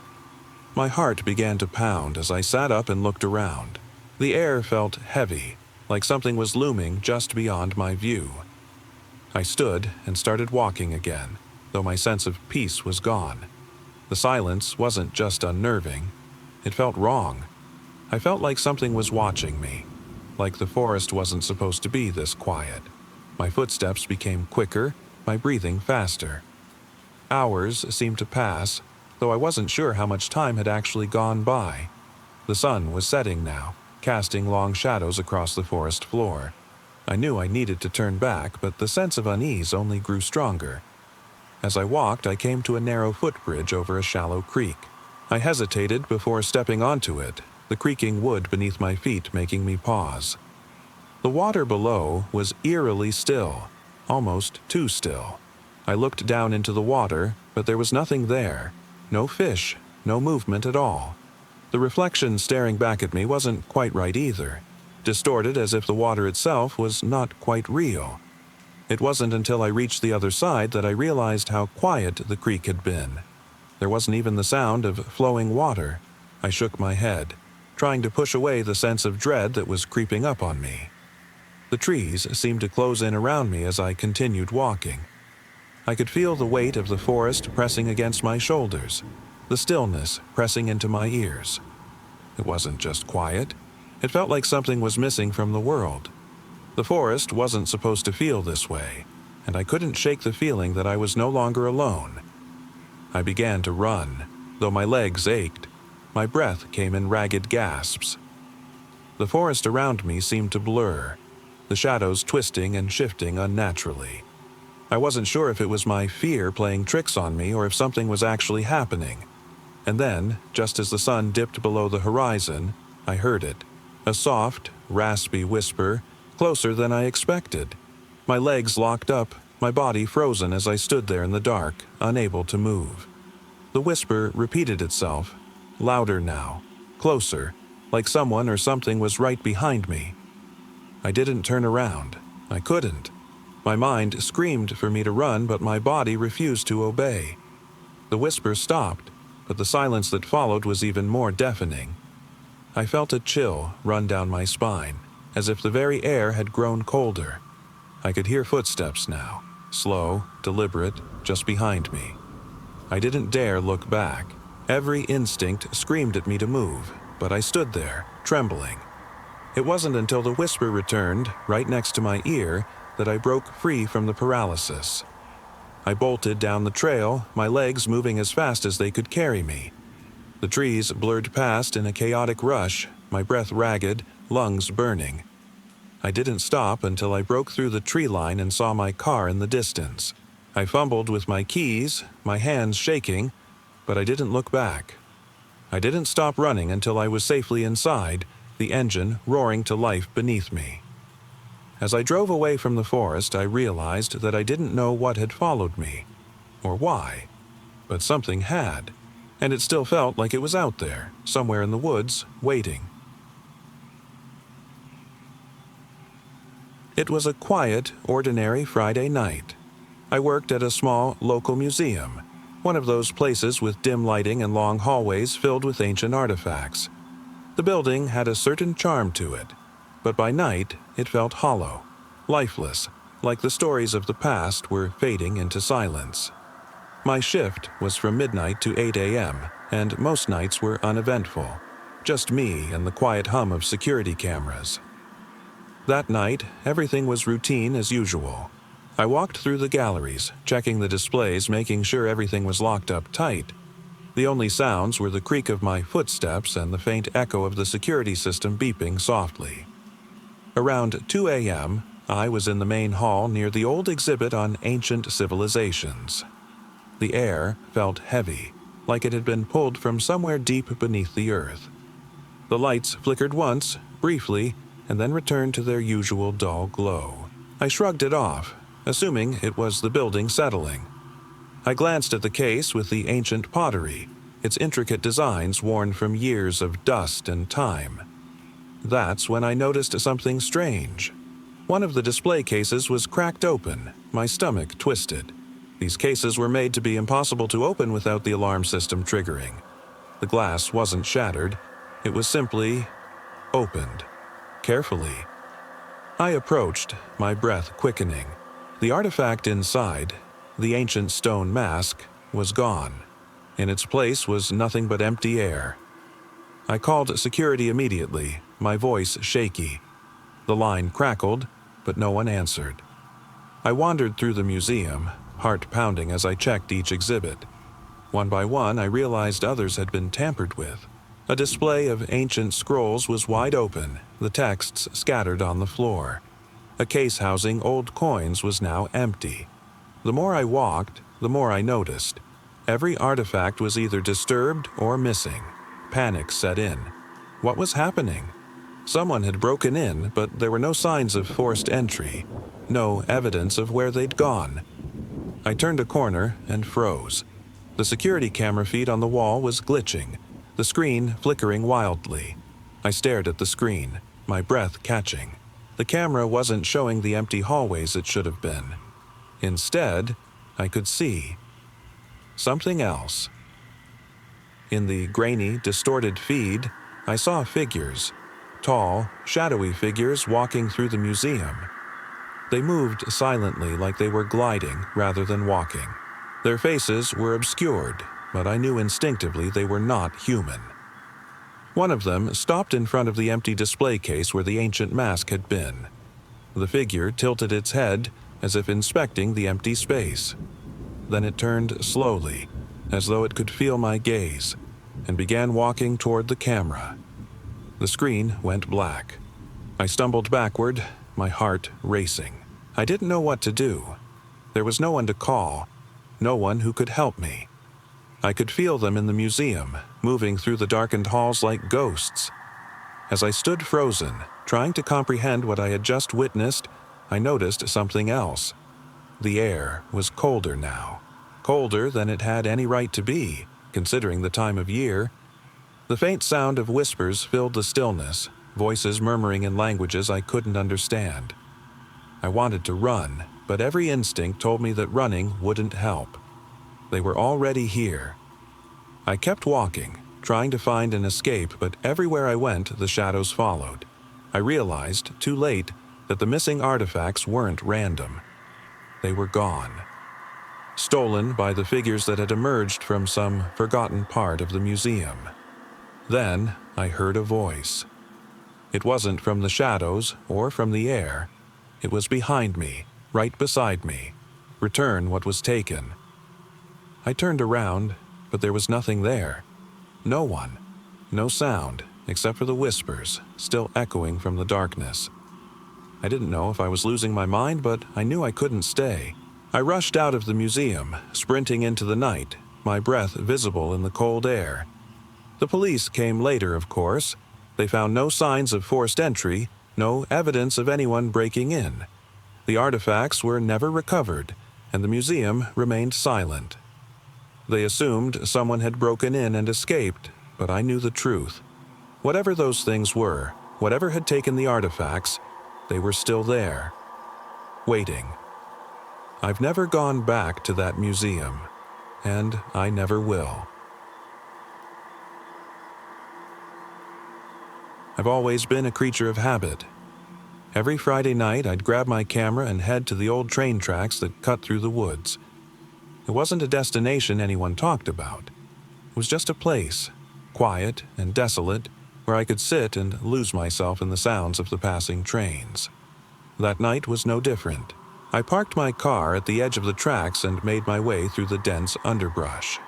My heart began to pound as I sat up and looked around. The air felt heavy, like something was looming just beyond my view. I stood and started walking again, though my sense of peace was gone. The silence wasn't just unnerving. It felt wrong. I felt like something was watching me, like the forest wasn't supposed to be this quiet. My footsteps became quicker, my breathing faster. Hours seemed to pass, though I wasn't sure how much time had actually gone by. The sun was setting now, casting long shadows across the forest floor. I knew I needed to turn back, but the sense of unease only grew stronger. As I walked, I came to a narrow footbridge over a shallow creek. I hesitated before stepping onto it, the creaking wood beneath my feet making me pause. The water below was eerily still, almost too still. I looked down into the water, but there was nothing there. No fish, no movement at all. The reflection staring back at me wasn't quite right either, distorted as if the water itself was not quite real. It wasn't until I reached the other side that I realized how quiet the creek had been. There wasn't even the sound of flowing water. I shook my head, trying to push away the sense of dread that was creeping up on me. The trees seemed to close in around me as I continued walking. I could feel the weight of the forest pressing against my shoulders, the stillness pressing into my ears. It wasn't just quiet. It felt like something was missing from the world. The forest wasn't supposed to feel this way, and I couldn't shake the feeling that I was no longer alone. I began to run, though my legs ached. My breath came in ragged gasps. The forest around me seemed to blur, the shadows twisting and shifting unnaturally. I wasn't sure if it was my fear playing tricks on me or if something was actually happening. And then, just as the sun dipped below the horizon, I heard it. A soft, raspy whisper, closer than I expected. My legs locked up, my body frozen as I stood there in the dark, unable to move. The whisper repeated itself, louder now, closer, like someone or something was right behind me. I didn't turn around. I couldn't. My mind screamed for me to run, but my body refused to obey. The whisper stopped, but the silence that followed was even more deafening. I felt a chill run down my spine, as if the very air had grown colder. I could hear footsteps now, slow, deliberate, just behind me. I didn't dare look back. Every instinct screamed at me to move, but I stood there, trembling. It wasn't until the whisper returned, right next to my ear, that I broke free from the paralysis. I bolted down the trail, my legs moving as fast as they could carry me. The trees blurred past in a chaotic rush, my breath ragged, lungs burning. I didn't stop until I broke through the tree line and saw my car in the distance. I fumbled with my keys, my hands shaking, but I didn't look back. I didn't stop running until I was safely inside, the engine roaring to life beneath me. As I drove away from the forest, I realized that I didn't know what had followed me, or why, but something had, and it still felt like it was out there, somewhere in the woods, waiting. It was a quiet, ordinary Friday night. I worked at a small local museum, one of those places with dim lighting and long hallways filled with ancient artifacts. The building had a certain charm to it, but by night it felt hollow, lifeless, like the stories of the past were fading into silence. My shift was from midnight to 8 a.m., and most nights were uneventful, just me and the quiet hum of security cameras. That night, everything was routine as usual. I walked through the galleries, checking the displays, making sure everything was locked up tight. The only sounds were the creak of my footsteps and the faint echo of the security system beeping softly. Around 2 a.m., I was in the main hall near the old exhibit on ancient civilizations. The air felt heavy, like it had been pulled from somewhere deep beneath the earth. The lights flickered once, briefly, and then returned to their usual dull glow. I shrugged it off, assuming it was the building settling. I glanced at the case with the ancient pottery, its intricate designs worn from years of dust and time. That's when I noticed something strange. One of the display cases was cracked open, my stomach twisted. These cases were made to be impossible to open without the alarm system triggering. The glass wasn't shattered, it was simply opened, carefully. I approached, my breath quickening. The artifact inside, the ancient stone mask, was gone. In its place was nothing but empty air. I called security immediately, my voice shaky. The line crackled, but no one answered. I wandered through the museum, heart pounding as I checked each exhibit. One by one, I realized others had been tampered with. A display of ancient scrolls was wide open, the texts scattered on the floor. A case housing old coins was now empty. The more I walked, the more I noticed. Every artifact was either disturbed or missing. Panic set in. What was happening? Someone had broken in, but there were no signs of forced entry, no evidence of where they'd gone. I turned a corner and froze. The security camera feed on the wall was glitching, the screen flickering wildly. I stared at the screen, my breath catching. The camera wasn't showing the empty hallways it should have been. Instead, I could see something else. In the grainy, distorted feed, I saw figures, tall, shadowy figures walking through the museum. They moved silently like they were gliding rather than walking. Their faces were obscured, but I knew instinctively they were not human. One of them stopped in front of the empty display case where the ancient mask had been. The figure tilted its head as if inspecting the empty space. Then it turned slowly, as though it could feel my gaze, and began walking toward the camera. The screen went black. I stumbled backward, my heart racing. I didn't know what to do. There was no one to call, no one who could help me. I could feel them in the museum, moving through the darkened halls like ghosts. As I stood frozen, trying to comprehend what I had just witnessed, I noticed something else. The air was colder now, colder than it had any right to be, considering the time of year. The faint sound of whispers filled the stillness, voices murmuring in languages I couldn't understand. I wanted to run, but every instinct told me that running wouldn't help. They were already here. I kept walking, trying to find an escape, but everywhere I went, the shadows followed. I realized, too late, that the missing artifacts weren't random. They were gone. stolen by the figures that had emerged from some forgotten part of the museum. Then I heard a voice. It wasn't from the shadows or from the air. It was behind me, right beside me. Return what was taken. I turned around, but there was nothing there. No one. No sound, except for the whispers, still echoing from the darkness. I didn't know if I was losing my mind, but I knew I couldn't stay. I rushed out of the museum, sprinting into the night, my breath visible in the cold air. The police came later, of course. They found no signs of forced entry, no evidence of anyone breaking in. The artifacts were never recovered, and the museum remained silent. They assumed someone had broken in and escaped, but I knew the truth. Whatever those things were, whatever had taken the artifacts, they were still there, waiting. I've never gone back to that museum, and I never will. I've always been a creature of habit. Every Friday night, I'd grab my camera and head to the old train tracks that cut through the woods. It wasn't a destination anyone talked about. It was just a place, quiet and desolate, where I could sit and lose myself in the sounds of the passing trains. That night was no different. I parked my car at the edge of the tracks and made my way through the dense underbrush.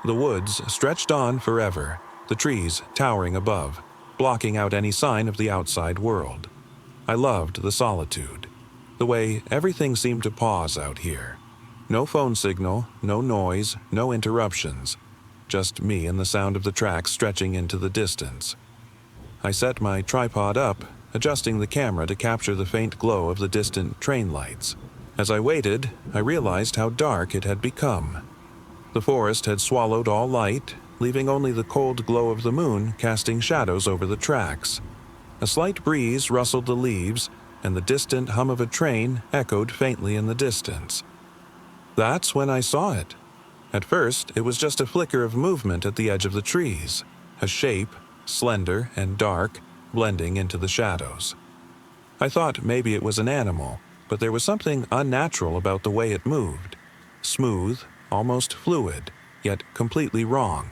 The woods stretched on forever, the trees towering above, blocking out any sign of the outside world. I loved the solitude, the way everything seemed to pause out here. No phone signal, no noise, no interruptions, just me and the sound of the tracks stretching into the distance. I set my tripod up, adjusting the camera to capture the faint glow of the distant train lights. As I waited, I realized how dark it had become. The forest had swallowed all light, leaving only the cold glow of the moon casting shadows over the tracks. A slight breeze rustled the leaves, and the distant hum of a train echoed faintly in the distance. That's when I saw it. At first, it was just a flicker of movement at the edge of the trees, a shape, slender and dark, blending into the shadows. I thought maybe it was an animal, but there was something unnatural about the way it moved. Smooth, almost fluid, yet completely wrong.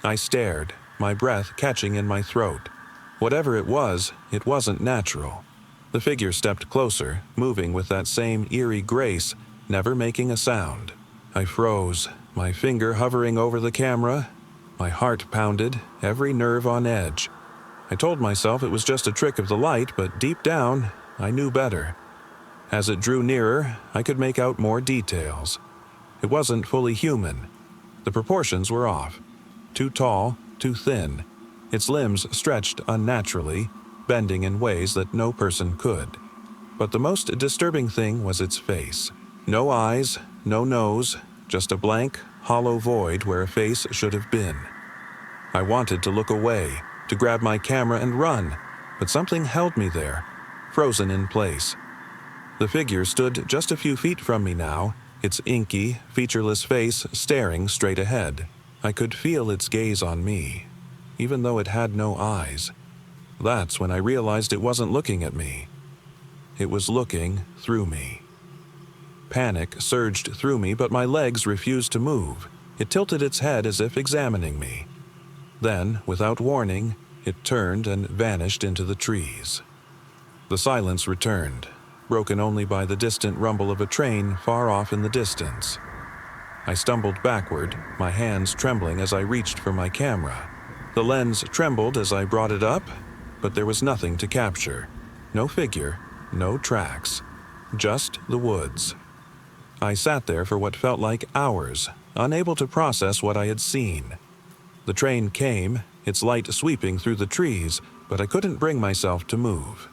I stared, my breath catching in my throat. Whatever it wasn't natural. The figure stepped closer, moving with that same eerie grace, never making a sound. I froze, my finger hovering over the camera. My heart pounded, every nerve on edge. I told myself it was just a trick of the light, but deep down, I knew better. As it drew nearer, I could make out more details. It wasn't fully human. The proportions were off. Too tall, too thin. Its limbs stretched unnaturally, bending in ways that no person could. But the most disturbing thing was its face. No eyes, no nose, just a blank, hollow void where a face should have been. I wanted to look away, to grab my camera and run, but something held me there, frozen in place. The figure stood just a few feet from me now, its inky, featureless face staring straight ahead. I could feel its gaze on me, even though it had no eyes. That's when I realized it wasn't looking at me. It was looking through me. Panic surged through me, but my legs refused to move. It tilted its head as if examining me. Then, without warning, it turned and vanished into the trees. The silence returned, broken only by the distant rumble of a train far off in the distance. I stumbled backward, my hands trembling as I reached for my camera. The lens trembled as I brought it up, but there was nothing to capture. No figure, no tracks, just the woods. I sat there for what felt like hours, unable to process what I had seen. The train came, its light sweeping through the trees, but I couldn't bring myself to move.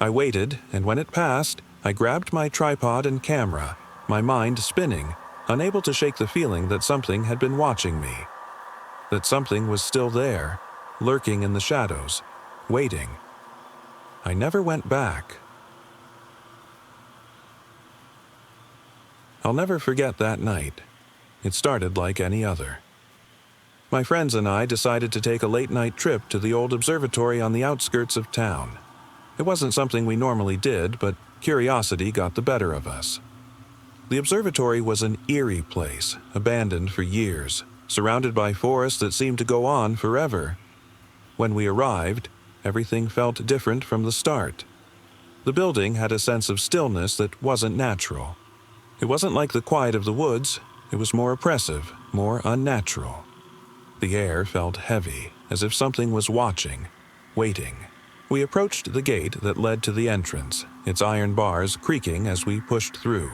I waited, and when it passed, I grabbed my tripod and camera, my mind spinning, unable to shake the feeling that something had been watching me. That something was still there, lurking in the shadows, waiting. I never went back. I'll never forget that night. It started like any other. My friends and I decided to take a late-night trip to the old observatory on the outskirts of town. It wasn't something we normally did, but curiosity got the better of us. The observatory was an eerie place, abandoned for years, surrounded by forests that seemed to go on forever. When we arrived, everything felt different from the start. The building had a sense of stillness that wasn't natural. It wasn't like the quiet of the woods, it was more oppressive, more unnatural. The air felt heavy, as if something was watching, waiting. We approached the gate that led to the entrance, its iron bars creaking as we pushed through.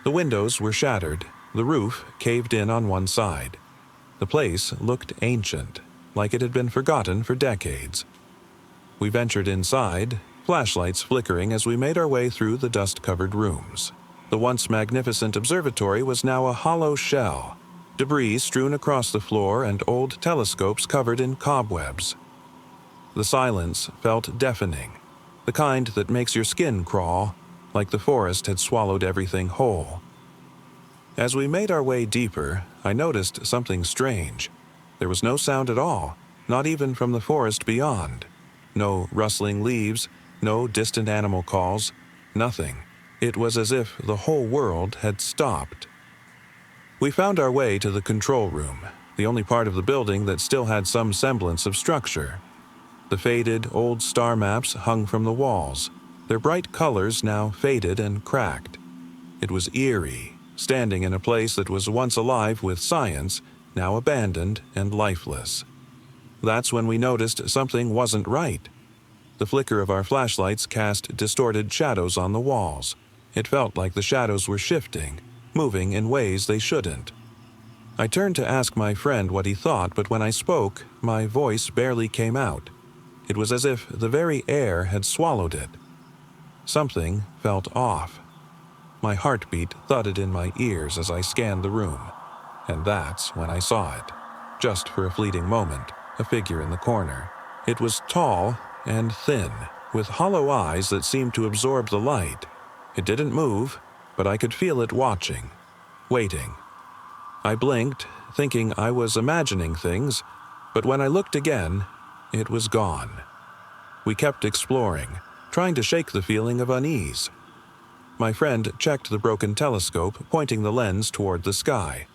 The windows were shattered, the roof caved in on one side. The place looked ancient, like it had been forgotten for decades. We ventured inside, flashlights flickering as we made our way through the dust-covered rooms. The once magnificent observatory was now a hollow shell, debris strewn across the floor and old telescopes covered in cobwebs. The silence felt deafening, the kind that makes your skin crawl, like the forest had swallowed everything whole. As we made our way deeper, I noticed something strange. There was no sound at all, not even from the forest beyond. No rustling leaves, no distant animal calls, nothing. It was as if the whole world had stopped. We found our way to the control room, the only part of the building that still had some semblance of structure. The faded, old star maps hung from the walls, their bright colors now faded and cracked. It was eerie, standing in a place that was once alive with science, now abandoned and lifeless. That's when we noticed something wasn't right. The flicker of our flashlights cast distorted shadows on the walls. It felt like the shadows were shifting, moving in ways they shouldn't. I turned to ask my friend what he thought, but when I spoke, my voice barely came out. It was as if the very air had swallowed it. Something felt off. My heartbeat thudded in my ears as I scanned the room. And that's when I saw it. Just for a fleeting moment, a figure in the corner. It was tall and thin, with hollow eyes that seemed to absorb the light. It didn't move, but I could feel it watching, waiting. I blinked, thinking I was imagining things, but when I looked again, it was gone. We kept exploring, trying to shake the feeling of unease. My friend checked the broken telescope, pointing the lens toward the sky.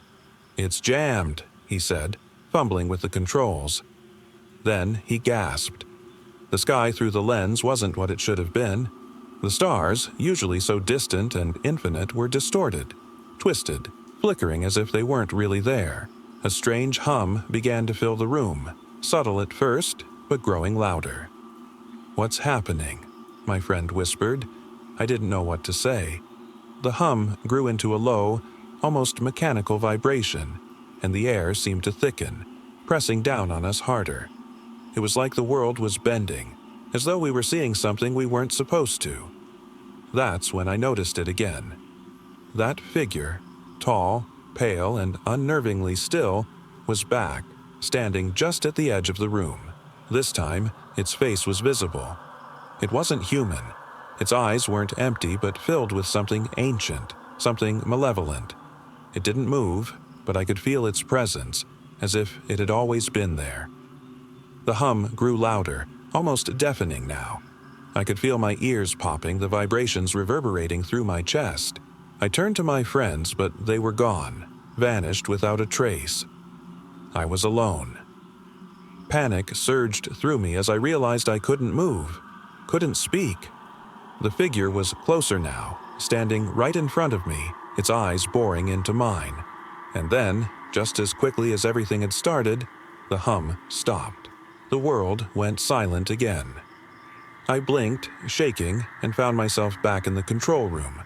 "It's jammed," he said, fumbling with the controls. Then he gasped. The sky through the lens wasn't what it should have been. The stars, usually so distant and infinite, were distorted, twisted, flickering as if they weren't really there. A strange hum began to fill the room, subtle at first, but growing louder. "What's happening?" my friend whispered. I didn't know what to say. The hum grew into a low, almost mechanical vibration, and the air seemed to thicken, pressing down on us harder. It was like the world was bending, as though we were seeing something we weren't supposed to. That's when I noticed it again. That figure, tall, pale, and unnervingly still, was back, standing just at the edge of the room. This time, its face was visible. It wasn't human. Its eyes weren't empty but filled with something ancient, something malevolent. It didn't move, but I could feel its presence, as if it had always been there. The hum grew louder, almost deafening now. I could feel my ears popping, the vibrations reverberating through my chest. I turned to my friends, but they were gone, vanished without a trace. I was alone. Panic surged through me as I realized I couldn't move, couldn't speak. The figure was closer now, standing right in front of me, its eyes boring into mine. And then, just as quickly as everything had started, the hum stopped. The world went silent again. I blinked, shaking, and found myself back in the control room.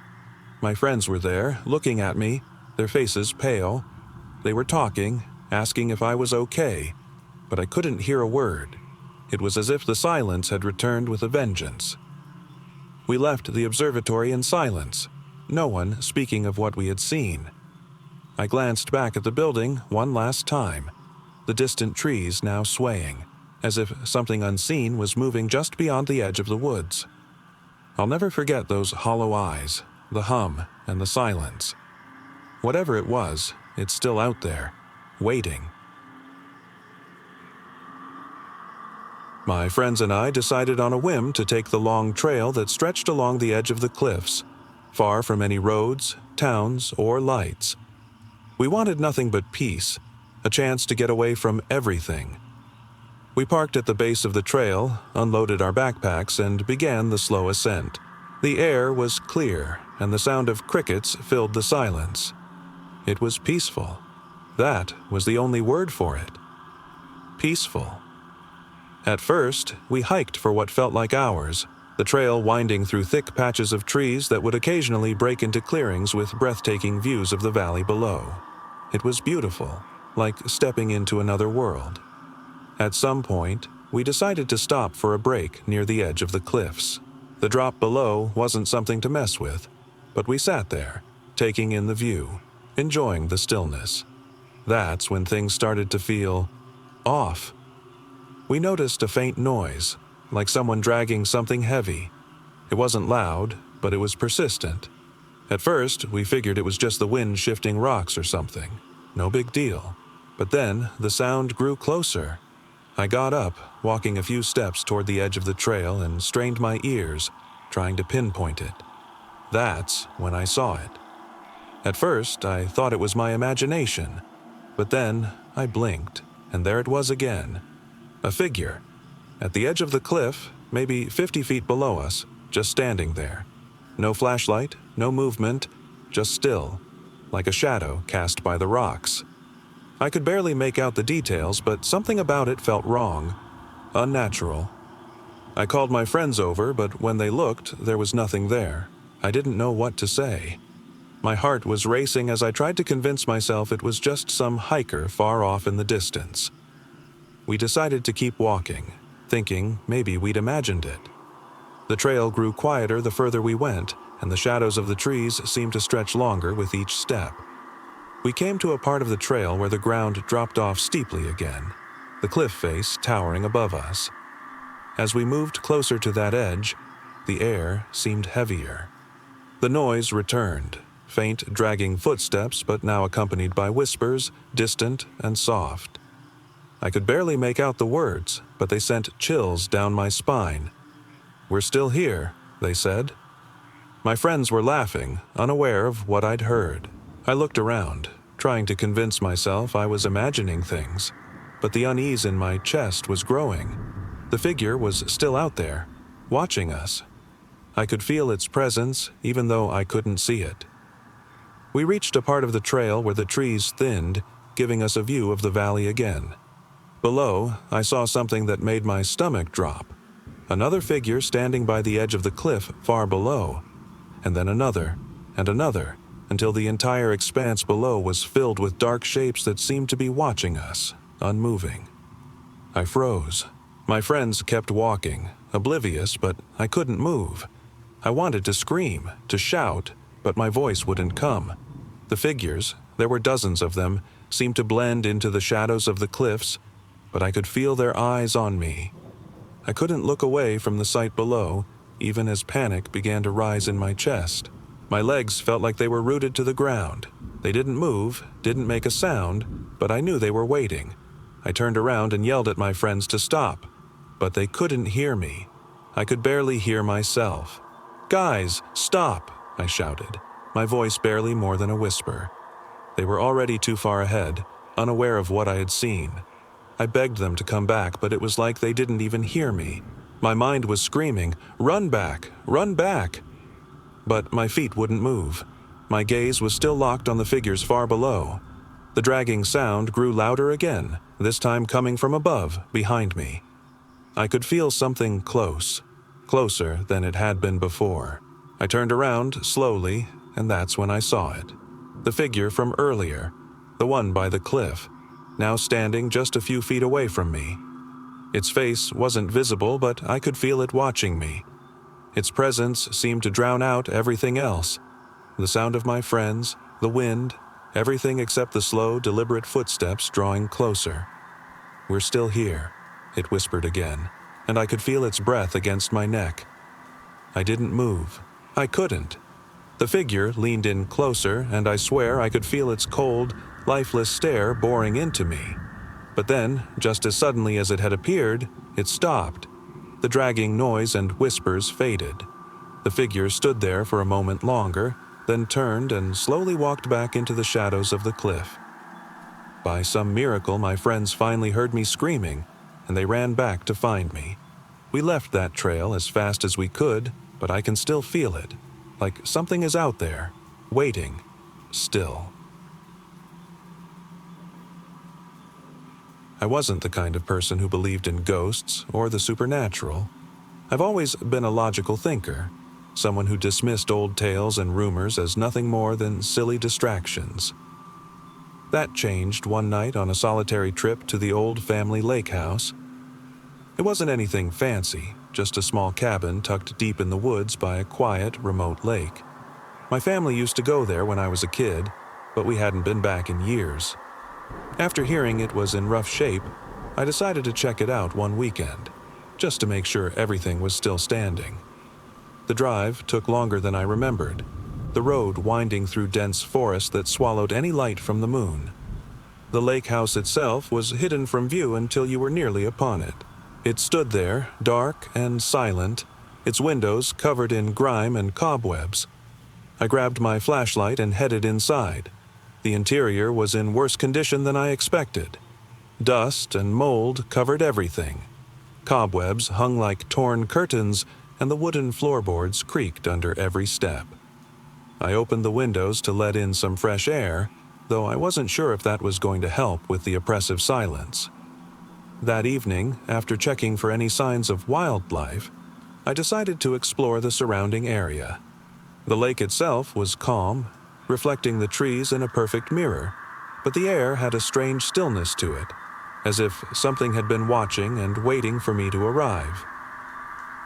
My friends were there, looking at me, their faces pale. They were talking, asking if I was okay, but I couldn't hear a word. It was as if the silence had returned with a vengeance. We left the observatory in silence, no one speaking of what we had seen. I glanced back at the building one last time, the distant trees now swaying, as if something unseen was moving just beyond the edge of the woods. I'll never forget those hollow eyes, the hum, and the silence. Whatever it was, it's still out there, waiting. My friends and I decided on a whim to take the long trail that stretched along the edge of the cliffs. far from any roads, towns, or lights. We wanted nothing but peace, a chance to get away from everything. We parked at the base of the trail, unloaded our backpacks, and began the slow ascent. The air was clear, and the sound of crickets filled the silence. It was peaceful. That was the only word for it. Peaceful. At first, we hiked for what felt like hours, the trail winding through thick patches of trees that would occasionally break into clearings with breathtaking views of the valley below. It was beautiful, like stepping into another world. At some point, we decided to stop for a break near the edge of the cliffs. The drop below wasn't something to mess with, but we sat there, taking in the view, enjoying the stillness. That's when things started to feel off. We noticed a faint noise, like someone dragging something heavy. It wasn't loud, but it was persistent. At first, we figured it was just the wind shifting rocks or something. No big deal. But then, the sound grew closer. I got up, walking a few steps toward the edge of the trail, and strained my ears, trying to pinpoint it. That's when I saw it. At first, I thought it was my imagination, but then I blinked, and there it was again. A figure. At the edge of the cliff, maybe 50 feet below us, just standing there. No flashlight, no movement, just still, like a shadow cast by the rocks. I could barely make out the details, but something about it felt wrong, unnatural. I called my friends over, but when they looked, there was nothing there. I didn't know what to say. My heart was racing as I tried to convince myself it was just some hiker far off in the distance. We decided to keep walking, thinking maybe we'd imagined it. The trail grew quieter the further we went, and the shadows of the trees seemed to stretch longer with each step. We came to a part of the trail where the ground dropped off steeply again, the cliff face towering above us. As we moved closer to that edge, the air seemed heavier. The noise returned, faint, dragging footsteps, but now accompanied by whispers, distant and soft. I could barely make out the words, but they sent chills down my spine. "We're still here," they said. My friends were laughing, unaware of what I'd heard. I looked around, trying to convince myself I was imagining things, but the unease in my chest was growing. The figure was still out there, watching us. I could feel its presence, even though I couldn't see it. We reached a part of the trail where the trees thinned, giving us a view of the valley again. Below, I saw something that made my stomach drop. Another figure standing by the edge of the cliff far below, and then another, and another, until the entire expanse below was filled with dark shapes that seemed to be watching us, unmoving. I froze. My friends kept walking, oblivious, but I couldn't move. I wanted to scream, to shout, but my voice wouldn't come. The figures, there were dozens of them, seemed to blend into the shadows of the cliffs, but I could feel their eyes on me. I couldn't look away from the sight below, even as panic began to rise in my chest. My legs felt like they were rooted to the ground. They didn't move, didn't make a sound, but I knew they were waiting. I turned around and yelled at my friends to stop, but they couldn't hear me. I could barely hear myself. "Guys, stop!" I shouted, my voice barely more than a whisper. They were already too far ahead, unaware of what I had seen. I begged them to come back, but it was like they didn't even hear me. My mind was screaming, "Run back! Run back!" But my feet wouldn't move. My gaze was still locked on the figures far below. The dragging sound grew louder again, this time coming from above, behind me. I could feel something close, closer than it had been before. I turned around slowly, and that's when I saw it. The figure from earlier, the one by the cliff, now standing just a few feet away from me. Its face wasn't visible, but I could feel it watching me. Its presence seemed to drown out everything else. The sound of my friends, the wind, everything except the slow, deliberate footsteps drawing closer. "We're still here," it whispered again, and I could feel its breath against my neck. I didn't move. I couldn't. The figure leaned in closer, and I swear I could feel its cold, lifeless stare boring into me. But then, just as suddenly as it had appeared, it stopped. The dragging noise and whispers faded. The The figure stood there for a moment longer, then turned and slowly walked back into the shadows of the cliff. By some miracle, my friends finally heard me screaming, and they ran back to find me. We left that trail as fast as we could, but I can still feel it, like something is out there, waiting, still. I wasn't the kind of person who believed in ghosts or the supernatural. I've always been a logical thinker, someone who dismissed old tales and rumors as nothing more than silly distractions. That changed one night on a solitary trip to the old family lake house. It wasn't anything fancy, just a small cabin tucked deep in the woods by a quiet, remote lake. My family used to go there when I was a kid, but we hadn't been back in years. After hearing it was in rough shape, I decided to check it out one weekend, just to make sure everything was still standing. The drive took longer than I remembered, the road winding through dense forest that swallowed any light from the moon. The lake house itself was hidden from view until you were nearly upon it. It stood there, dark and silent, its windows covered in grime and cobwebs. I grabbed my flashlight and headed inside. The interior was in worse condition than I expected. Dust and mold covered everything. Cobwebs hung like torn curtains, and the wooden floorboards creaked under every step. I opened the windows to let in some fresh air, though I wasn't sure if that was going to help with the oppressive silence. That evening, after checking for any signs of wildlife, I decided to explore the surrounding area. The lake itself was calm, reflecting the trees in a perfect mirror, but the air had a strange stillness to it, as if something had been watching and waiting for me to arrive.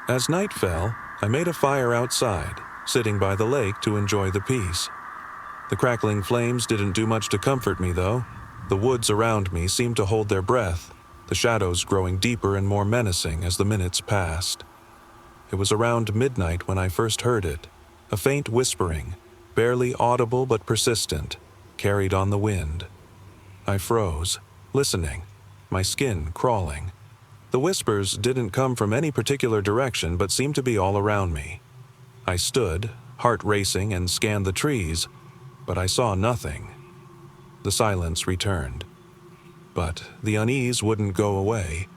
As night fell, I made a fire outside, sitting by the lake to enjoy the peace. The crackling flames didn't do much to comfort me, though. The woods around me seemed to hold their breath, the shadows growing deeper and more menacing as the minutes passed. It was around midnight when I first heard it, a faint whispering, barely audible but persistent, carried on the wind. I froze, listening, my skin crawling. The whispers didn't come from any particular direction but seemed to be all around me. I stood, heart racing, and scanned the trees, but I saw nothing. The silence returned. But the unease wouldn't go away.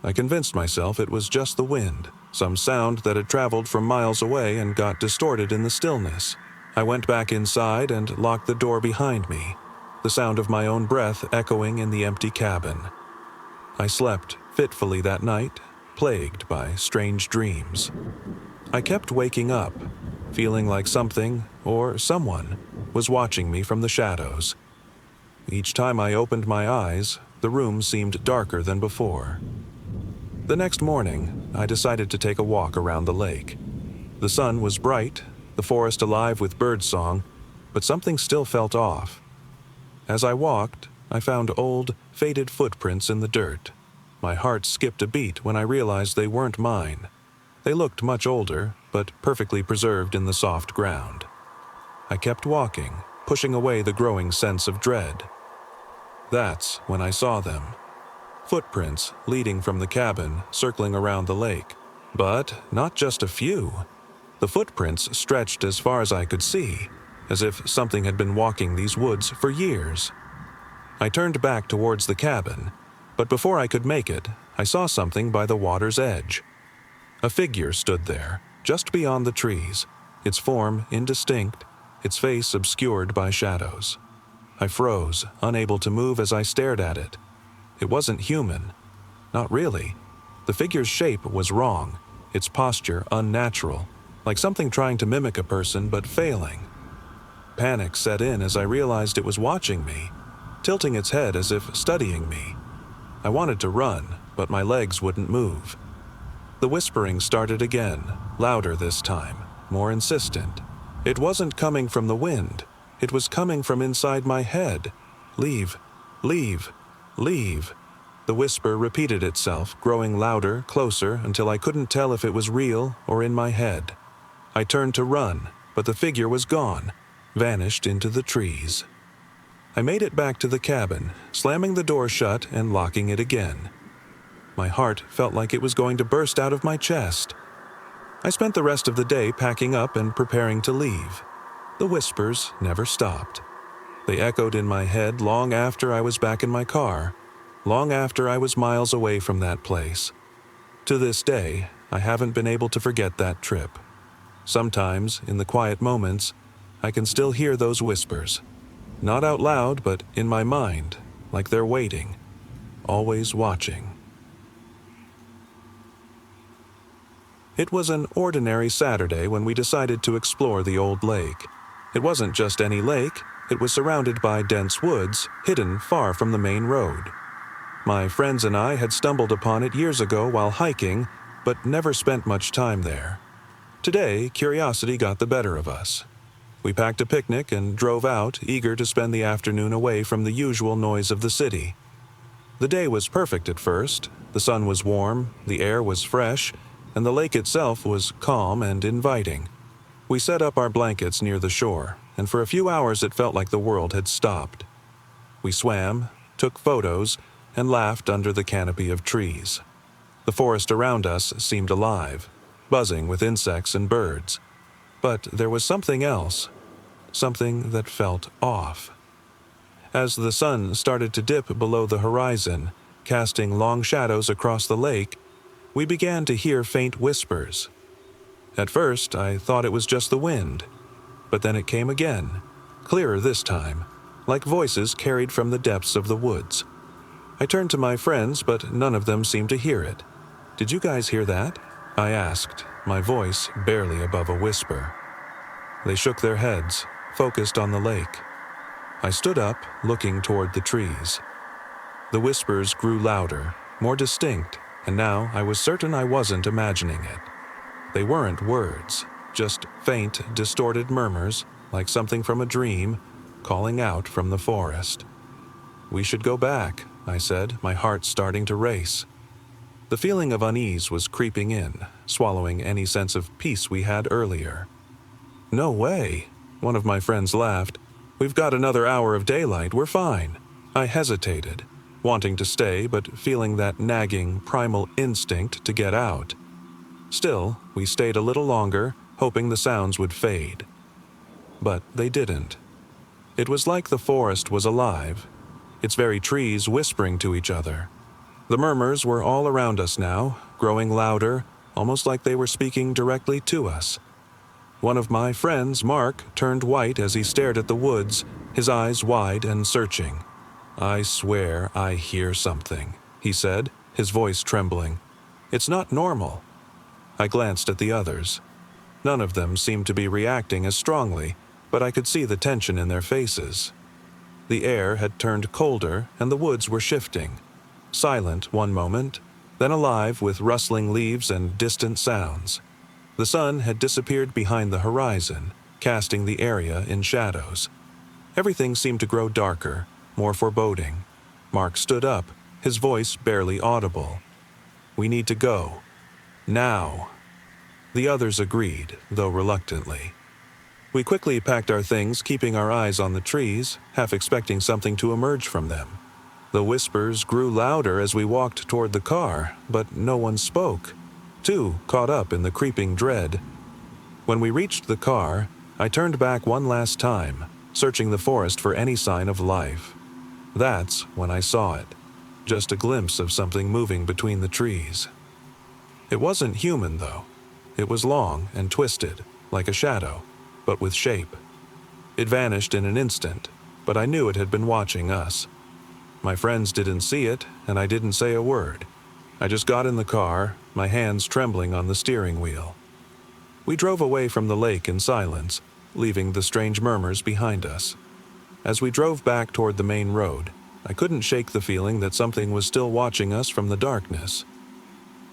I convinced myself it was just the wind, some sound that had traveled from miles away and got distorted in the stillness. I went back inside and locked the door behind me, the sound of my own breath echoing in the empty cabin. I slept fitfully that night, plagued by strange dreams. I kept waking up, feeling like something, or someone, was watching me from the shadows. Each time I opened my eyes, the room seemed darker than before. The next morning, I decided to take a walk around the lake. The sun was bright, the forest alive with birdsong, but something still felt off. As I walked, I found old, faded footprints in the dirt. My heart skipped a beat when I realized they weren't mine. They looked much older, but perfectly preserved in the soft ground. I kept walking, pushing away the growing sense of dread. That's when I saw them. Footprints leading from the cabin, circling around the lake. But not just a few. The footprints stretched as far as I could see, as if something had been walking these woods for years. I turned back towards the cabin, but before I could make it, I saw something by the water's edge. A figure stood there, just beyond the trees, its form indistinct, its face obscured by shadows. I froze, unable to move as I stared at it. It wasn't human. Not really. The figure's shape was wrong, its posture unnatural, like something trying to mimic a person but failing. Panic set in as I realized it was watching me, tilting its head as if studying me. I wanted to run, but my legs wouldn't move. The whispering started again, louder this time, more insistent. It wasn't coming from the wind. It was coming from inside my head. Leave, leave, leave. The whisper repeated itself, growing louder, closer, until I couldn't tell if it was real or in my head. I turned to run, but the figure was gone, vanished into the trees. I made it back to the cabin, slamming the door shut and locking it again. My heart felt like it was going to burst out of my chest. I spent the rest of the day packing up and preparing to leave. The whispers never stopped. They echoed in my head long after I was back in my car, long after I was miles away from that place. To this day, I haven't been able to forget that trip. Sometimes, in the quiet moments, I can still hear those whispers. Not out loud, but in my mind, like they're waiting, always watching. It was an ordinary Saturday when we decided to explore the old lake. It wasn't just any lake, it was surrounded by dense woods, hidden far from the main road. My friends and I had stumbled upon it years ago while hiking, but never spent much time there. Today, curiosity got the better of us. We packed a picnic and drove out, eager to spend the afternoon away from the usual noise of the city. The day was perfect at first. The sun was warm, the air was fresh, and the lake itself was calm and inviting. We set up our blankets near the shore, and for a few hours it felt like the world had stopped. We swam, took photos, and laughed under the canopy of trees. The forest around us seemed alive, buzzing with insects and birds. But there was something else, something that felt off. As the sun started to dip below the horizon, casting long shadows across the lake, we began to hear faint whispers. At first, I thought it was just the wind, but then it came again, clearer this time, like voices carried from the depths of the woods. I turned to my friends, but none of them seemed to hear it. "Did you guys hear that?" I asked, my voice barely above a whisper. They shook their heads, focused on the lake. I stood up, looking toward the trees. The whispers grew louder, more distinct, and now I was certain I wasn't imagining it. They weren't words, just faint, distorted murmurs, like something from a dream, calling out from the forest. "We should go back," I said, my heart starting to race. The feeling of unease was creeping in, swallowing any sense of peace we had earlier. "No way," one of my friends laughed. "We've got another hour of daylight, we're fine." I hesitated, wanting to stay but feeling that nagging, primal instinct to get out. Still, we stayed a little longer, hoping the sounds would fade. But they didn't. It was like the forest was alive, its very trees whispering to each other. The murmurs were all around us now, growing louder, almost like they were speaking directly to us. One of my friends, Mark, turned white as he stared at the woods, his eyes wide and searching. "I swear I hear something," he said, his voice trembling. "It's not normal." I glanced at the others. None of them seemed to be reacting as strongly, but I could see the tension in their faces. The air had turned colder and the woods were shifting. Silent one moment, then alive with rustling leaves and distant sounds. The sun had disappeared behind the horizon, casting the area in shadows. Everything seemed to grow darker, more foreboding. Mark stood up, his voice barely audible. "We need to go. Now." The others agreed, though reluctantly. We quickly packed our things, keeping our eyes on the trees, half expecting something to emerge from them. The whispers grew louder as we walked toward the car, but no one spoke, too caught up in the creeping dread. When we reached the car, I turned back one last time, searching the forest for any sign of life. That's when I saw it, just a glimpse of something moving between the trees. It wasn't human, though. It was long and twisted, like a shadow, but with shape. It vanished in an instant, but I knew it had been watching us. My friends didn't see it, and I didn't say a word. I just got in the car, my hands trembling on the steering wheel. We drove away from the lake in silence, leaving the strange murmurs behind us. As we drove back toward the main road, I couldn't shake the feeling that something was still watching us from the darkness.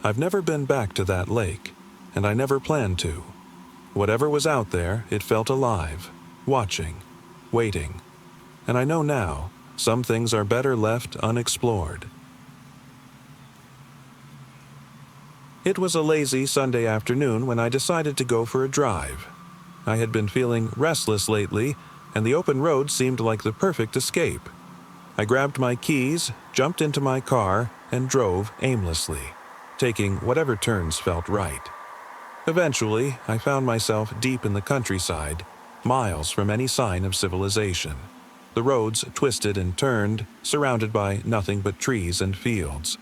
I've never been back to that lake, and I never planned to. Whatever was out there, it felt alive, watching, waiting. And I know now, some things are better left unexplored. It was a lazy Sunday afternoon when I decided to go for a drive. I had been feeling restless lately, and the open road seemed like the perfect escape. I grabbed my keys, jumped into my car, and drove aimlessly, taking whatever turns felt right. Eventually, I found myself deep in the countryside, miles from any sign of civilization. The roads twisted and turned, surrounded by nothing but trees and fields.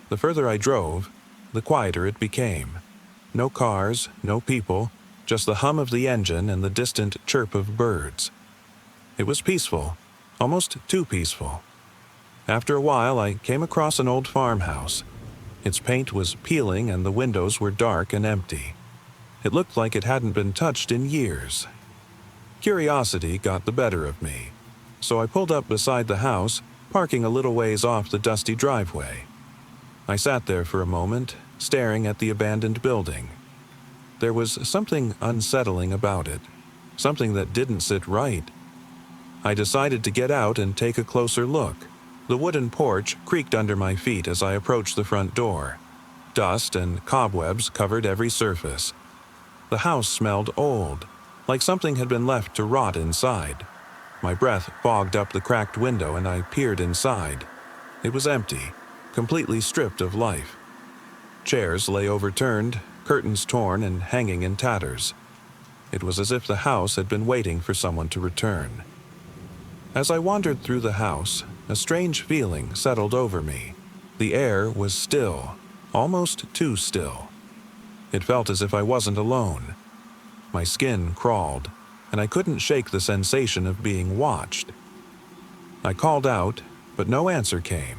The further I drove, the quieter it became. No cars, no people, just the hum of the engine and the distant chirp of birds. It was peaceful, almost too peaceful. After a while, I came across an old farmhouse. Its paint was peeling and the windows were dark and empty. It looked like it hadn't been touched in years. Curiosity got the better of me, so I pulled up beside the house, parking a little ways off the dusty driveway. I sat there for a moment, staring at the abandoned building. There was something unsettling about it, something that didn't sit right. I decided to get out and take a closer look. The wooden porch creaked under my feet as I approached the front door. Dust and cobwebs covered every surface. The house smelled old, like something had been left to rot inside. My breath fogged up the cracked window and I peered inside. It was empty, completely stripped of life. Chairs lay overturned, curtains torn and hanging in tatters. It was as if the house had been waiting for someone to return. As I wandered through the house, a strange feeling settled over me. The air was still, almost too still. It felt as if I wasn't alone. My skin crawled, and I couldn't shake the sensation of being watched. I called out, but no answer came.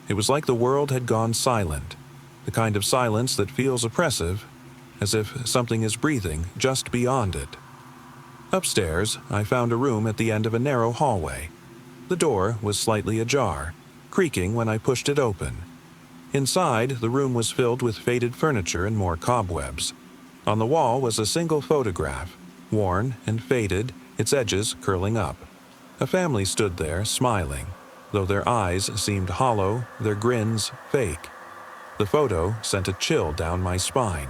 It was like the world had gone silent, the kind of silence that feels oppressive, as if something is breathing just beyond it. Upstairs, I found a room at the end of a narrow hallway. The door was slightly ajar, creaking when I pushed it open. Inside, the room was filled with faded furniture and more cobwebs. On the wall was a single photograph, worn and faded, its edges curling up. A family stood there, smiling, though their eyes seemed hollow, their grins fake. The photo sent a chill down my spine.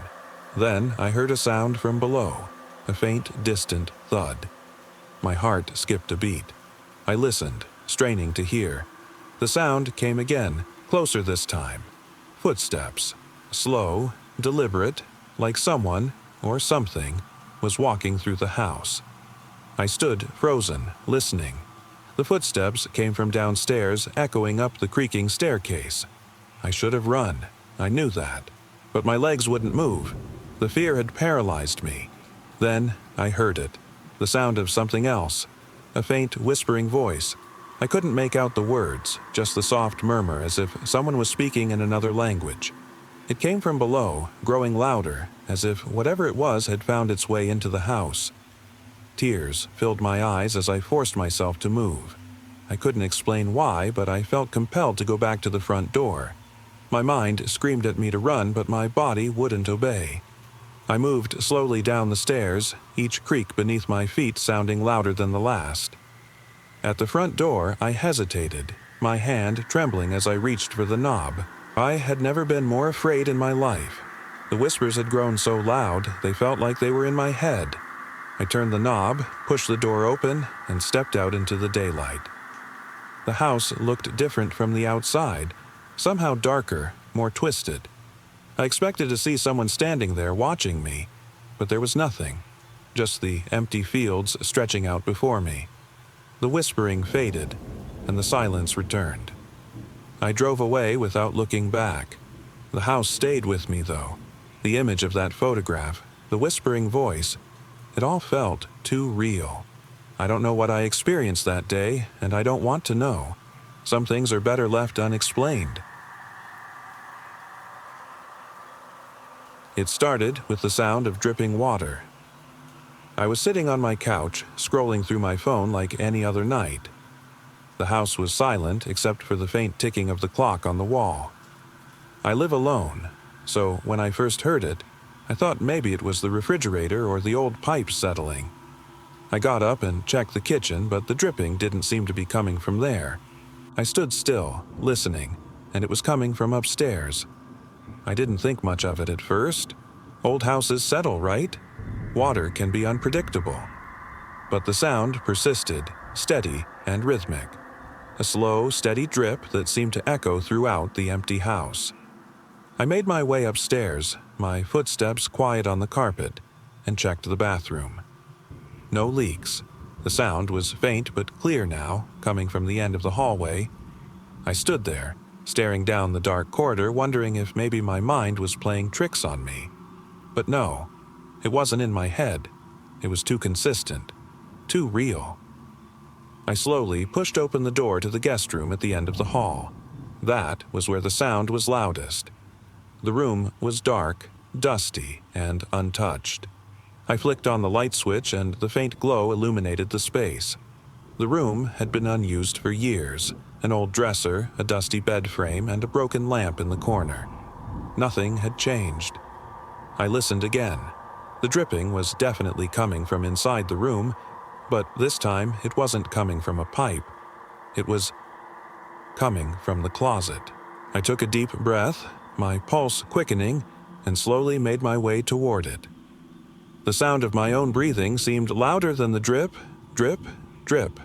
Then I heard a sound from below, a faint, distant thud. My heart skipped a beat. I listened, straining to hear. The sound came again, closer this time. Footsteps, slow, deliberate, like someone, or something, was walking through the house. I stood frozen, listening. The footsteps came from downstairs, echoing up the creaking staircase. I should have run, I knew that, but my legs wouldn't move. The fear had paralyzed me. Then I heard it, the sound of something else, a faint whispering voice. I couldn't make out the words, just the soft murmur as if someone was speaking in another language. It came from below, growing louder, as if whatever it was had found its way into the house. Tears filled my eyes as I forced myself to move. I couldn't explain why, but I felt compelled to go back to the front door. My mind screamed at me to run, but my body wouldn't obey. I moved slowly down the stairs, each creak beneath my feet sounding louder than the last. At the front door, I hesitated, my hand trembling as I reached for the knob. I had never been more afraid in my life. The whispers had grown so loud, they felt like they were in my head. I turned the knob, pushed the door open, and stepped out into the daylight. The house looked different from the outside, somehow darker, more twisted. I expected to see someone standing there watching me, but there was nothing, just the empty fields stretching out before me. The whispering faded, and the silence returned. I drove away without looking back. The house stayed with me, though. The image of that photograph, the whispering voice, it all felt too real. I don't know what I experienced that day, and I don't want to know. Some things are better left unexplained. It started with the sound of dripping water. I was sitting on my couch, scrolling through my phone like any other night. The house was silent except for the faint ticking of the clock on the wall. I live alone, so when I first heard it, I thought maybe it was the refrigerator or the old pipes settling. I got up and checked the kitchen, but the dripping didn't seem to be coming from there. I stood still, listening, and it was coming from upstairs. I didn't think much of it at first. Old houses settle, right? Water can be unpredictable. But the sound persisted, steady and rhythmic. A slow, steady drip that seemed to echo throughout the empty house. I made my way upstairs, my footsteps quiet on the carpet, and checked the bathroom. No leaks. The sound was faint but clear now, coming from the end of the hallway. I stood there, staring down the dark corridor, wondering if maybe my mind was playing tricks on me. But no, it wasn't in my head. It was too consistent, too real. I slowly pushed open the door to the guest room at the end of the hall. That was where the sound was loudest. The room was dark, dusty, and untouched. I flicked on the light switch and the faint glow illuminated the space. The room had been unused for years. An old dresser, a dusty bed frame, and a broken lamp in the corner. Nothing had changed. I listened again. The dripping was definitely coming from inside the room, but this time it wasn't coming from a pipe. It was coming from the closet. I took a deep breath, my pulse quickening, and slowly made my way toward it. The sound of my own breathing seemed louder than the drip, drip, drip.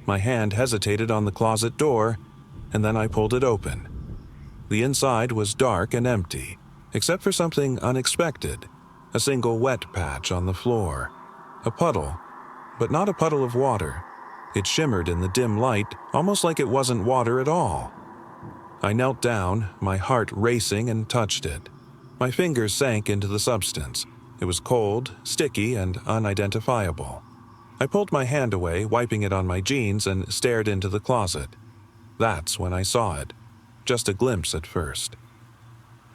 My hand hesitated on the closet door, and then I pulled it open. The inside was dark and empty, except for something unexpected, a single wet patch on the floor. A puddle, but not a puddle of water. It shimmered in the dim light, almost like it wasn't water at all. I knelt down, my heart racing, and touched it. My fingers sank into the substance. It was cold, sticky, and unidentifiable. I pulled my hand away, wiping it on my jeans, and stared into the closet. That's when I saw it. Just a glimpse at first.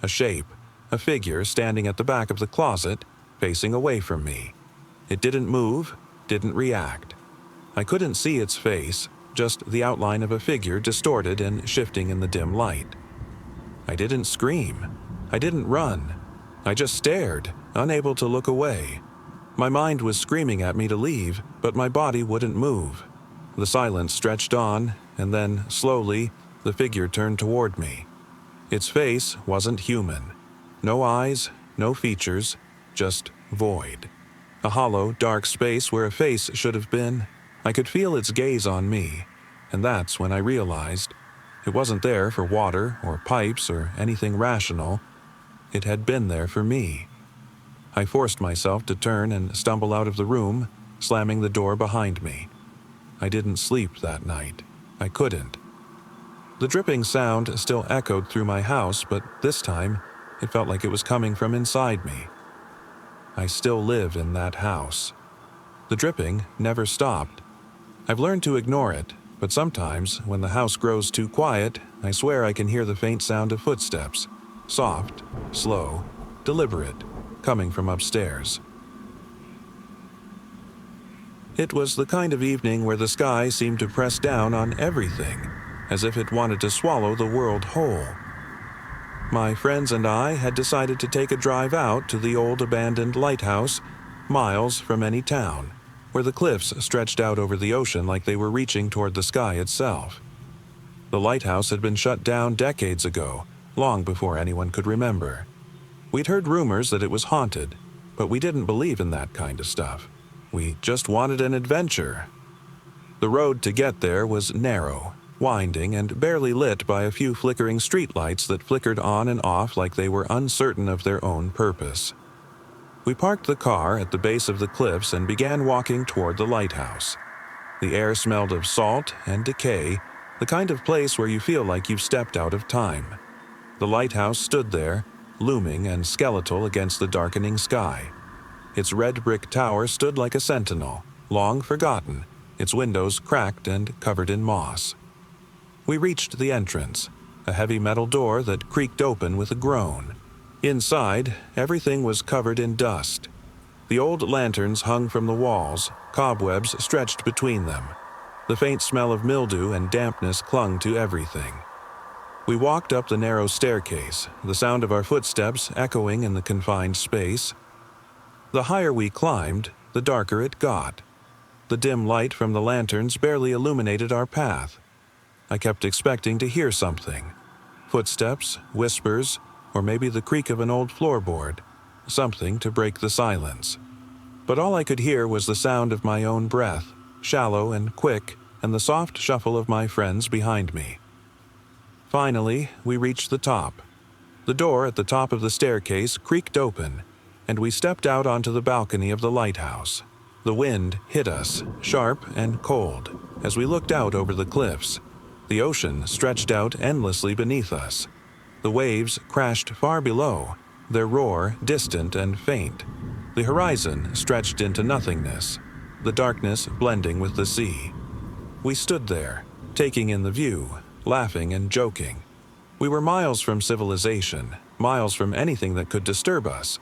A shape, a figure standing at the back of the closet, facing away from me. It didn't move, didn't react. I couldn't see its face, just the outline of a figure distorted and shifting in the dim light. I didn't scream. I didn't run. I just stared, unable to look away. My mind was screaming at me to leave, but my body wouldn't move. The silence stretched on, and then, slowly, the figure turned toward me. Its face wasn't human. No eyes, no features, just void. A hollow, dark space where a face should have been. I could feel its gaze on me, and that's when I realized it wasn't there for water or pipes or anything rational. It had been there for me. I forced myself to turn and stumble out of the room, slamming the door behind me. I didn't sleep that night. I couldn't. The dripping sound still echoed through my house, but this time it felt like it was coming from inside me. I still live in that house. The dripping never stopped. I've learned to ignore it, but sometimes, when the house grows too quiet, I swear I can hear the faint sound of footsteps. Soft, slow, deliberate, coming from upstairs. It was the kind of evening where the sky seemed to press down on everything, as if it wanted to swallow the world whole. My friends and I had decided to take a drive out to the old abandoned lighthouse, miles from any town, where the cliffs stretched out over the ocean like they were reaching toward the sky itself. The lighthouse had been shut down decades ago, long before anyone could remember. We'd heard rumors that it was haunted, but we didn't believe in that kind of stuff. We just wanted an adventure. The road to get there was narrow, winding, and barely lit by a few flickering streetlights that flickered on and off like they were uncertain of their own purpose. We parked the car at the base of the cliffs and began walking toward the lighthouse. The air smelled of salt and decay, the kind of place where you feel like you've stepped out of time. The lighthouse stood there, looming and skeletal against the darkening sky. Its red brick tower stood like a sentinel, long forgotten, its windows cracked and covered in moss. We reached the entrance, a heavy metal door that creaked open with a groan. Inside, everything was covered in dust. The old lanterns hung from the walls, cobwebs stretched between them. The faint smell of mildew and dampness clung to everything. We walked up the narrow staircase, the sound of our footsteps echoing in the confined space. The higher we climbed, the darker it got. The dim light from the lanterns barely illuminated our path. I kept expecting to hear something. Footsteps, whispers, or maybe the creak of an old floorboard, something to break the silence. But all I could hear was the sound of my own breath, shallow and quick, and the soft shuffle of my friends behind me. Finally, we reached the top. The door at the top of the staircase creaked open, and we stepped out onto the balcony of the lighthouse. The wind hit us, sharp and cold, as we looked out over the cliffs. The ocean stretched out endlessly beneath us. The waves crashed far below, their roar distant and faint. The horizon stretched into nothingness, the darkness blending with the sea. We stood there, taking in the view, laughing and joking. We were miles from civilization, miles from anything that could disturb us.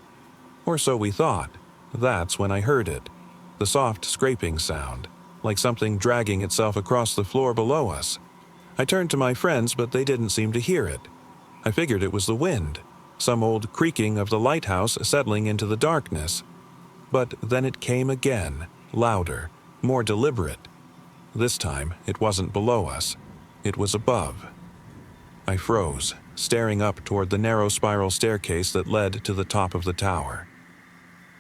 Or so we thought. That's when I heard it. The soft scraping sound, like something dragging itself across the floor below us. I turned to my friends, but they didn't seem to hear it. I figured it was the wind, some old creaking of the lighthouse settling into the darkness. But then it came again, louder, more deliberate. This time, it wasn't below us. It was above. I froze, staring up toward the narrow spiral staircase that led to the top of the tower.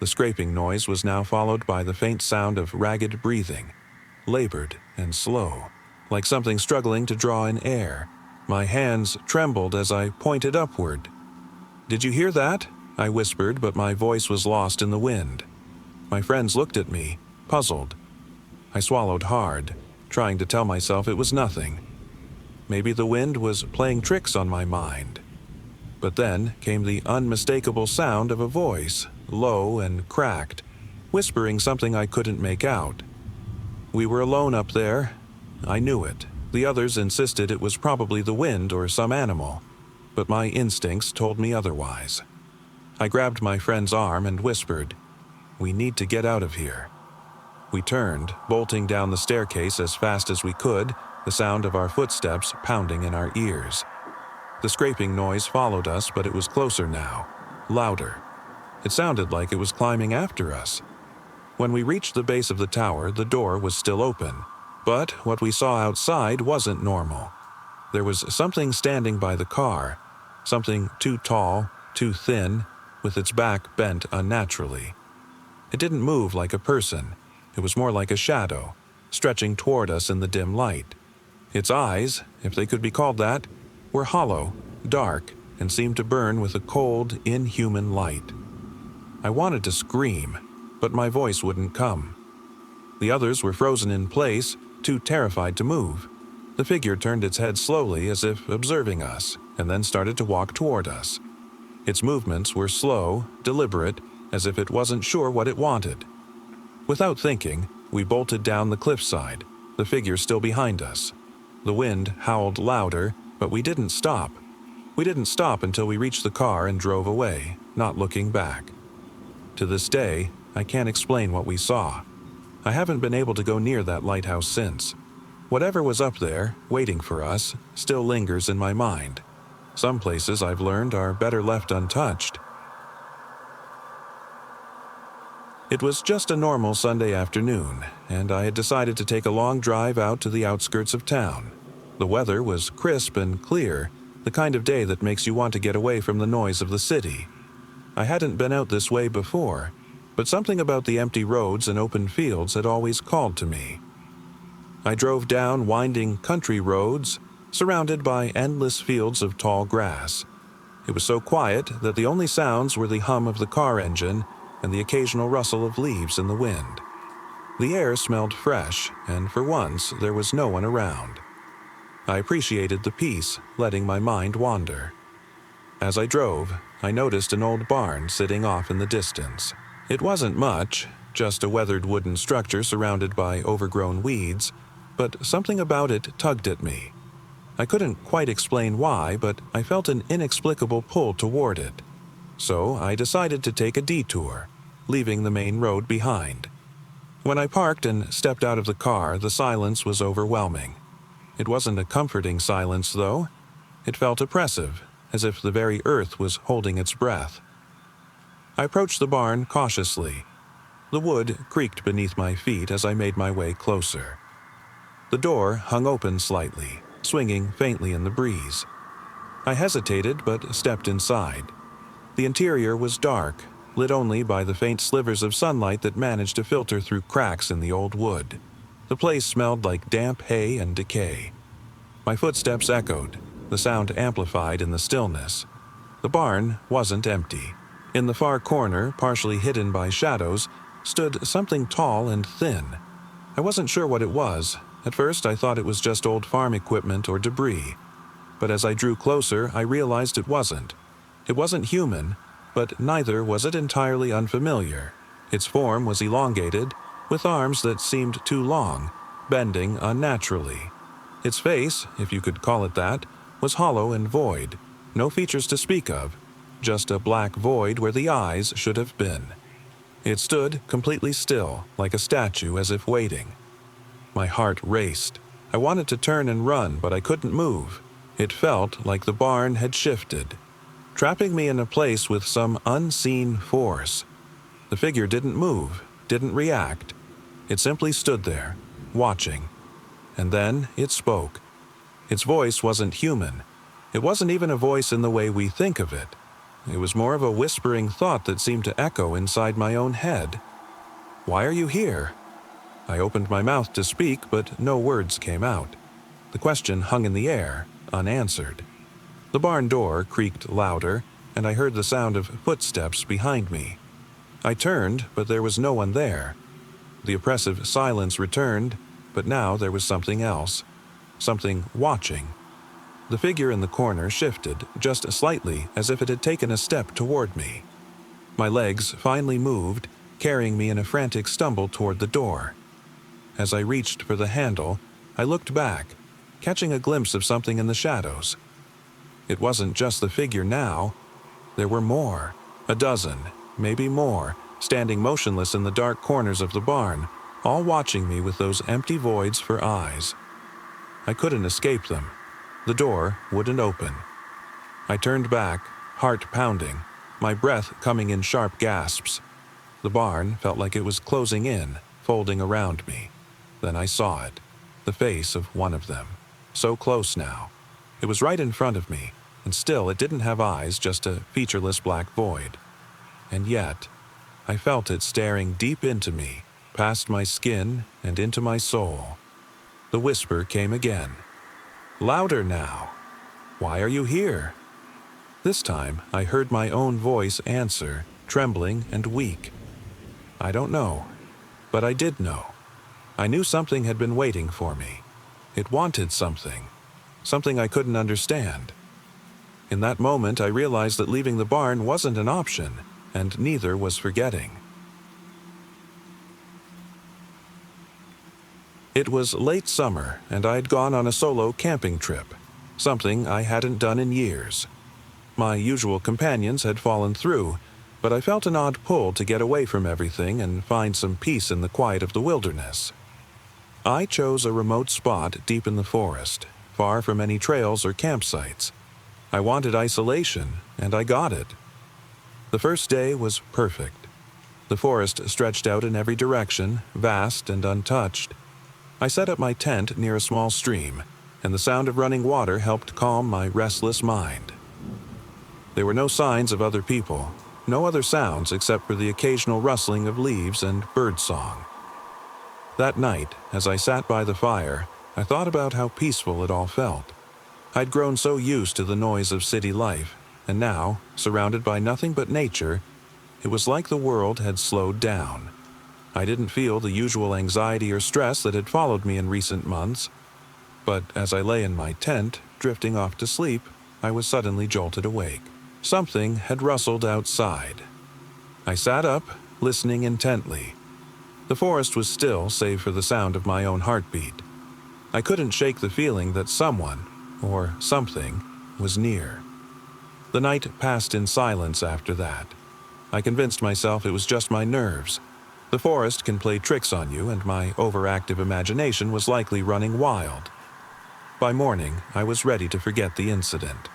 The scraping noise was now followed by the faint sound of ragged breathing, labored and slow, like something struggling to draw in air. My hands trembled as I pointed upward. "Did you hear that?" I whispered, but my voice was lost in the wind. My friends looked at me, puzzled. I swallowed hard, trying to tell myself it was nothing. Maybe the wind was playing tricks on my mind. But then came the unmistakable sound of a voice, low and cracked, whispering something I couldn't make out. We were alone up there. I knew it. The others insisted it was probably the wind or some animal, but my instincts told me otherwise. I grabbed my friend's arm and whispered, "We need to get out of here." We turned, bolting down the staircase as fast as we could, the sound of our footsteps pounding in our ears. The scraping noise followed us, but it was closer now, louder. It sounded like it was climbing after us. When we reached the base of the tower, the door was still open, but what we saw outside wasn't normal. There was something standing by the car, something too tall, too thin, with its back bent unnaturally. It didn't move like a person. It was more like a shadow, stretching toward us in the dim light. Its eyes, if they could be called that, were hollow, dark, and seemed to burn with a cold, inhuman light. I wanted to scream, but my voice wouldn't come. The others were frozen in place, too terrified to move. The figure turned its head slowly as if observing us, and then started to walk toward us. Its movements were slow, deliberate, as if it wasn't sure what it wanted. Without thinking, we bolted down the cliffside, the figure still behind us. The wind howled louder, but we didn't stop. We didn't stop until we reached the car and drove away, not looking back. To this day, I can't explain what we saw. I haven't been able to go near that lighthouse since. Whatever was up there, waiting for us, still lingers in my mind. Some places, I've learned, are better left untouched. It was just a normal Sunday afternoon, and I had decided to take a long drive out to the outskirts of town. The weather was crisp and clear, the kind of day that makes you want to get away from the noise of the city. I hadn't been out this way before, but something about the empty roads and open fields had always called to me. I drove down winding country roads, surrounded by endless fields of tall grass. It was so quiet that the only sounds were the hum of the car engine and the occasional rustle of leaves in the wind. The air smelled fresh, and for once there was no one around. I appreciated the peace, letting my mind wander. As I drove, I noticed an old barn sitting off in the distance. It wasn't much, just a weathered wooden structure surrounded by overgrown weeds, but something about it tugged at me. I couldn't quite explain why, but I felt an inexplicable pull toward it. So I decided to take a detour, leaving the main road behind. When I parked and stepped out of the car, the silence was overwhelming. It wasn't a comforting silence, though. It felt oppressive, as if the very earth was holding its breath. I approached the barn cautiously. The wood creaked beneath my feet as I made my way closer. The door hung open slightly, swinging faintly in the breeze. I hesitated but stepped inside. The interior was dark, lit only by the faint slivers of sunlight that managed to filter through cracks in the old wood. The place smelled like damp hay and decay. My footsteps echoed, the sound amplified in the stillness. The barn wasn't empty. In the far corner, partially hidden by shadows, stood something tall and thin. I wasn't sure what it was. At first, I thought it was just old farm equipment or debris. But as I drew closer, I realized it wasn't. It wasn't human, but neither was it entirely unfamiliar. Its form was elongated, with arms that seemed too long, bending unnaturally. Its face, if you could call it that, was hollow and void. No features to speak of, just a black void where the eyes should have been. It stood completely still, like a statue, as if waiting. My heart raced. I wanted to turn and run, but I couldn't move. It felt like the barn had shifted, trapping me in a place with some unseen force. The figure didn't move, didn't react. It simply stood there, watching. And then it spoke. Its voice wasn't human. It wasn't even a voice in the way we think of it. It was more of a whispering thought that seemed to echo inside my own head. "Why are you here?" I opened my mouth to speak, but no words came out. The question hung in the air, unanswered. The barn door creaked louder, and I heard the sound of footsteps behind me. I turned, but there was no one there. The oppressive silence returned, but now there was something else. Something watching. The figure in the corner shifted, just slightly, as if it had taken a step toward me. My legs finally moved, carrying me in a frantic stumble toward the door. As I reached for the handle, I looked back, catching a glimpse of something in the shadows. It wasn't just the figure now. There were more, a dozen, maybe more, standing motionless in the dark corners of the barn, all watching me with those empty voids for eyes. I couldn't escape them. The door wouldn't open. I turned back, heart pounding, my breath coming in sharp gasps. The barn felt like it was closing in, folding around me. Then I saw it, the face of one of them. So close now. It was right in front of me, and still it didn't have eyes, just a featureless black void. And yet, I felt it staring deep into me, past my skin and into my soul. The whisper came again. Louder now. "Why are you here?" This time, I heard my own voice answer, trembling and weak. I don't know, but I did know. I knew something had been waiting for me. It wanted something, something I couldn't understand. In that moment, I realized that leaving the barn wasn't an option, and neither was forgetting. It was late summer, and I'd gone on a solo camping trip, something I hadn't done in years. My usual companions had fallen through, but I felt an odd pull to get away from everything and find some peace in the quiet of the wilderness. I chose a remote spot deep in the forest, far from any trails or campsites. I wanted isolation, and I got it. The first day was perfect. The forest stretched out in every direction, vast and untouched. I set up my tent near a small stream, and the sound of running water helped calm my restless mind. There were no signs of other people, no other sounds except for the occasional rustling of leaves and birdsong. That night, as I sat by the fire, I thought about how peaceful it all felt. I'd grown so used to the noise of city life, and now, surrounded by nothing but nature, it was like the world had slowed down. I didn't feel the usual anxiety or stress that had followed me in recent months. But as I lay in my tent, drifting off to sleep, I was suddenly jolted awake. Something had rustled outside. I sat up, listening intently. The forest was still, save for the sound of my own heartbeat. I couldn't shake the feeling that someone, or something, was near. The night passed in silence after that. I convinced myself it was just my nerves. The forest can play tricks on you, and my overactive imagination was likely running wild. By morning, I was ready to forget the incident.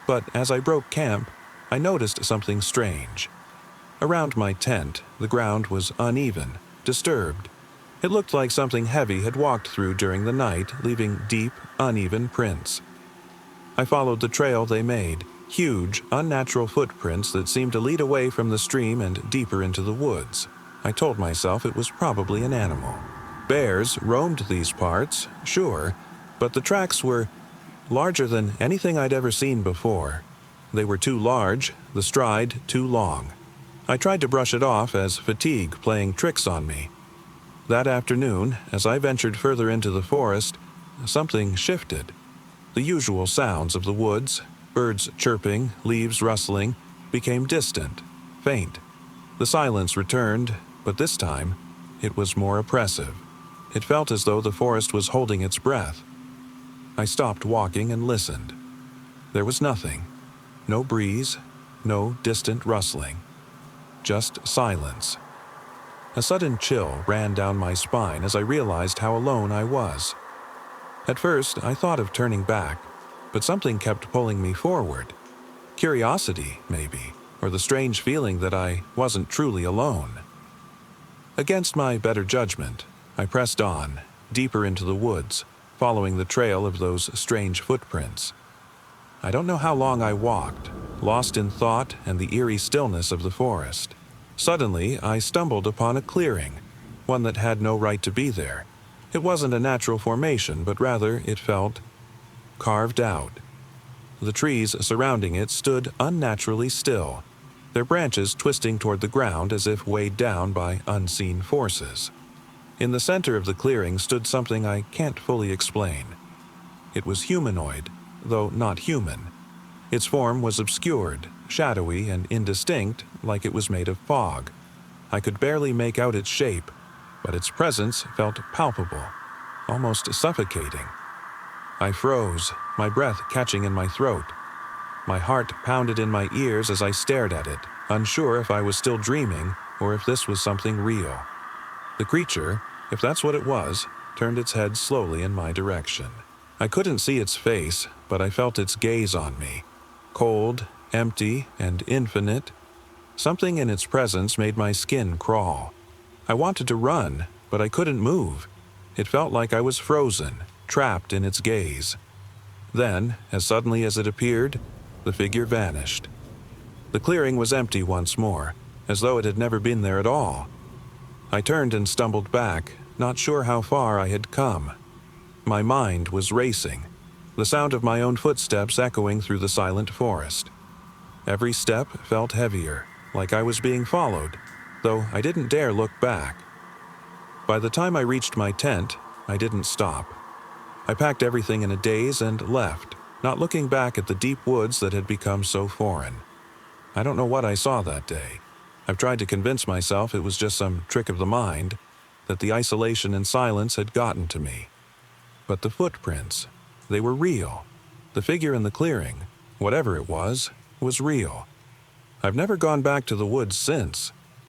But as I broke camp, I noticed something strange. Around my tent, the ground was uneven, disturbed. It looked like something heavy had walked through during the night, leaving deep, uneven prints. I followed the trail they made, huge, unnatural footprints that seemed to lead away from the stream and deeper into the woods. I told myself it was probably an animal. Bears roamed these parts, sure, but the tracks were larger than anything I'd ever seen before. They were too large, the stride too long. I tried to brush it off as fatigue playing tricks on me. That afternoon, as I ventured further into the forest, something shifted. The usual sounds of the woods, birds chirping, leaves rustling, became distant, faint. The silence returned, but this time, it was more oppressive. It felt as though the forest was holding its breath. I stopped walking and listened. There was nothing. No breeze, no distant rustling. Just silence. A sudden chill ran down my spine as I realized how alone I was. At first, I thought of turning back, but something kept pulling me forward. Curiosity, maybe, or the strange feeling that I wasn't truly alone. Against my better judgment, I pressed on, deeper into the woods, following the trail of those strange footprints. I don't know how long I walked, lost in thought and the eerie stillness of the forest. Suddenly, I stumbled upon a clearing, one that had no right to be there. It wasn't a natural formation, but rather it felt carved out. The trees surrounding it stood unnaturally still, their branches twisting toward the ground as if weighed down by unseen forces. In the center of the clearing stood something I can't fully explain. It was humanoid, though not human. Its form was obscured, shadowy, and indistinct, like it was made of fog. I could barely make out its shape, but its presence felt palpable, almost suffocating. I froze, my breath catching in my throat. My heart pounded in my ears as I stared at it, unsure if I was still dreaming or if this was something real. The creature, if that's what it was, turned its head slowly in my direction. I couldn't see its face, but I felt its gaze on me. Cold, empty, and infinite. Something in its presence made my skin crawl. I wanted to run, but I couldn't move. It felt like I was frozen, trapped in its gaze. Then, as suddenly as it appeared, the figure vanished. The clearing was empty once more, as though it had never been there at all. I turned and stumbled back, not sure how far I had come. My mind was racing, the sound of my own footsteps echoing through the silent forest. Every step felt heavier, like I was being followed, though I didn't dare look back. By the time I reached my tent, I didn't stop. I packed everything in a daze and left, not looking back at the deep woods that had become so foreign. I don't know what I saw that day. I've tried to convince myself it was just some trick of the mind, that the isolation and silence had gotten to me. But the footprints, they were real. The figure in the clearing, whatever it was real. I've never gone back to the woods since,